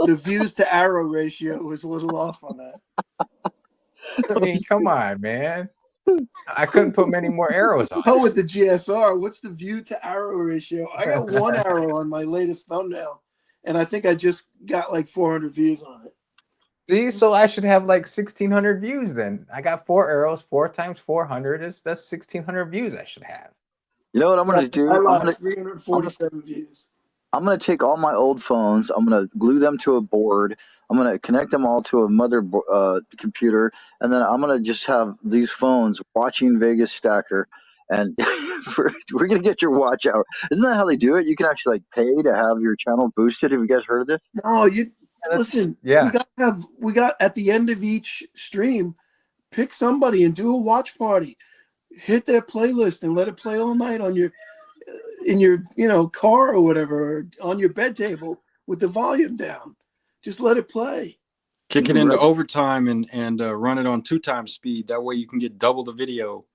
the views to arrow ratio was a little off on that. I mean, come on, man. I couldn't put many more arrows on. Oh, with the GSR, what's the view to arrow ratio? I got 1 arrow on my latest thumbnail, and I think I just got like 400 views on it. See, so I should have like 1,600 views then. I got 4 arrows, 4 times 400 that's 1,600 views I should have. You know what I'm gonna do? I I'm lied, gonna 347 views. I'm gonna take all my old phones. I'm gonna glue them to a board. I'm gonna connect them all to a mother computer, and then I'm gonna just have these phones watching Vegas Stacker. And we're gonna get your watch hour. Isn't that how they do it? You can actually like pay to have your channel boosted. Have you guys heard of this? No, you listen. Yeah. We got at the end of each stream, pick somebody and do a watch party. Hit their playlist and let it play all night on your in your car or whatever, or on your bed table with the volume down. Just let it play. Kick it into overtime and run it on 2 times speed. That way you can get double the video.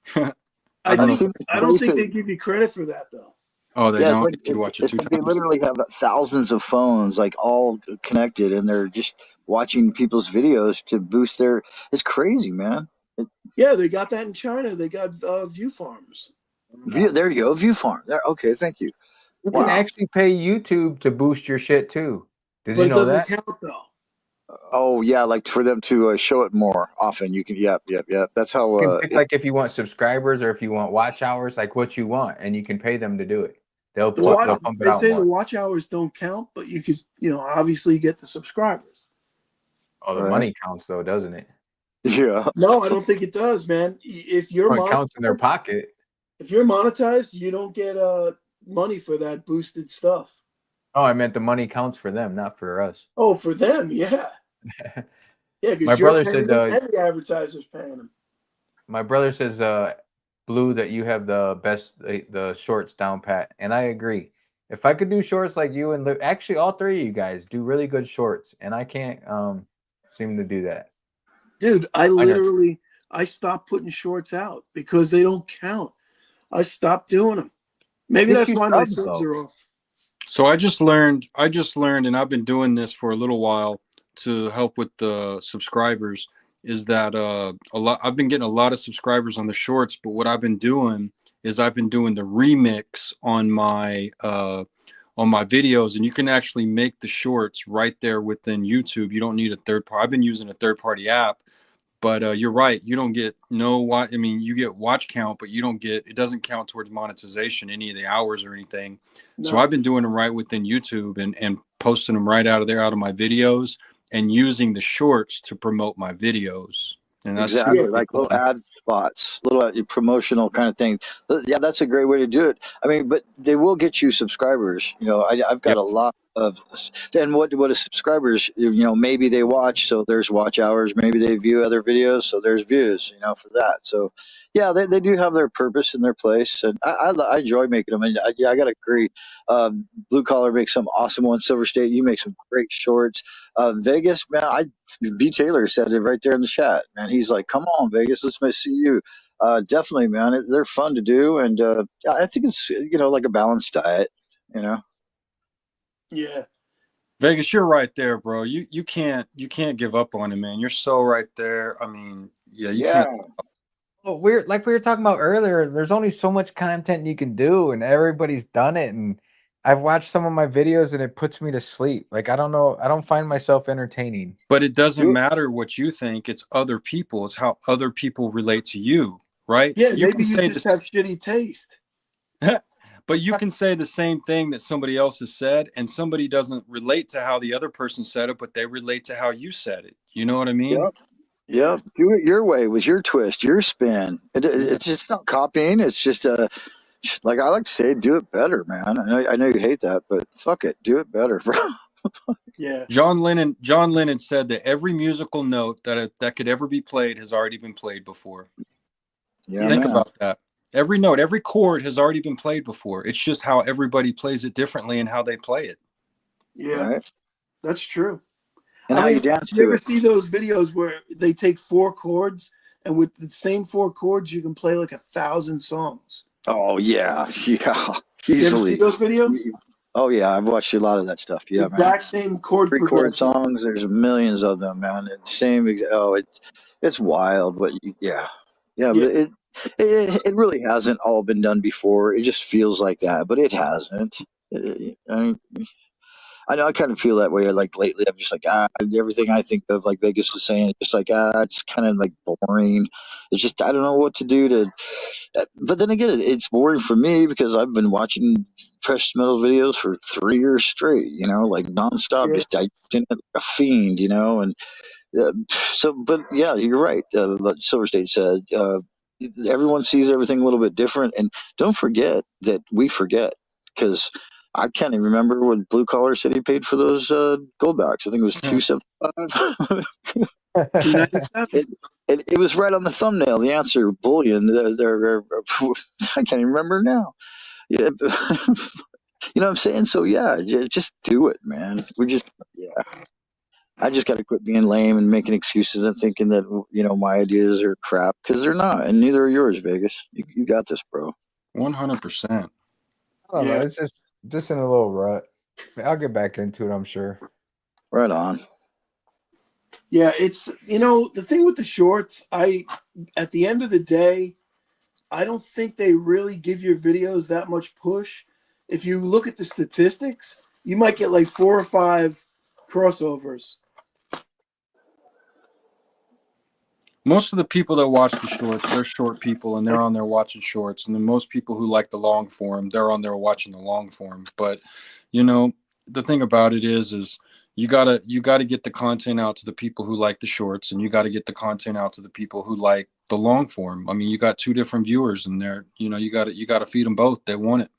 I don't don't think know. they give you credit for that though. Oh, they Yeah, it's don't. like, If you watch it it's 2 like they times. literally have thousands of phones, like all connected, and they're just watching people's videos to boost their. It's crazy, man. Yeah, they got that in China. They got view farms. There you go, View Farm. There, okay, thank you. You can Wow. actually pay YouTube to boost your shit too. Did But you it know doesn't that? count though. Oh yeah, like for them to show it more often. You can, yep. That's how. You can pick like if you want subscribers or if you want watch hours, like what you want, and you can pay them to do it. They'll pump it They out say the more. watch hours don't count, but you could, obviously get the subscribers. Oh, the Right. money counts though, doesn't it? Yeah. No, I don't think it does, man. If you're Oh, it counts in their pocket. if you're monetized, you don't get money for that boosted stuff. Oh, I meant the money counts for them, not for us. Oh, for them, yeah. Yeah, My because brother you're paying said, them and the advertisers paying them. My brother says, Blue, that you have the best the shorts down pat, and I agree. If I could do shorts like you and actually all 3 of you guys do really good shorts, and I can't seem to do that. Dude, I stopped putting shorts out because they don't count. I stopped doing them. Maybe Get that's you why my subs, subs though. are off. So I just learned, and I've been doing this for a little while to help with the subscribers, is that I've been getting a lot of subscribers on the shorts, but what I've been doing is I've been doing the remix on my videos, and you can actually make the shorts right there within YouTube. You don't need a third party. I've been using a third party app. But you're right. You don't get you get watch count, but it doesn't count towards monetization, any of the hours or anything. No. So I've been doing them right within YouTube and posting them right out of my videos and using the shorts to promote my videos. And that's Exactly, super like cool. little ad spots, little promotional kind of things. Yeah, that's a great way to do it. I mean, but they will get you subscribers. I've got Yep. a lot of, and what is subscribers? Maybe they watch, so there's watch hours. Maybe they view other videos, so there's views. For that. So, yeah, they do have their purpose and their place, and I enjoy making them. And I gotta agree. Blue Collar makes some awesome ones. Silver State, you make some great shorts. Vegas, man, B. Taylor said it right there in the chat, man. He's like, "Come on, Vegas, let's see you." Definitely, man. They're fun to do, and I think it's like a balanced diet. Yeah. Vegas, you're right there, bro. You can't give up on it, man. You're so right there. I mean, yeah, you can't. Well, we were talking about earlier. There's only so much content you can do, and everybody's done it. And I've watched some of my videos, and it puts me to sleep. Like I don't know, I don't find myself entertaining. But it doesn't Do it. matter what you think. It's other people. It's how other people relate to you, right? Yeah, You maybe can you say just this, have shitty taste. but you can say the same thing that somebody else has said, and somebody doesn't relate to how the other person said it, but they relate to how you said it. You know what I mean? Yep. Yep. Do it your way with your twist, your spin. It's just not copying. It's just like I like to say, do it better, man. I know you hate that, but fuck it, do it better, bro. Yeah. John Lennon said that every musical note that could ever be played has already been played before. Yeah, Think man. about that. Every note, every chord has already been played before. It's just how everybody plays it differently and how they play it. Yeah, Right. that's true. And I how mean, you dance you to ever it. see those videos where they take 4 chords and with the same 4 chords you can play like 1,000 songs? Oh yeah, yeah, You ever see easily. those videos? Oh yeah, I've watched a lot of that stuff. Yeah, man. Exact same chord Pre-chorus progression. songs. There's millions of them, man. It's wild. But yeah, yeah. Yeah, But it really hasn't all been done before. It just feels like that, but it hasn't. I mean, I know I kind of feel that way. Like lately, I'm just like everything I think of, like Vegas was saying, it's just like it's kind of like boring. It's just I don't know what to do to. But then again, it's boring for me because I've been watching precious metal videos for 3 years straight. You know, like nonstop, yeah, just digesting it like a fiend. You know, and so. But yeah, you're right. What Silver State said. Everyone sees everything a little bit different, and don't forget that we forget because I can't even remember what Blue Collar City paid for those gold backs. I think it was $275. 297. It was right on the thumbnail. The answer bullion. I can't even remember now. Yeah, you know what I'm saying? So yeah, just do it, man. Yeah. I just got to quit being lame and making excuses and thinking that my ideas are crap because they're not, and neither are yours, Vegas. You got this, bro. 100%. I don't know. Yeah, It's just in a little rut. I'll get back into it, I'm sure. Right on. yeah. It's the thing with the shorts. At the end of the day, I don't think they really give your videos that much push. If you look at the statistics, you might get like 4 or 5 crossovers. Most of the people that watch the shorts, they're short people and they're on there watching shorts. And then most people who like the long form, they're on there watching the long form. But, the thing about it is you gotta get the content out to the people who like the shorts, and you gotta get the content out to the people who like the long form. I mean, you got two different viewers and they're, you gotta feed them both. They want it.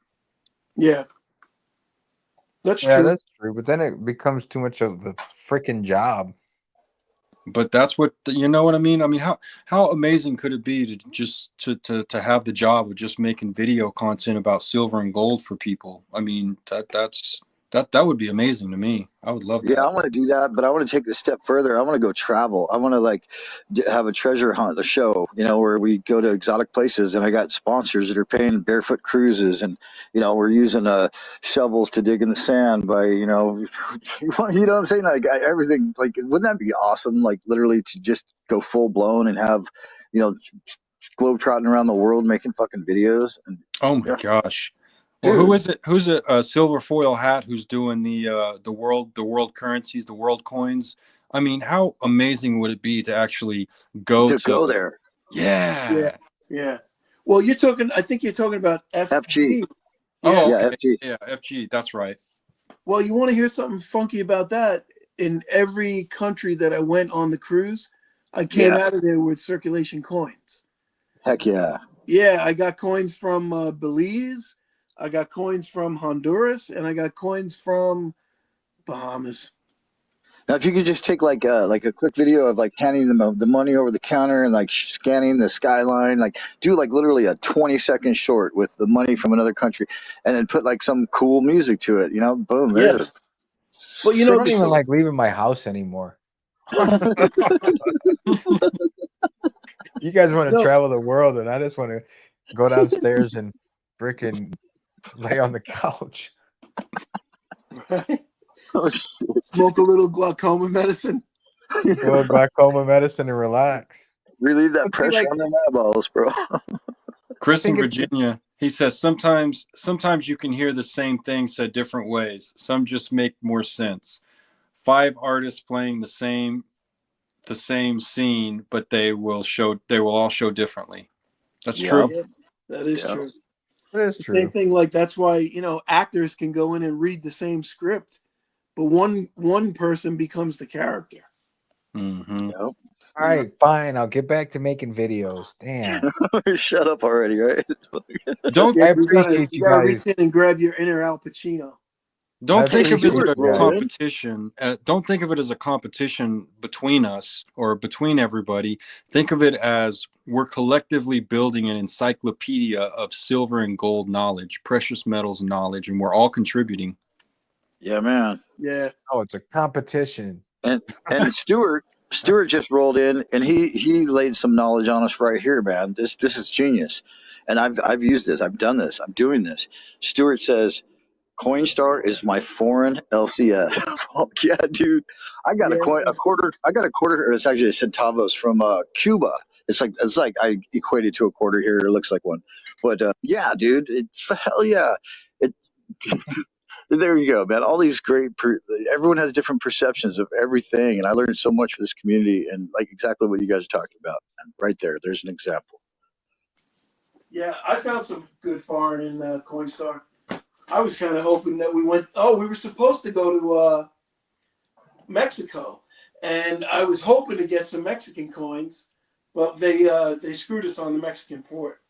Yeah, that's Yeah, true. that's true. But then it becomes too much of the freaking job. But that's what you know what I mean. I mean, how amazing could it be to just to have the job of just making video content about silver and gold for people? I mean, that would be amazing to me. I would love Yeah, I that. want to do that, but I want to take it a step further. I want to go travel. I want to have a treasure hunt, a show, where we go to exotic places, and I got sponsors that are paying barefoot cruises, and we're using shovels to dig in the sand by what I'm saying, like everything. Like, wouldn't that be awesome? Like, literally to just go full blown and have you know globe trotting around the world making fucking videos. And Oh my yeah, gosh. Well, who dude, is it? Who's a silver foil hat? Who's doing the world currencies, the world coins? I mean, how amazing would it be to actually go to to? go there. Yeah, Yeah. yeah. Well, I think you're talking about FG. FG. Oh, Yeah. Yeah, okay. FG. Yeah, FG. That's right. Well, you want to hear something funky about that? In every country that I went on the cruise, I came Yeah, out of there with circulation coins. heck yeah. Yeah, I got coins from Belize, I got coins from Honduras, and I got coins from Bahamas. Now, if you could just take like a quick video of like handing them the money over the counter and like scanning the skyline, like do like literally a 20-second short with the money from another country, and then put like some cool music to it. Boom. There's Yeah. a Well, I don't even this, like leaving my house anymore. You guys want to no, travel the world, and I just want to go downstairs and freaking lay on the couch. right? oh, shit. Smoke a little glaucoma medicine. A little glaucoma medicine and relax. Relieve that But see, pressure like, on them eyeballs, bro. Chris in think it's Virginia, he says sometimes you can hear the same thing said different ways. Some just make more sense. 5 artists playing the same scene, but they will all show differently. That's Yeah, true. that is Yeah. true. it is Same true. thing. Like that's why actors can go in and read the same script, but one person becomes the character. Mm-hmm. Yep. All right, fine. I'll get back to making videos. Damn. Shut up already, right? Don't I Yeah, you gotta, appreciate you you gotta guys. reach in and grab your inner Al Pacino. don't I think of it appreciate as Stewart a you rolled guys. in. competition. Don't think of it as a competition between us or between everybody. Think of it as we're collectively building an encyclopedia of silver and gold knowledge, precious metals knowledge, and we're all contributing. Yeah, man. Yeah. Oh, it's a competition. And Stewart just rolled in, and he laid some knowledge on us right here, man. This is genius. And I've used this. I've done this. I'm doing this. Stewart says Coinstar is my foreign LCS. Fuck yeah, dude. I got a Yeah. quarter. I got a quarter. Or it's actually centavos from Cuba. It's like I equated to a quarter here. It looks like one, but yeah, dude. Hell yeah. It. There you go, man. All these everyone has different perceptions of everything, and I learned so much for this community, and like exactly what you guys are talking about. And right there's an example. Yeah, I found some good foreign in Coinstar. I was kind of hoping that we were supposed to go to Mexico, and I was hoping to get some Mexican coins, but they screwed us on the Mexican port.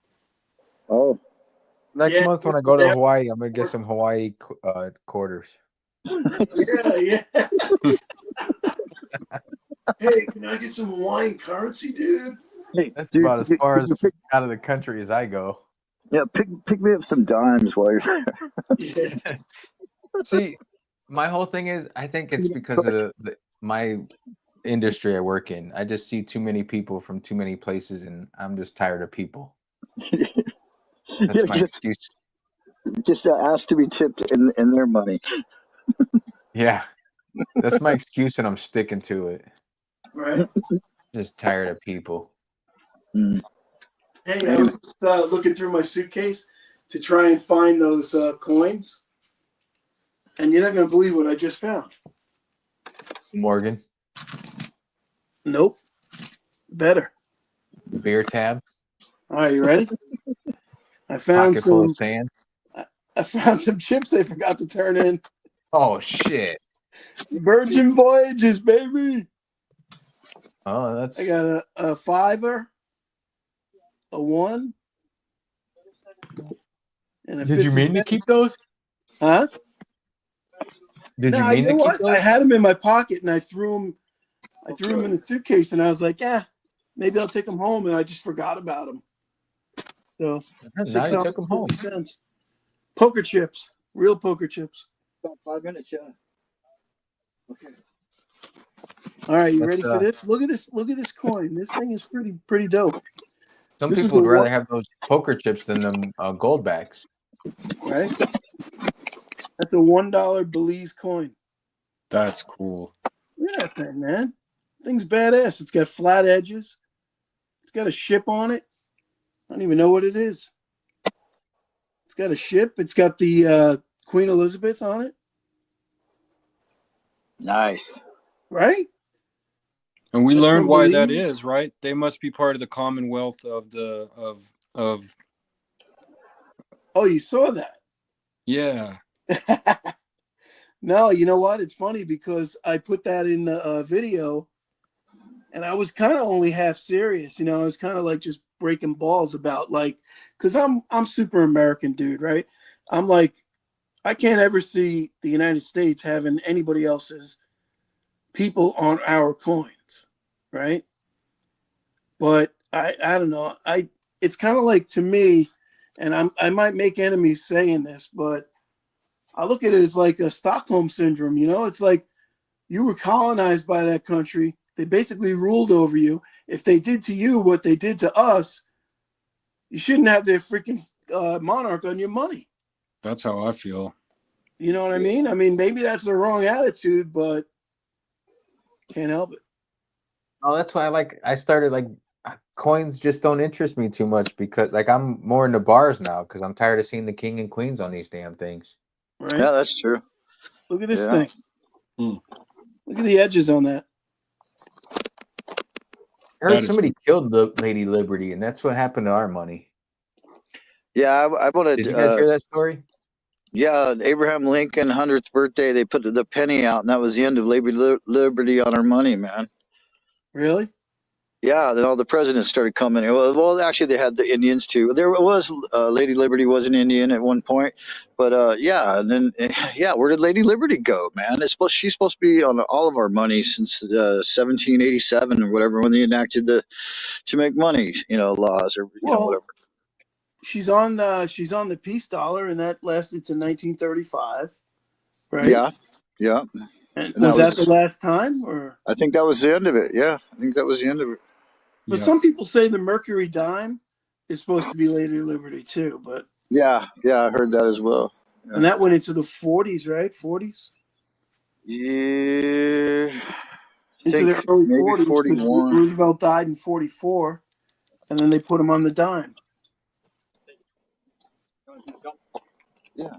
Oh, Next Yeah, month when I go to yeah. Hawaii, I'm gonna get some Hawaii quarters. Yeah. Hey, can I get some Hawaiian currency, dude? hey, That's dude, about as far as pick, out of the country as I go. pick me up some dimes while you're there. Yeah. See, my whole thing is, I think it's because of my industry I work in. I just see too many people from too many places, and I'm just tired of people. That's Yeah, my excuse. just ask to be tipped in their money. Yeah, that's my excuse, and I'm sticking to it. Right. Just tired of people. Mm. Hey, I was just looking through my suitcase to try and find those coins, and you're not going to believe what I just found. Morgan, Nope. Better. beer tab, All right, you ready? I found pocket full some. of sand. I found some chips they forgot to turn in. Oh shit! Virgin Voyages, baby. Oh, that's. I got a $5, a 1, and a Did you 50 mean to cent. keep those? Huh? Did No, you mean you to know keep what? those? I had them in my pocket, and I threw them. I threw them in a suitcase, and I was like, "Yeah, maybe I'll take them home." And I just forgot about them. So Now you took them home. $6.50. Poker chips, real poker chips. About 5 minutes, yeah. Okay. All right, you That's, ready for this? Look at this! Look at this coin. This thing is pretty dope. Some This is people would the rather one- have those poker chips than them gold backs. Right? That's a $1 Belize coin. That's cool. Look at that thing, man. Thing's badass. It's got flat edges. It's got a ship on it. I don't even know what it is. It's got a ship. It's got the Queen Elizabeth on it, Nice. right? And we That's learned from why that Belize? is, right? They must be part of the Commonwealth of Oh, you saw that? yeah. No, you know what? It's funny because I put that in the video, and I was kind of only half serious. I was kind of like just breaking balls about because I'm super American, dude, right? I'm like, I can't ever see the United States having anybody else's people on our coins, right? But I don't know. It's kind of like, to me, and I might make enemies saying this, but I look at it as like a Stockholm syndrome. It's like you were colonized by that country. They basically ruled over you. If they did to you what they did to us, you shouldn't have their freaking monarch on your money. That's how I feel. You know what I mean? I mean, maybe that's the wrong attitude, but can't help it. Oh, that's why I started coins just don't interest me too much because, like, I'm more into bars now because I'm tired of seeing the king and queens on these damn things. Right? Yeah, that's true. Look at this Yeah. thing. Hmm. Look at the edges on that. I heard That is- somebody killed Lady Liberty, and that's what happened to our money. Yeah, I wanted. Did you guys hear that story? Yeah, Abraham Lincoln 100th birthday. They put the penny out, and that was the end of Liberty on our money, man. Really? Yeah, then all the presidents started coming. Well, actually, they had the Indians too. There was Lady Liberty was an Indian at one point, but yeah, and then yeah, where did Lady Liberty go, man? She's supposed to be on all of our money since 1787 or whatever when they enacted the to make money, laws or Well, whatever. she's on the peace dollar, and that lasted to 1935, right? Yeah, yeah. And And was that that was- the last time, or? I think that was the end of it. Yeah, I think that was the end of it. But Yeah. some people say the Mercury dime is supposed to be Lady Liberty too, but Yeah, I heard that as well. and that went into the 40s, right? 40s Yeah, into think the early maybe 40s because 41. Roosevelt died in 44, and then they put him on the dime. Yeah.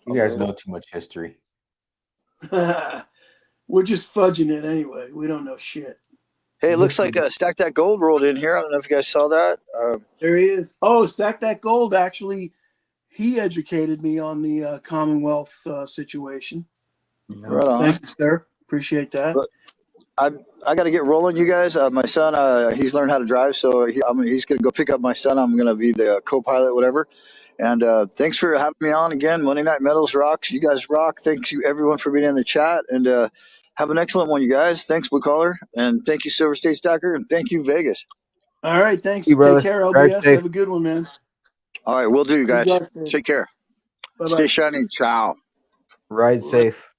You guys Okay. know too much history. We're just fudging it anyway. We don't know shit. Hey, it looks like Stack That Gold rolled in here. I don't know if you guys saw that. There he is. Oh, Stack That Gold. Actually, he educated me on the Commonwealth situation. Right on. Thank you, sir. Appreciate that. But- I got to get rolling, you guys. My son, he's learned how to drive, so he's going to go pick up my son. I'm going to be the co-pilot, whatever. And thanks for having me on again. Monday Night Metals rocks. You guys rock. Thanks you everyone for being in the chat, and have an excellent one, you guys. Thanks, Blue Collar, and thank you, Silver State Stacker, and thank you, Vegas. All right. Thanks. You, brother. Take care, Drive LBS. safe. Have a good one, man. All right, we'll do, you guys. drive safe. Take care. Bye-bye. Stay shiny. Ciao. Ride safe.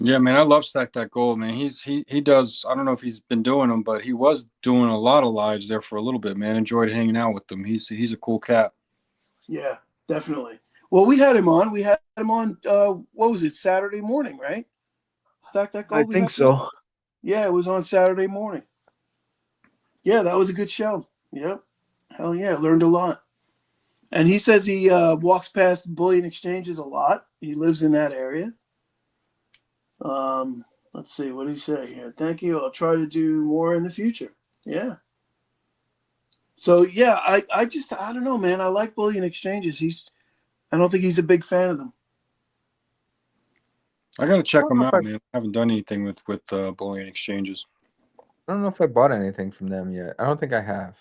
Yeah, man, I love Stack That Gold, man. He does. I don't know if he's been doing them, but he was doing a lot of lives there for a little bit, man. Enjoyed hanging out with him. He's a cool cat. Yeah, definitely. Well, we had him on. We had him on. What was it? Saturday morning, right? Stack That Gold. I we think had him? so. Yeah, it was on Saturday morning. Yeah, that was a good show. Yep. Hell yeah, learned a lot. And he says he walks past bullion exchanges a lot. He lives in that area. Let's see, what did he say here? Thank you. I'll try to do more in the future. Yeah. So yeah, I don't know, man. I like bullion exchanges. I don't think he's a big fan of them. I gotta check I them don't know out, if man. I haven't done anything with bullion exchanges. I don't know if I bought anything from them yet. I don't think I have.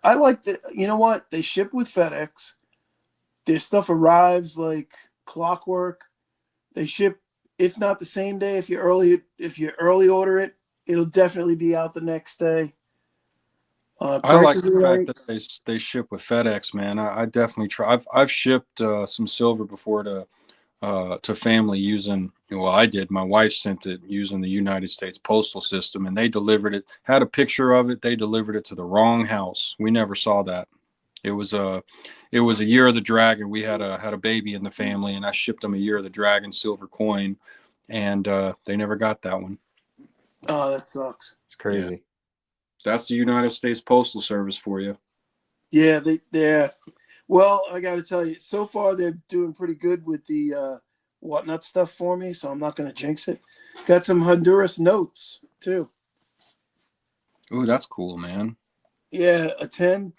I like the, you know what? They ship with FedEx. Their stuff arrives like clockwork. They ship, if not the same day, if you early order it, it'll definitely be out the next day. I like Prices the are fact right. that they ship with FedEx, man. I definitely try. I've shipped some silver before to family using. Well, I did. My wife sent it using the United States Postal System, and they delivered it. Had a picture of it. They delivered it to the wrong house. We never saw that. It was a Year of the Dragon. We had a baby in the family, and I shipped them a Year of the Dragon silver coin, and they never got that one. Oh, that sucks. It's crazy. That's the United States Postal Service for you. Yeah, they're. Well, I got to tell you, so far they're doing pretty good with the whatnot stuff for me, so I'm not going to jinx it. Got some Honduras notes too. Ooh, that's cool, man. Yeah, a 10,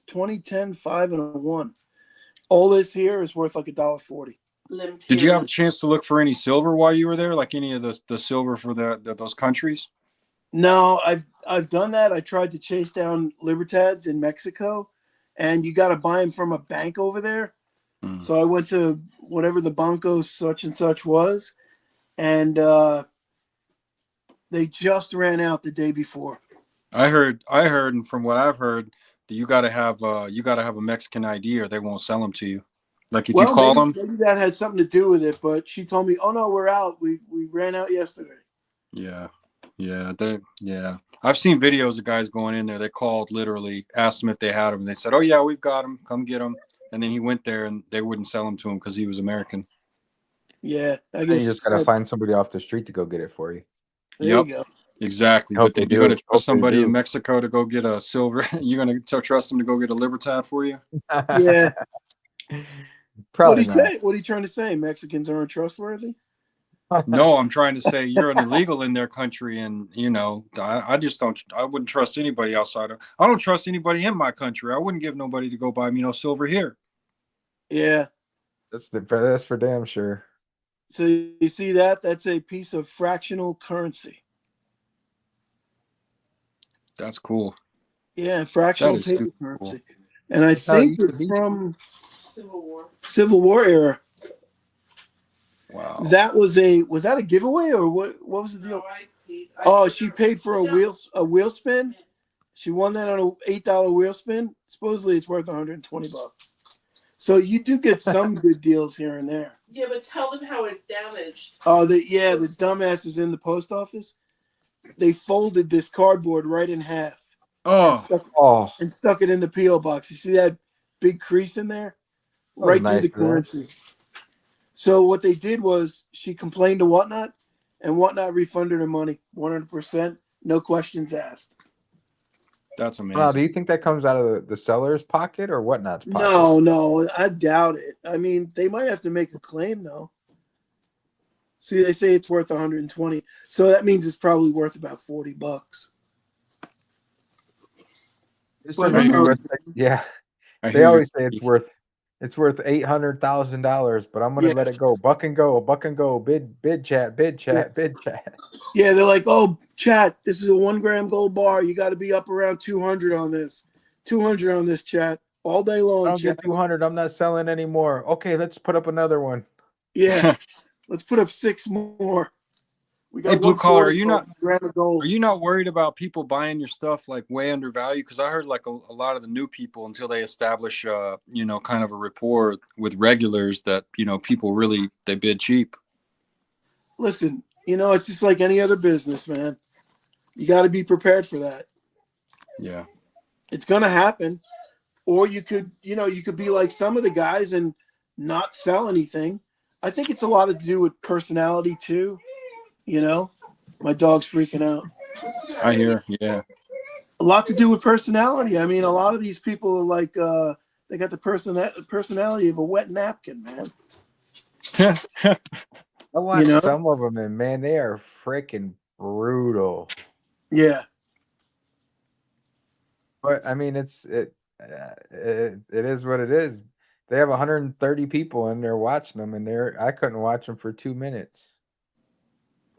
20, 10, 5, and a 1. All this here is worth like $1.40. Did you have a chance to look for any silver while you were there, like any of the silver for those countries? No, I've done that. I tried to chase down Libertads in Mexico, and you got to buy them from a bank over there. Mm. So I went to whatever the Banco such and such was, and they just ran out the day before. I heard, and from what I've heard, that you got to have a Mexican ID or they won't sell them to you. Like if you call them, maybe that had something to do with it. But she told me, "Oh no, we're out. We ran out yesterday." yeah. I've seen videos of guys going in there. They called, literally asked them if they had them, and they said, "Oh yeah, we've got them. Come get them." And then he went there, and they wouldn't sell them to him because he was American. Yeah, I And guess you just gotta find somebody off the street to go get it for you. There Yep. you go. Exactly. Hope But they then you're going do. to Hope trust they somebody do. in Mexico to go get a silver. You're going to trust them to go get a Libertad for you? Yeah. Probably not. Say? What are you trying to say? Mexicans aren't trustworthy? No, I'm trying to say you're an illegal in their country, and I just don't. I wouldn't trust anybody outside of. I don't trust anybody in my country. I wouldn't give nobody to go buy me no silver here. Yeah. That's for damn sure. So you see that? That's a piece of fractional currency. That's cool. Yeah, That fractional is paper super cool. currency. And I That's how it think used to it's be. from Civil War. Civil War era. Wow. That was that a giveaway or what was the deal? No, I paid. Oh, she paid for a wheel spin. She won that on a $8 wheel spin. Supposedly it's worth $120. So you do get some good deals here and there. Yeah, but tell them how it damaged. Oh, the dumbasses in the post office. They folded this cardboard right in half Oh, and stuck it in the PO box. You see that big crease in there? That was Right nice through the of them. currency. So what they did was she complained to Whatnot, and Whatnot refunded her money 100%, no questions asked. that's Now, do amazing. you think that comes out of the seller's pocket or Whatnot's pocket? No, I doubt it. I mean, they might have to make a claim though. See, they say it's worth 120, so that means it's probably worth about $40. It's But just who maybe knows? worth. Yeah, I they hear always you. say it's worth $800,000, but I'm gonna Yeah. let it go. Buck and go. Bid chat. Yeah, they're like, oh, chat, this is a 1 gram gold bar. You got to be up around 200 on this. 200 on this, chat. All day I long, don't chat. get 200. I'm not selling anymore. Okay, let's put up another one. Yeah, let's put up 6 more. We got Hey, Blue Collar, 140 for a gram of gold. are you not worried about people buying your stuff like way undervalued? Because I heard like a lot of the new people, until they establish kind of a rapport with regulars, that people really they bid cheap. Listen, it's just like any other business, man. You got to be prepared for that. Yeah. It's going to happen. Or you could be like some of the guys and not sell anything. I think it's a lot to do with personality too. My dog's freaking out. I hear. Yeah. A lot to do with personality. I mean, a lot of these people are like, they got the personality of a wet napkin, man. I watched You know? some of them, and man, they are freaking brutal. Yeah. But I mean, it is what it is. They have 130 people in there watching them, and I couldn't watch them for 2 minutes.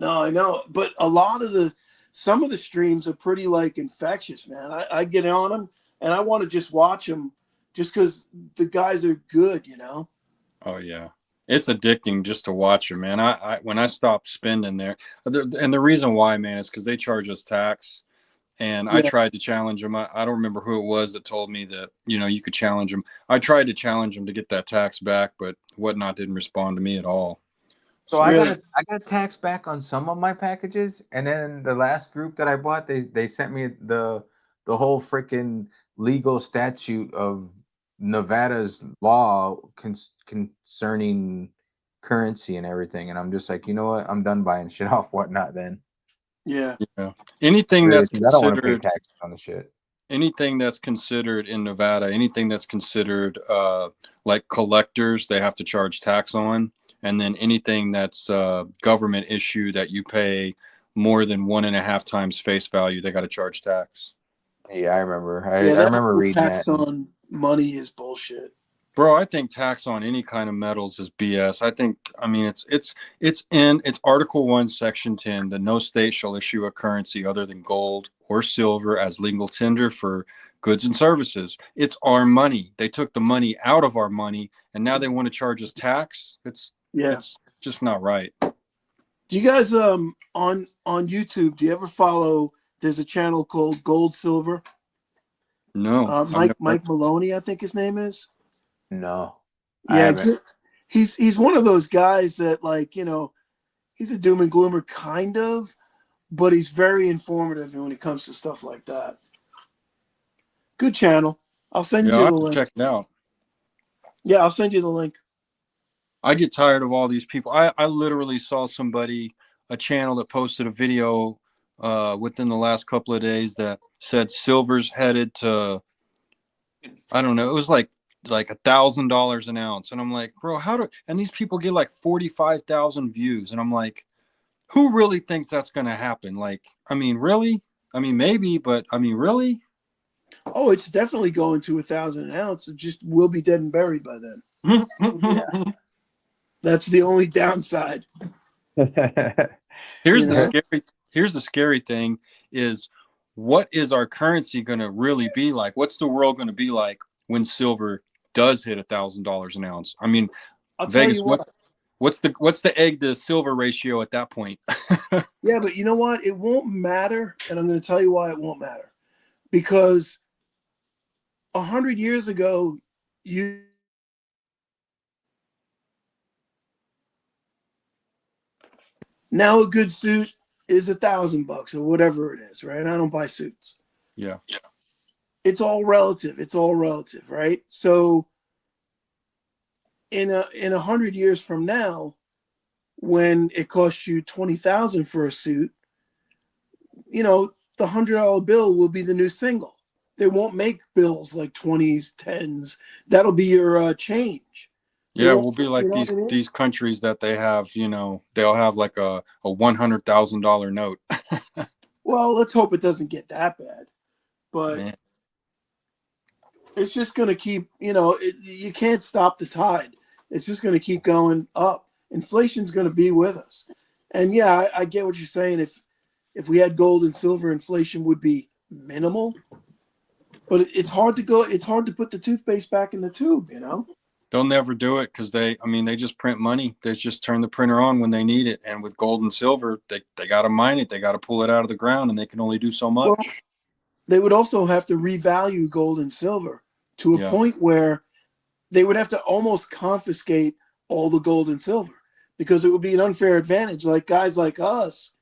No, I know. But some of the streams are pretty like infectious, man. I get on them and I want to just watch them just because the guys are good, Oh yeah, it's addicting just to watch them, man. I when I stopped spending there, and the reason why, man, is because they charge us tax. And I Yeah. tried to challenge them. I don't remember who it was that told me that, you could challenge them. I tried to challenge them to get that tax back, but Whatnot didn't respond to me at all. So I Really? got tax back on some of my packages, and then the last group that I bought, they sent me the whole freaking legal statute of Nevada's law concerning currency and everything, and I'm just like, you know what? I'm done buying shit off Whatnot then. Yeah. Yeah. Anything Really, that's 'cause I don't want to pay considered taxes on the shit. anything that's considered in Nevada, anything that's considered like collectors, they have to charge tax on. And then anything that's government issue that you pay more than 1.5 times face value, they got to charge tax. Yeah, I remember. I Yeah, that remember whole reading tax that. on money is bullshit. Bro, I think tax on any kind of metals is BS. It's Article 1, Section 10, that no state shall issue a currency other than gold or silver as legal tender for goods and services. It's our money. They took the money out of our money, and now they want to charge us tax. It's just not right. Do you guys on YouTube? Do you ever follow? There's a channel called Gold Silver. No, Mike Maloney, I think his name is. No, I Yeah, haven't. he's one of those guys that he's a doom and gloomer kind of, but he's very informative when it comes to stuff like that. Good channel. I'll send Yeah, you I'll the have to link. check it out. Yeah, I'll send you the link. I get tired of all these people. I literally saw a channel that posted a video within the last couple of days that said silver's headed to, I don't know, it was like $1,000 an ounce, and I'm like, bro, and these people get like 45,000 views, and I'm like, who really thinks that's gonna happen? Like, I mean, really? I mean, maybe, but I mean, really? Oh, it's definitely going to 1,000 an ounce. It just will be dead and buried by then. Yeah. That's the only downside. Here's You the know? here's the scary thing is, what is our currency going to really be like? What's the world going to be like when silver does hit $1,000 an ounce? I mean, I'll tell Vegas, you what. what's the egg to silver ratio at that point? Yeah, but you know what? It won't matter, and I'm going to tell you why it won't matter. Because 100 years ago, you now a good suit is $1,000 or whatever it is, right? I don't buy suits. Yeah. It's all relative. It's all relative, right? So in 100 years from now, when it costs you 20,000 for a suit, you know, the $100 bill will be the new single. They won't make bills like 20s, 10s. That'll be your change. Yeah, we'll be like You know what I mean? these countries that they have, you know, they'll have like a $100,000 note. Well, let's hope it doesn't get that bad. But Man. it's just going to keep, you know, you can't stop the tide. It's just going to keep going up. Inflation's going to be with us. And yeah, I get what you're saying. If we had gold and silver, inflation would be minimal. But it's hard to put the toothpaste back in the tube, you know? They'll never do it because they just print money. They just turn the printer on when they need it. And with gold and silver, they got to mine it. They got to pull it out of the ground, and they can only do so much. Well, they would also have to revalue gold and silver to a point where they would have to almost confiscate all the gold and silver, because it would be an unfair advantage. Like guys like us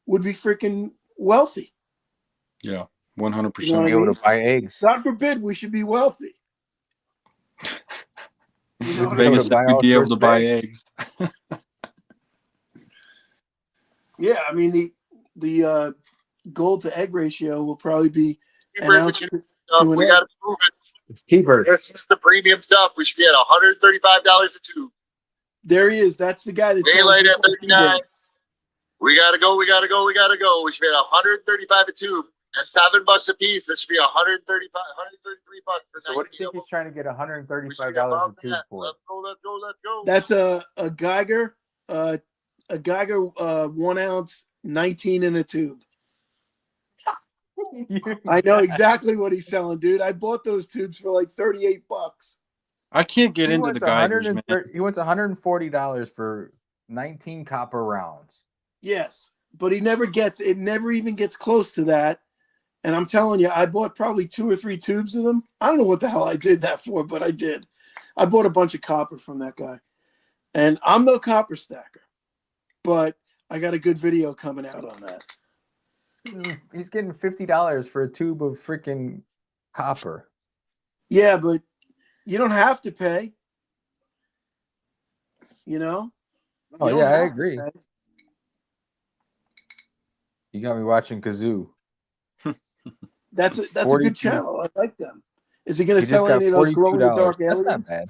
would be freaking wealthy. Yeah, 100%. You know what Be I able mean? to buy eggs. God forbid we should be wealthy. You know what I Vegas mean? said we'd be able to buy eggs. Yeah, I mean the gold to egg ratio will probably be an ounce to an We egg. got to prove it. It's cheaper. This is the premium stuff. We should be at $135 a tube. There he is. That's the guy that's Daylight at 39. We gotta go. We should be at 135 a tube. At $7 a piece, this should be 135, 133 bucks for So what do you think he's trying to get $135 a tube for? Let's go. That's a Geiger, a Geiger 1 ounce, 19 in a tube. I know exactly what he's selling, dude. I bought those tubes for like $38. I can't get He into the wants Geigers, man. He wants $140 for 19 copper rounds. Yes, but it never even gets close to that. And I'm telling you, I bought probably 2 or 3 tubes of them. I don't know what the hell I did that for, but I did. I bought a bunch of copper from that guy. And I'm no copper stacker, but I got a good video coming out on that. He's getting $50 for a tube of freaking copper. Yeah, but you don't have to pay. You know? Oh, You don't yeah, I have to agree. pay. You got me watching Kazoo. That's a 42. good channel. I like them. Is he going to He just sell got any of those glow in the $42. dark That's aliens? not bad.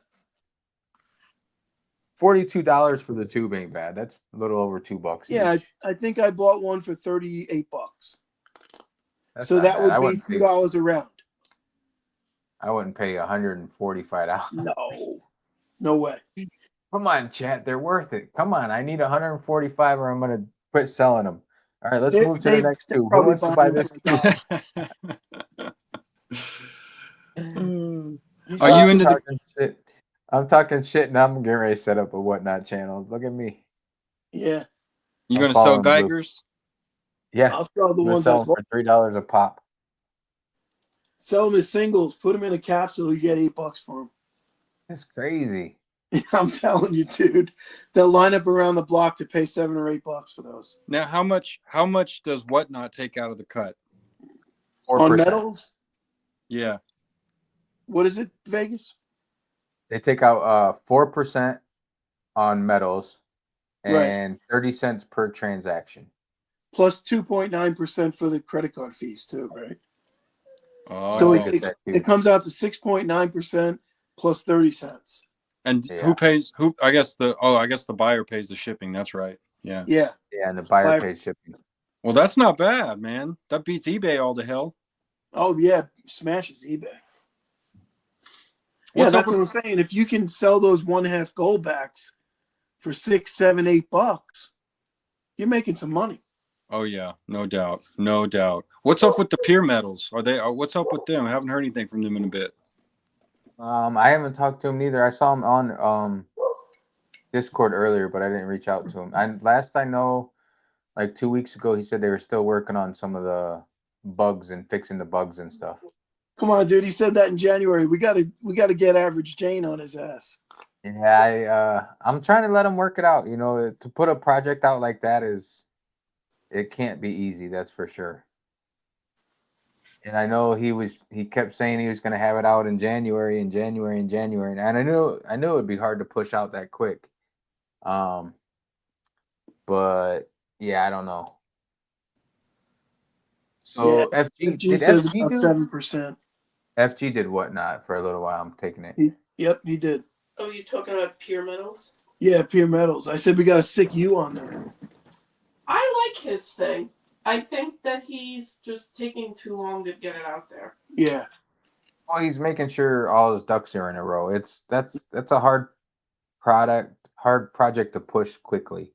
$42 for the tube ain't bad. That's a little over $2. Yeah, each. I think I bought one for $38. That's So not that bad. I would be wouldn't pay- $2 a round. I wouldn't pay $145. No way. Come on, chat. They're worth it. Come on. I need 145 or I'm going to quit selling them. All right, let's move to the next they're tube. Who probably wants to buy buying this tube? Are you into the? talking shit? I'm talking shit and I'm getting ready to set up a whatnot channel. Look at me. Yeah, You I'm gonna sell following Blue. Geigers? Yeah. I'll sell the I'm gonna ones sell I them bought. for $3 a pop. Sell them as singles. Put them in a capsule. You get $8 for them. That's crazy. I'm telling you, dude. They'll line up around the block to pay $7 or $8 for those. Now, how much does whatnot take out of the cut? 4%. On metals, Yeah. what is it, Vegas? They take out 4% on metals Right. and 30 cents per transaction. plus 2.9% for the credit card fees too, right? Oh, So I get that it too. comes out to 6.9% plus 30 cents. and Yeah. who pays? Who? I guess the buyer pays the shipping. That's right. Yeah. Yeah. Yeah, and the buyer Buyer- pays shipping. Well, that's not bad, man. That beats eBay all to hell. Oh yeah, smashes eBay. Yeah, What's up that's with- what I'm saying. If you can sell those 1/2 gold backs for $6, $7, $8, you're making some money. Oh yeah, no doubt, no doubt. What's up with the peer metals? Are they? What's up with them? I haven't heard anything from them in a bit. I haven't talked to him neither. I saw him on Discord earlier, but I didn't reach out to him. And last I know, like 2 weeks ago, he said they were still working on some of the bugs and fixing the bugs and stuff. Come on, dude. He said that in January. We gotta get Average Jane on his ass. Yeah, I'm trying to let him work it out. You know, to put a project out like that it can't be easy, that's for sure. And I know he kept saying he was going to have it out in January, and I knew it would be hard to push out that quick. But yeah, I don't know. So Yeah, FG FG did says FG about do 7%. FG did whatnot for a little while. I'm taking it. Yep, he did. Oh, you talking about pure metals? Yeah, Peer Metals. I said we got to sick you on there. I like his thing. I think that he's just taking too long to get it out there. Yeah. Well, he's making sure all his ducks are in a row. That's a hard project to push quickly.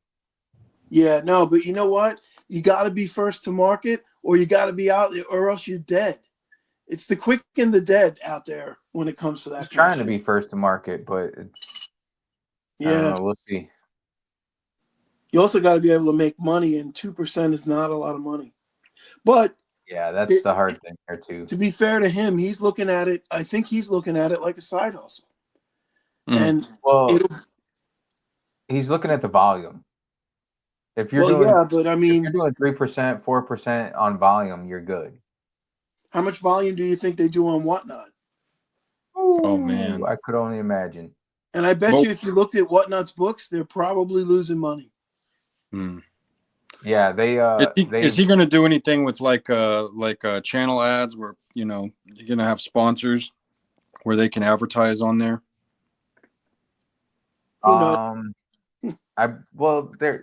Yeah, no, but you know what? You got to be first to market, or you got to be out there, or else you're dead. It's the quick and the dead out there when it comes to that. He's trying to be first to market, but it's I don't Yeah. know. We'll see. You also got to be able to make money, and 2% is not a lot of money. But Yeah, that's the hard thing there too. to be fair to him, he's looking at it. I think he's looking at it like a side hustle. Mm. And Well, it'll, he's looking at the volume. If you're well, doing yeah, but I if mean, you're doing 3%, 4% on volume, you're good. how much volume do you think they do on Whatnot? Oh man. I could only imagine. And I bet Well- you, if you looked at Whatnot's books, they're probably losing money. Hmm. Yeah, Is he going to do anything with like channel ads where you're going to have sponsors where they can advertise on there? Who knows?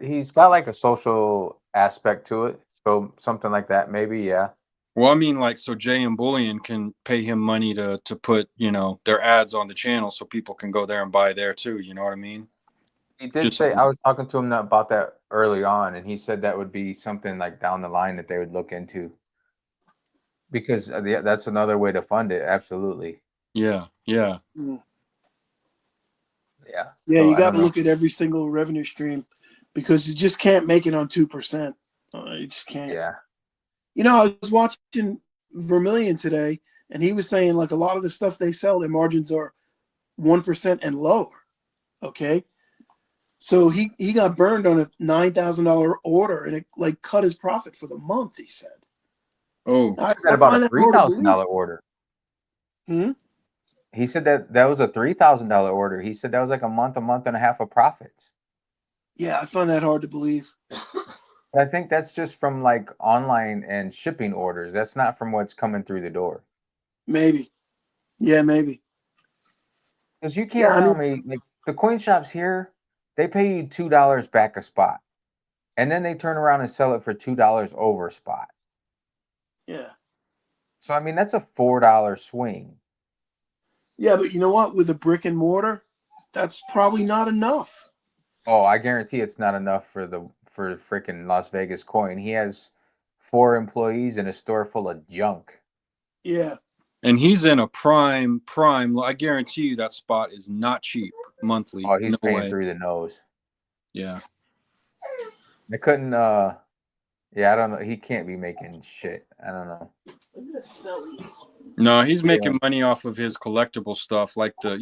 He's got like a social aspect to it, so something like that, maybe. Yeah. Well, I mean, like, so Jay and Bullion can pay him money to put their ads on the channel so people can go there and buy there too. You know what I mean? He did Just- say, I was talking to him about that early on, and he said that would be something like down the line that they would look into, because that's another way to fund it. Absolutely. Yeah. Yeah. Yeah, So, you I got don't to know. look at every single revenue stream, because you just can't make it on 2%. You just can't. Yeah. You know, I was watching Vermilion today, and he was saying like a lot of the stuff they sell, their margins are 1% and lower. Okay, so he got burned on a $9,000 order, and it like cut his profit for the month. He said. Oh, I Got about find a that hard to believe. $3,000 order. Hmm? He said that was a $3,000 order. He said that was like a month and a half of profits. Yeah, I find that hard to believe. But I think that's just from like online and shipping orders. That's not from what's coming through the door. Maybe. Yeah, maybe. Because you can't Yeah, I tell me, like, the coin shops here, they pay you $2 back a spot, and then they turn around and sell it for $2 over spot. Yeah. So I mean, that's a $4 swing. Yeah, but you know what? With a brick and mortar, that's probably not enough. Oh, I guarantee it's not enough for freaking Las Vegas coin. He has 4 employees and a store full of junk. Yeah. and he's in a prime. I guarantee you that spot is not cheap monthly. Oh, he's No paying way. through the nose. Yeah. I couldn't. Yeah, I don't know. He can't be making shit. I don't know. I'm gonna sell you. No, he's making money off of his collectible stuff, like the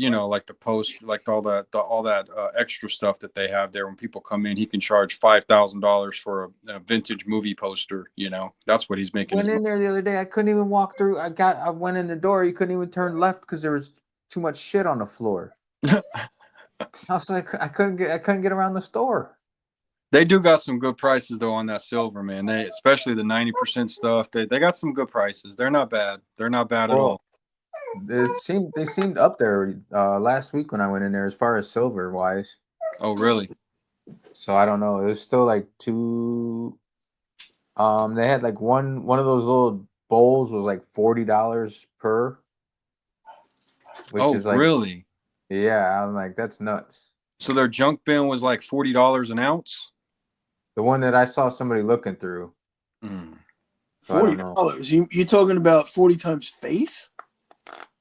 post, like all that extra stuff that they have there. When people come in, he can charge $5,000 for a vintage movie poster. That's what he's making. Went his in there the other day. I couldn't even walk through. I went in the door. You couldn't even turn left because there was too much shit on the floor. I was like, I couldn't get around the store. They do got some good prices though on that silver, man. They especially the 90% stuff. They got some good prices. They're not bad. They're not bad at Well, all. they seemed up there last week when I went in there as far as silver wise. Oh, really? So I don't know. It was still like two. They had like one of those little bowls was like $40 per, which Oh, is like, really? yeah. I'm like, that's nuts. So their junk bin was like $40 an ounce. The one that I saw somebody looking through. Mm. So I don't know. $40. You talking about 40 times face?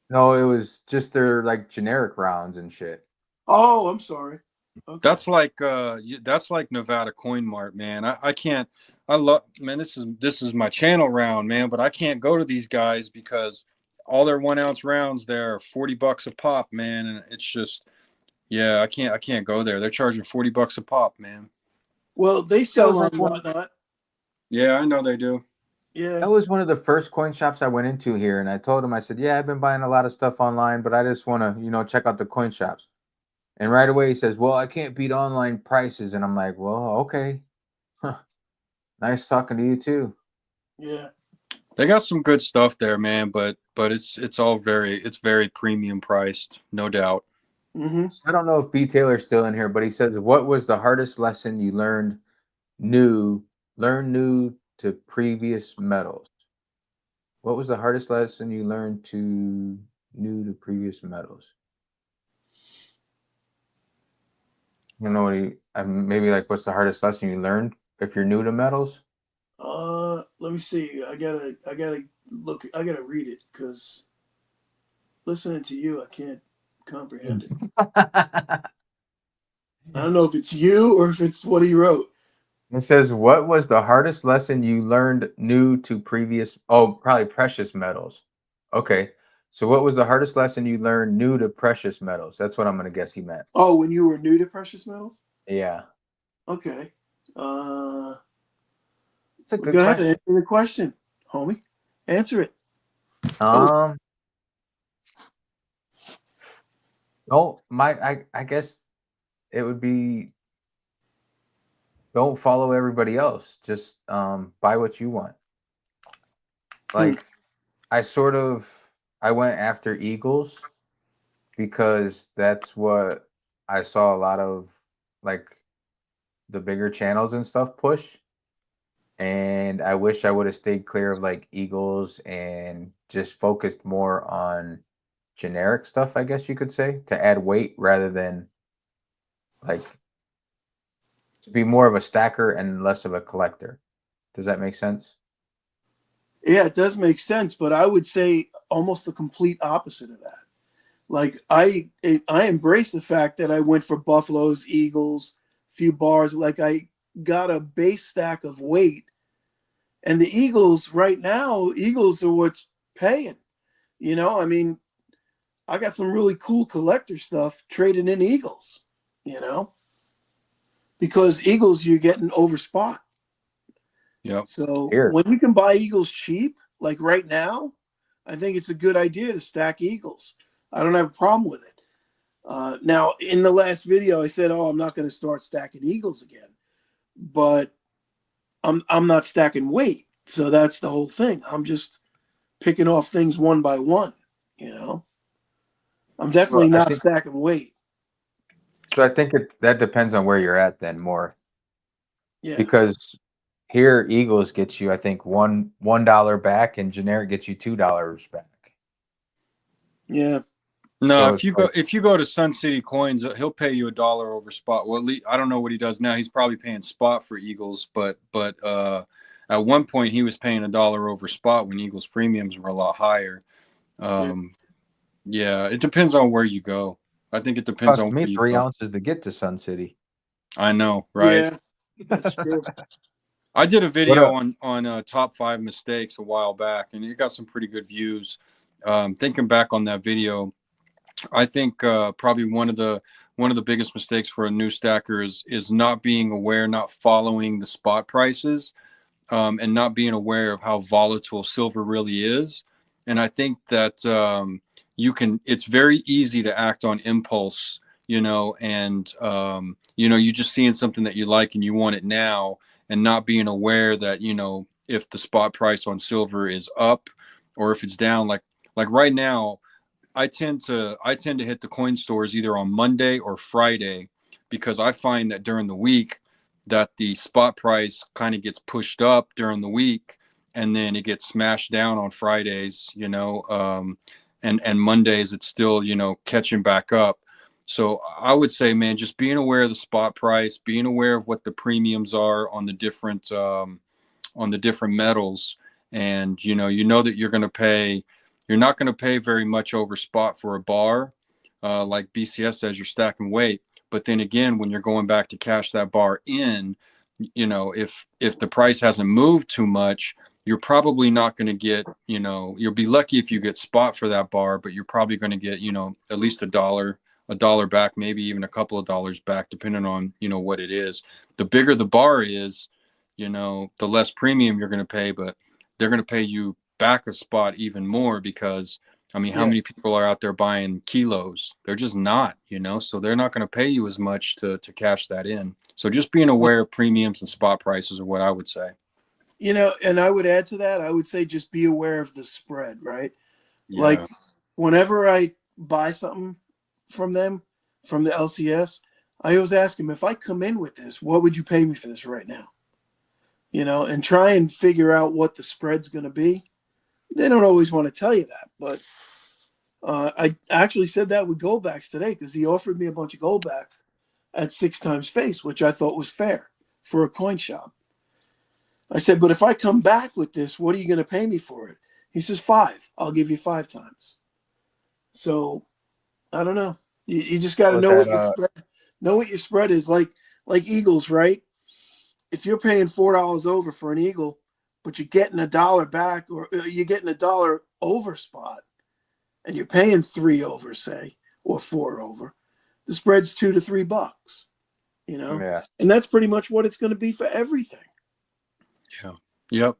No, it was just their like generic rounds and shit. Oh, I'm sorry. Okay. That's like Nevada Coin Mart, man. I can't. I love, man. This is my channel round, man. But I can't go to these guys because all their 1 ounce rounds there are $40 a pop, man. And it's just, yeah, I can't go there. They're charging $40 a pop, man. Well, they That sell was on like one. whatnot. Yeah, I know they do. Yeah. That was one of the first coin shops I went into here, and I told him, I said, "Yeah, I've been buying a lot of stuff online, but I just want to, check out the coin shops." And right away he says, "Well, I can't beat online prices," and I'm like, "Well, okay, huh. Nice talking to you too." Yeah. They got some good stuff there, man. But it's very premium priced, no doubt. Mm-hmm. So I don't know if B Taylor's still in here, but he says, "What was the hardest lesson you learned new to previous metals? What was the hardest lesson you learned to new to previous metals?" I don't know what maybe like what's the hardest lesson you learned if you're new to metals? Let me see. I gotta look. I gotta read it because listening to you, I can't comprehend it. I don't know if it's you or if it's what he wrote. It says, "What was the hardest lesson you learned new to previous?" Oh, probably precious metals. Okay, so what was the hardest lesson you learned new to precious metals? That's what I'm gonna guess he meant. Oh, when you were new to precious metals? Yeah, Okay. it's a good Go ahead and question. answer the question, homie. Answer it. Um, oh, I guess it would be don't follow everybody else. Just buy what you want. Like I went after Eagles because that's what I saw a lot of like the bigger channels and stuff push. And I wish I would have stayed clear of like Eagles and just focused more on generic stuff, I guess you could say, to add weight rather than like to be more of a stacker and less of a collector. Does that make sense? Yeah, it does make sense, but I would say almost the complete opposite of that. Like I embrace the fact that I went for Buffaloes, Eagles, few bars. Like I got a base stack of weight, and the Eagles right now, Eagles are what's paying. I mean, I got some really cool collector stuff trading in Eagles. Because Eagles you're getting over spot. Yep. So Here. when you can buy Eagles cheap, like right now, I think it's a good idea to stack Eagles. I don't have a problem with it. Now, in the last video, I said, "Oh, I'm not going to start stacking Eagles again," but I'm not stacking weight, so that's the whole thing. I'm just picking off things one by one. I'm definitely Well, not stacking weight. so I think that depends on where you're at then more. Yeah, Because here Eagles gets you, I think, $1 back and generic gets you $2 back. yeah. No, So it's if you go to Sun City Coins, he'll pay you $1 over spot. Well, I don't know what he does now. He's probably paying spot for Eagles, but at one point he was paying $1 over spot when Eagles premiums were a lot higher. Yeah, it depends on where you go. I think it depends cost on me where you 3 go. ounces to get to Sun City. I know, right? Yeah, that's true. I did a video up? on top 5 mistakes a while back, and it got some pretty good views. Thinking back on that video, I think probably one of the biggest mistakes for a new stacker is not being aware, not following the spot prices, and not being aware of how volatile silver really is. And I think that it's very easy to act on impulse, you know, and you know, you just seeing something that you like and you want it now, and not being aware that, you know, if the spot price on silver is up or if it's down. Like right now, I tend to hit the coin stores either on Monday or Friday, because I find that during the week that the spot price kind of gets pushed up during the week, and then it gets smashed down on Fridays, you know, and Mondays it's still, you know, catching back up. So I would say, man, just being aware of the spot price, being aware of what the premiums are on the different metals, and you know that you're not going to pay very much over spot for a bar, like BCS says, you're stacking weight. But then again, when you're going back to cash that bar in, you know, if the price hasn't moved too much, you're probably not going to get, you know, you'll be lucky if you get spot for that bar, but you're probably going to get, you know, at least a dollar back, maybe even a couple of dollars back, depending on, you know, what it is. The bigger the bar is, you know, the less premium you're going to pay, but they're going to pay you back a spot even more, because I mean, how Yeah. many people are out there buying kilos? They're just not, you know, so they're not going to pay you as much to cash that in. So just being aware of premiums and spot prices are what I would say. You know, and I would add to that, I would say just be aware of the spread, right? Like Yeah. whenever I buy something from them, from the LCS, I always ask them, if I come in with this, what would you pay me for this right now? You know, and try and figure out what the spread's going to be. They don't always want to tell you that, but I actually said that with Goldbacks today, because he offered me a bunch of Goldbacks at 6 times face, which I thought was fair for a coin shop. I said, but if I come back with this, what are you going to pay me for it? He says 5. I'll give you 5 times. So I don't know. You just got to With know that, what your spread, know what your spread is. Like Eagles, right? If you're paying $4 over for an Eagle, but you're getting $1 back, or you're getting $1 over spot, and you're paying 3 over, say, or 4 over, the spread's $2 to $3. You know, yeah. and that's pretty much what it's going to be for everything. Yeah. Yep.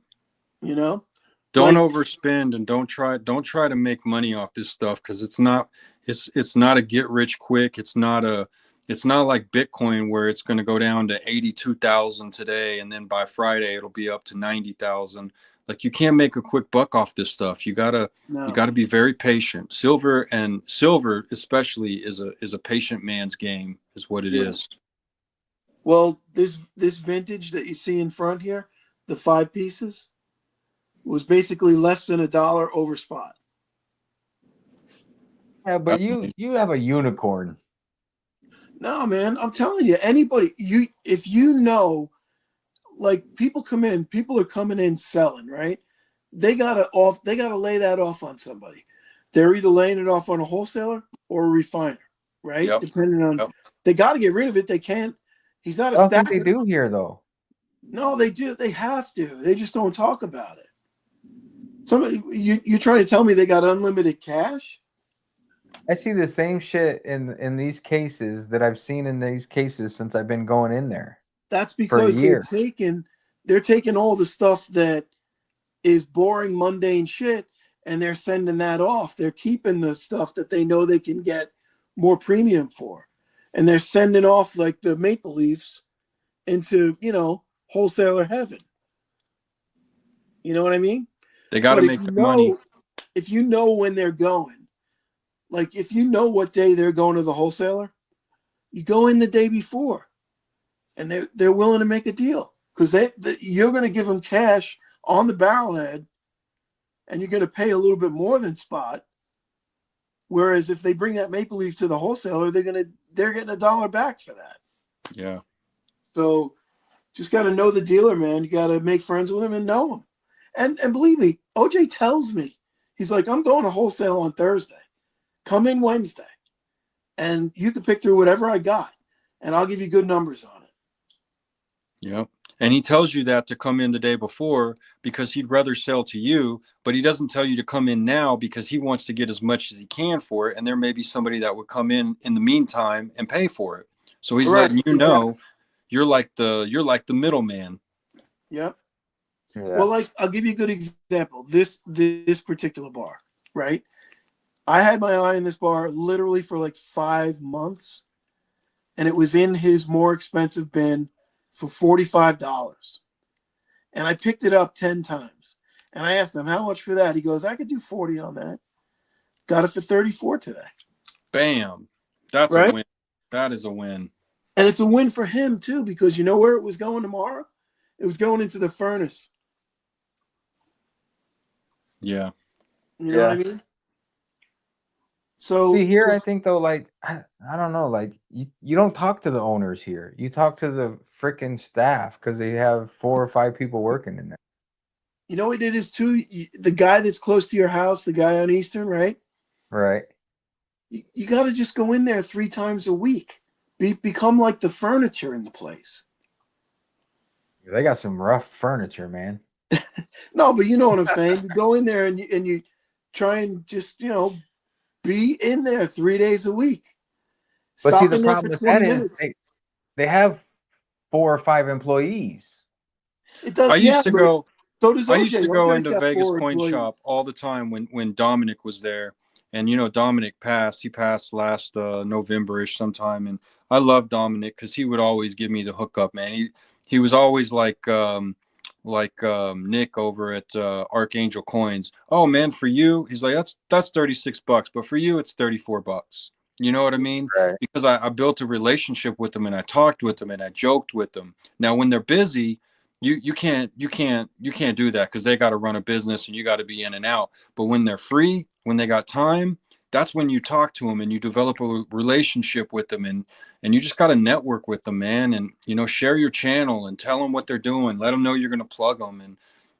You know, Don't like, overspend, and don't try to make money off this stuff, because it's not a get rich quick. It's not like Bitcoin, where it's going to go down to 82,000 today, and then by Friday it'll be up to 90,000. Like, you can't make a quick buck off this stuff. You gotta be very patient. Silver especially is a patient man's game, is what it is. Well, this vintage that you see in front here, the 5 pieces, was basically less than $1 over spot. Yeah, but you have a unicorn. No, man, I'm telling you, anybody, if you know, like, people are coming in selling, right? They gotta lay that off on somebody. They're either laying it off on a wholesaler or a refiner, right? Yep. Depending on, Yep. they got to get rid of it. They can't. He's not a I don't think stack. they do here, though. No, they do. They have to. They just don't talk about it. Somebody, you're trying to tell me they got unlimited cash? I see the same shit in these cases that I've seen in these cases since I've been going in there. That's because year. they're taking all the stuff that is boring, mundane shit, and they're sending that off. They're keeping the stuff that they know they can get more premium for, and they're sending off, like, the Maple Leafs into, you know, wholesaler heaven. You know what I mean? They got to make the money. If you know when they're going, like, if you know what day they're going to the wholesaler, you go in the day before, and they're willing to make a deal, because you're going to give them cash on the barrelhead, and you're going to pay a little bit more than spot. Whereas if they bring that Maple Leaf to the wholesaler, they're getting $1 back for that. Yeah. So just got to know the dealer, man. You got to make friends with him and know him. And believe me, OJ tells me, he's like, I'm going to wholesale on Thursday. Come in Wednesday, and you can pick through whatever I got, and I'll give you good numbers on it. Yeah. And he tells you that to come in the day before, because he'd rather sell to you, but he doesn't tell you to come in now because he wants to get as much as he can for it. And there may be somebody that would come in the meantime and pay for it. So he's Correct. letting you know you're like the middleman. Yep. Yeah. Well, like, I'll give you a good example. This particular bar, right? I had my eye on this bar literally for like 5 months, and it was in his more expensive bin for $45. And I picked it up 10 times. And I asked him, how much for that? He goes, I could do 40 on that. Got it for 34 today. Bam. That's Right? a win. That is a win. And it's a win for him too, because you know where it was going tomorrow? It was going into the furnace. Yeah. You know what I mean? So See here, I think though, like I don't know, like you don't talk to the owners here. You talk to the freaking staff because they have 4 or 5 people working in there. you know what it is too? The guy that's close to your house, the guy on Eastern, right? Right. You got to just go in there 3 times a week. Become like the furniture in the place. They got some rough furniture, man. No, but you know what I'm saying. You go in there and you try and just be in there 3 days a week. But Stop see, the in there problem for with 20 that is minutes. they have 4 or 5 employees. It does. I Yeah, used to but go so does OJ. I used to go OJ's into got Vegas 4 Coin employees. Shop all the time when Dominic was there. And Dominic passed. He passed last November-ish sometime. And I love Dominic because he would always give me the hookup, man. He was always like Nick over at Archangel Coins. Oh man, for you, he's like, that's $36, but for you it's $34. You know what I mean? Right. Because I built a relationship with them and I talked with them and I joked with them. Now when they're busy, you can't do that because they got to run a business and you got to be in and out. But when they're free, when they got time, that's when you talk to them and you develop a relationship with them, and you just got to network with them, man. And share your channel and tell them what they're doing. Let them know you're gonna plug them. And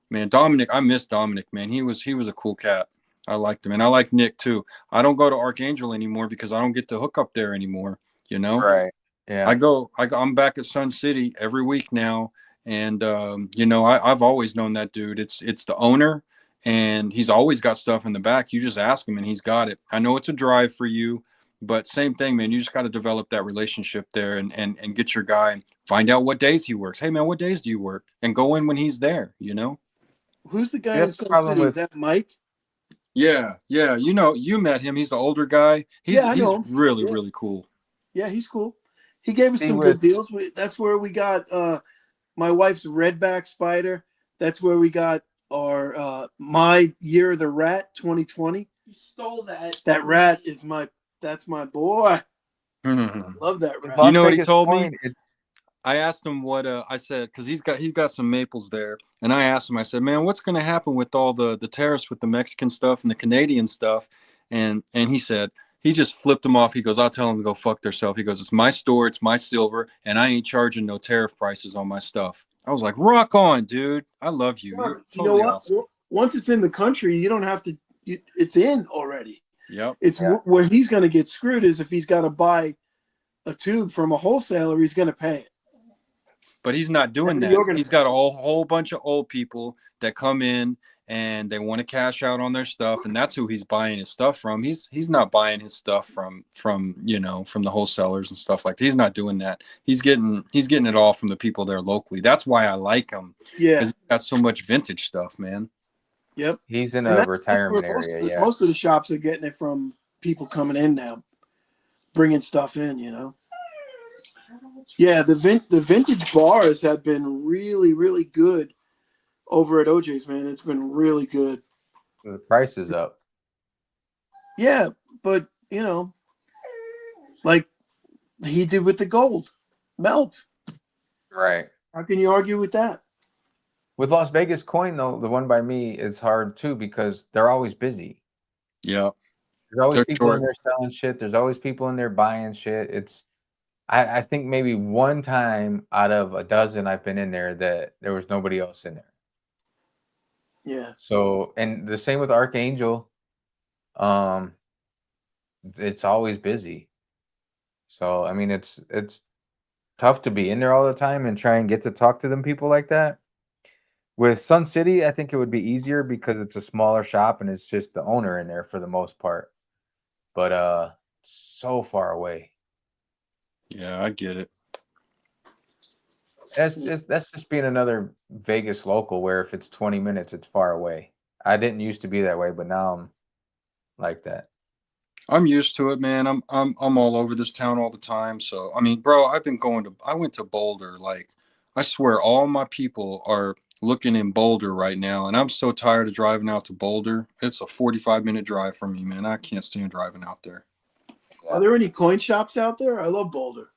man, Dominic, I miss Dominic, man. He was a cool cat. I liked him, and I like Nick too. I don't go to Archangel anymore because I don't get to hook up there anymore. Right. Yeah. I'm back at Sun City every week now. And I've always known that dude. It's the owner, and he's always got stuff in the back. You just ask him and he's got it. I know it's a drive for you, but same thing, man. You just got to develop that relationship there and get your guy and find out what days he works. Hey man, what days do you work? And go in when he's there, Who's the guy Yeah, in that's the Sun problem City? with- Is that Mike? Yeah. You met him. He's the older guy. Yeah, I know him. Really, Yeah. really cool. Yeah, he's cool. He gave us See, some good deals. That's where we got my wife's redback spider. That's where we got our my year of the rat 2020. You stole that. That rat is that's my boy. Love that rat. You know what he Vegas told me? coin, it's- I asked him what I said, because he's got some maples there, and I asked him. I said, "Man, what's going to happen with all the tariffs with the Mexican stuff and the Canadian stuff?" And he said he just flipped them off. He goes, "I'll tell them to go fuck themselves." He goes, "It's my store, it's my silver, and I ain't charging no tariff prices on my stuff." I was like, "Rock on, dude! I love you. Well, You're you know totally what? awesome." Once it's in the country, you don't have to. It's in already. Yep. It's where he's going to get screwed is if he's got to buy a tube from a wholesaler, he's going to pay it. But he's not doing You're that. gonna- He's got a whole bunch of old people that come in and they want to cash out on their stuff, and that's who he's buying his stuff from. He's not buying his stuff from the wholesalers and stuff like that. He's not doing that. He's getting it all from the people there locally. That's why I like him. Yeah. Because he's got so much vintage stuff, man. Yep. He's in And a that's retirement where area. Yeah. Most of the shops are getting it from people coming in now, bringing stuff in. Yeah, the vintage bars have been really, really good over at OJ's, man. It's been really good. The price is up. Yeah, but like he did with the gold melt. Right. How can you argue with that? With Las Vegas coin though, the one by me is hard too because they're always busy. Yeah. There's always They're people in short. there selling shit. There's always people in there buying shit. I think maybe one time out of a dozen I've been in there that there was nobody else in there. Yeah. So, and the same with Archangel. It's always busy. So, I mean, it's tough to be in there all the time and try and get to talk to them people like that. With Sun City, I think it would be easier because it's a smaller shop and it's just the owner in there for the most part. But so far away. Yeah, I get it. That's just being another Vegas local where if it's 20 minutes, it's far away. I didn't used to be that way, but now I'm like that. I'm used to it, man. I'm all over this town all the time. So I mean, bro, I went to Boulder. Like, I swear all my people are looking in Boulder right now, and I'm so tired of driving out to Boulder. It's a 45-minute drive for me, man. I can't stand driving out there. Are there any coin shops out there? I love Boulder.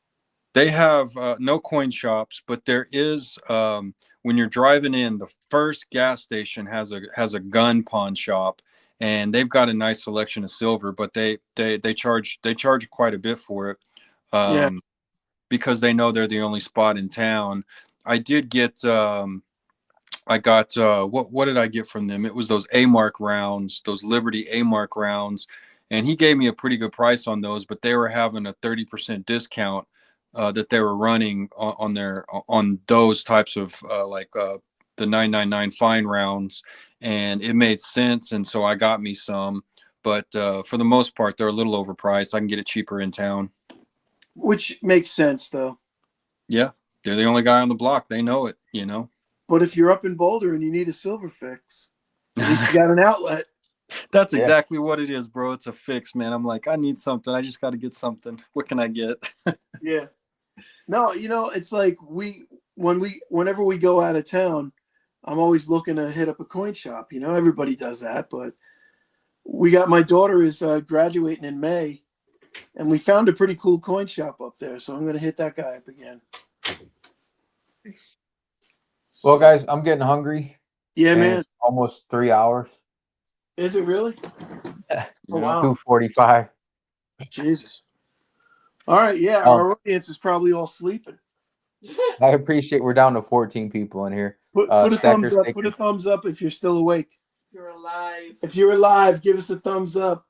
They have no coin shops, but there is when you're driving in, the first gas station has a gun pawn shop, and they've got a nice selection of silver, but they charge quite a bit for it, Yeah. because they know they're the only spot in town. I did get I got what did I get from them? It was those A-Mark rounds, those Liberty A-Mark rounds, and he gave me a pretty good price on those, but they were having a 30% discount that they were running on those types of the 999 fine rounds, and it made sense, and so I got me some, but for the most part they're a little overpriced. I can get it cheaper in town. Which makes sense, though. Yeah, they're the only guy on the block. They know it, you know. But if you're up in Boulder and you need a silver fix, at least you got an outlet. That's Yeah. exactly what it is, bro. It's a fix, man. I'm like, I need something. I just got to get something. What can I get? Yeah. No, it's like whenever we go out of town, I'm always looking to hit up a coin shop. Everybody does that, but my daughter is graduating in May, and we found a pretty cool coin shop up there, so I'm going to hit that guy up again. Well, guys, I'm getting hungry. Yeah, and man. It's almost 3 hours. Is it really? Oh, wow. 2:45. Jesus. All right, yeah, our audience is probably all sleeping. I appreciate we're down to 14 people in here. Put a Stacker thumbs up. Sticker. Put a thumbs up if you're still awake. You're alive. If you're alive, give us a thumbs up.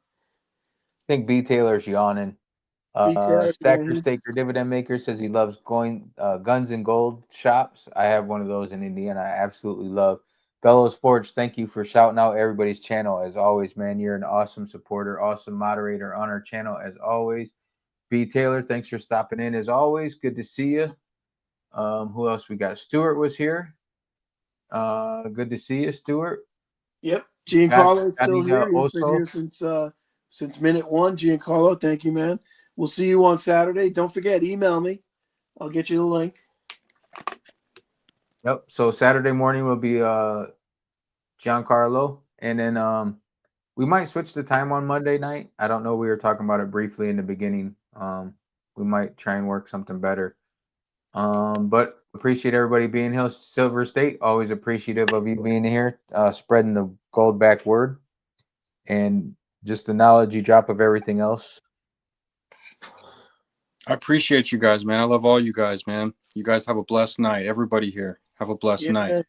I think B Taylor's yawning. B. Taylor, Stacker yeah, Staker Dividend Maker says he loves going guns and gold shops. I have one of those in Indiana. I absolutely love. Bellows Forge, thank you for shouting out everybody's channel as always, man. You're an awesome supporter, awesome moderator on our channel as always. B Taylor, thanks for stopping in as always. Good to see you. Who else we got? Stuart was here. Good to see you, Stuart. Yep. Giancarlo is still Anina here. He's been Oso. here since minute one. Giancarlo, thank you, man. We'll see you on Saturday. Don't forget, email me. I'll get you the link. Yep. So Saturday morning will be Giancarlo, and then we might switch the time on Monday night. I don't know. We were talking about it briefly in the beginning. We might try and work something better. But appreciate everybody being here. Silver State, always appreciative of you being here, spreading the gold back word, and just the knowledge you drop of everything else. I appreciate you guys, man. I love all you guys, man. You guys have a blessed night. Everybody here, have a blessed night.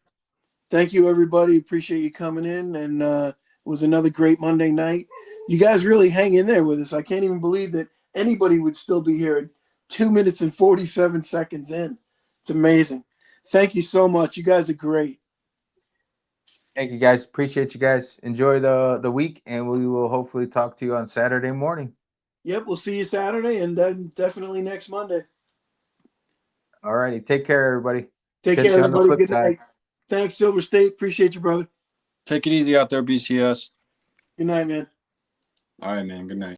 Thank you, everybody. Appreciate you coming in. And it was another great Monday night. You guys really hang in there with us. I can't even believe that anybody would still be here at 2 minutes and 47 seconds in. It's amazing. Thank you so much. You guys are great. Thank you, guys. Appreciate you guys. Enjoy the week, and we will hopefully talk to you on Saturday morning. Yep, we'll see you Saturday and then definitely next Monday. All righty. Take care, everybody. Take Catch care, you on the everybody. flip Good side. night. Thanks, Silver State. Appreciate you, brother. Take it easy out there, BCS. Good night, man. All right, man. Good night.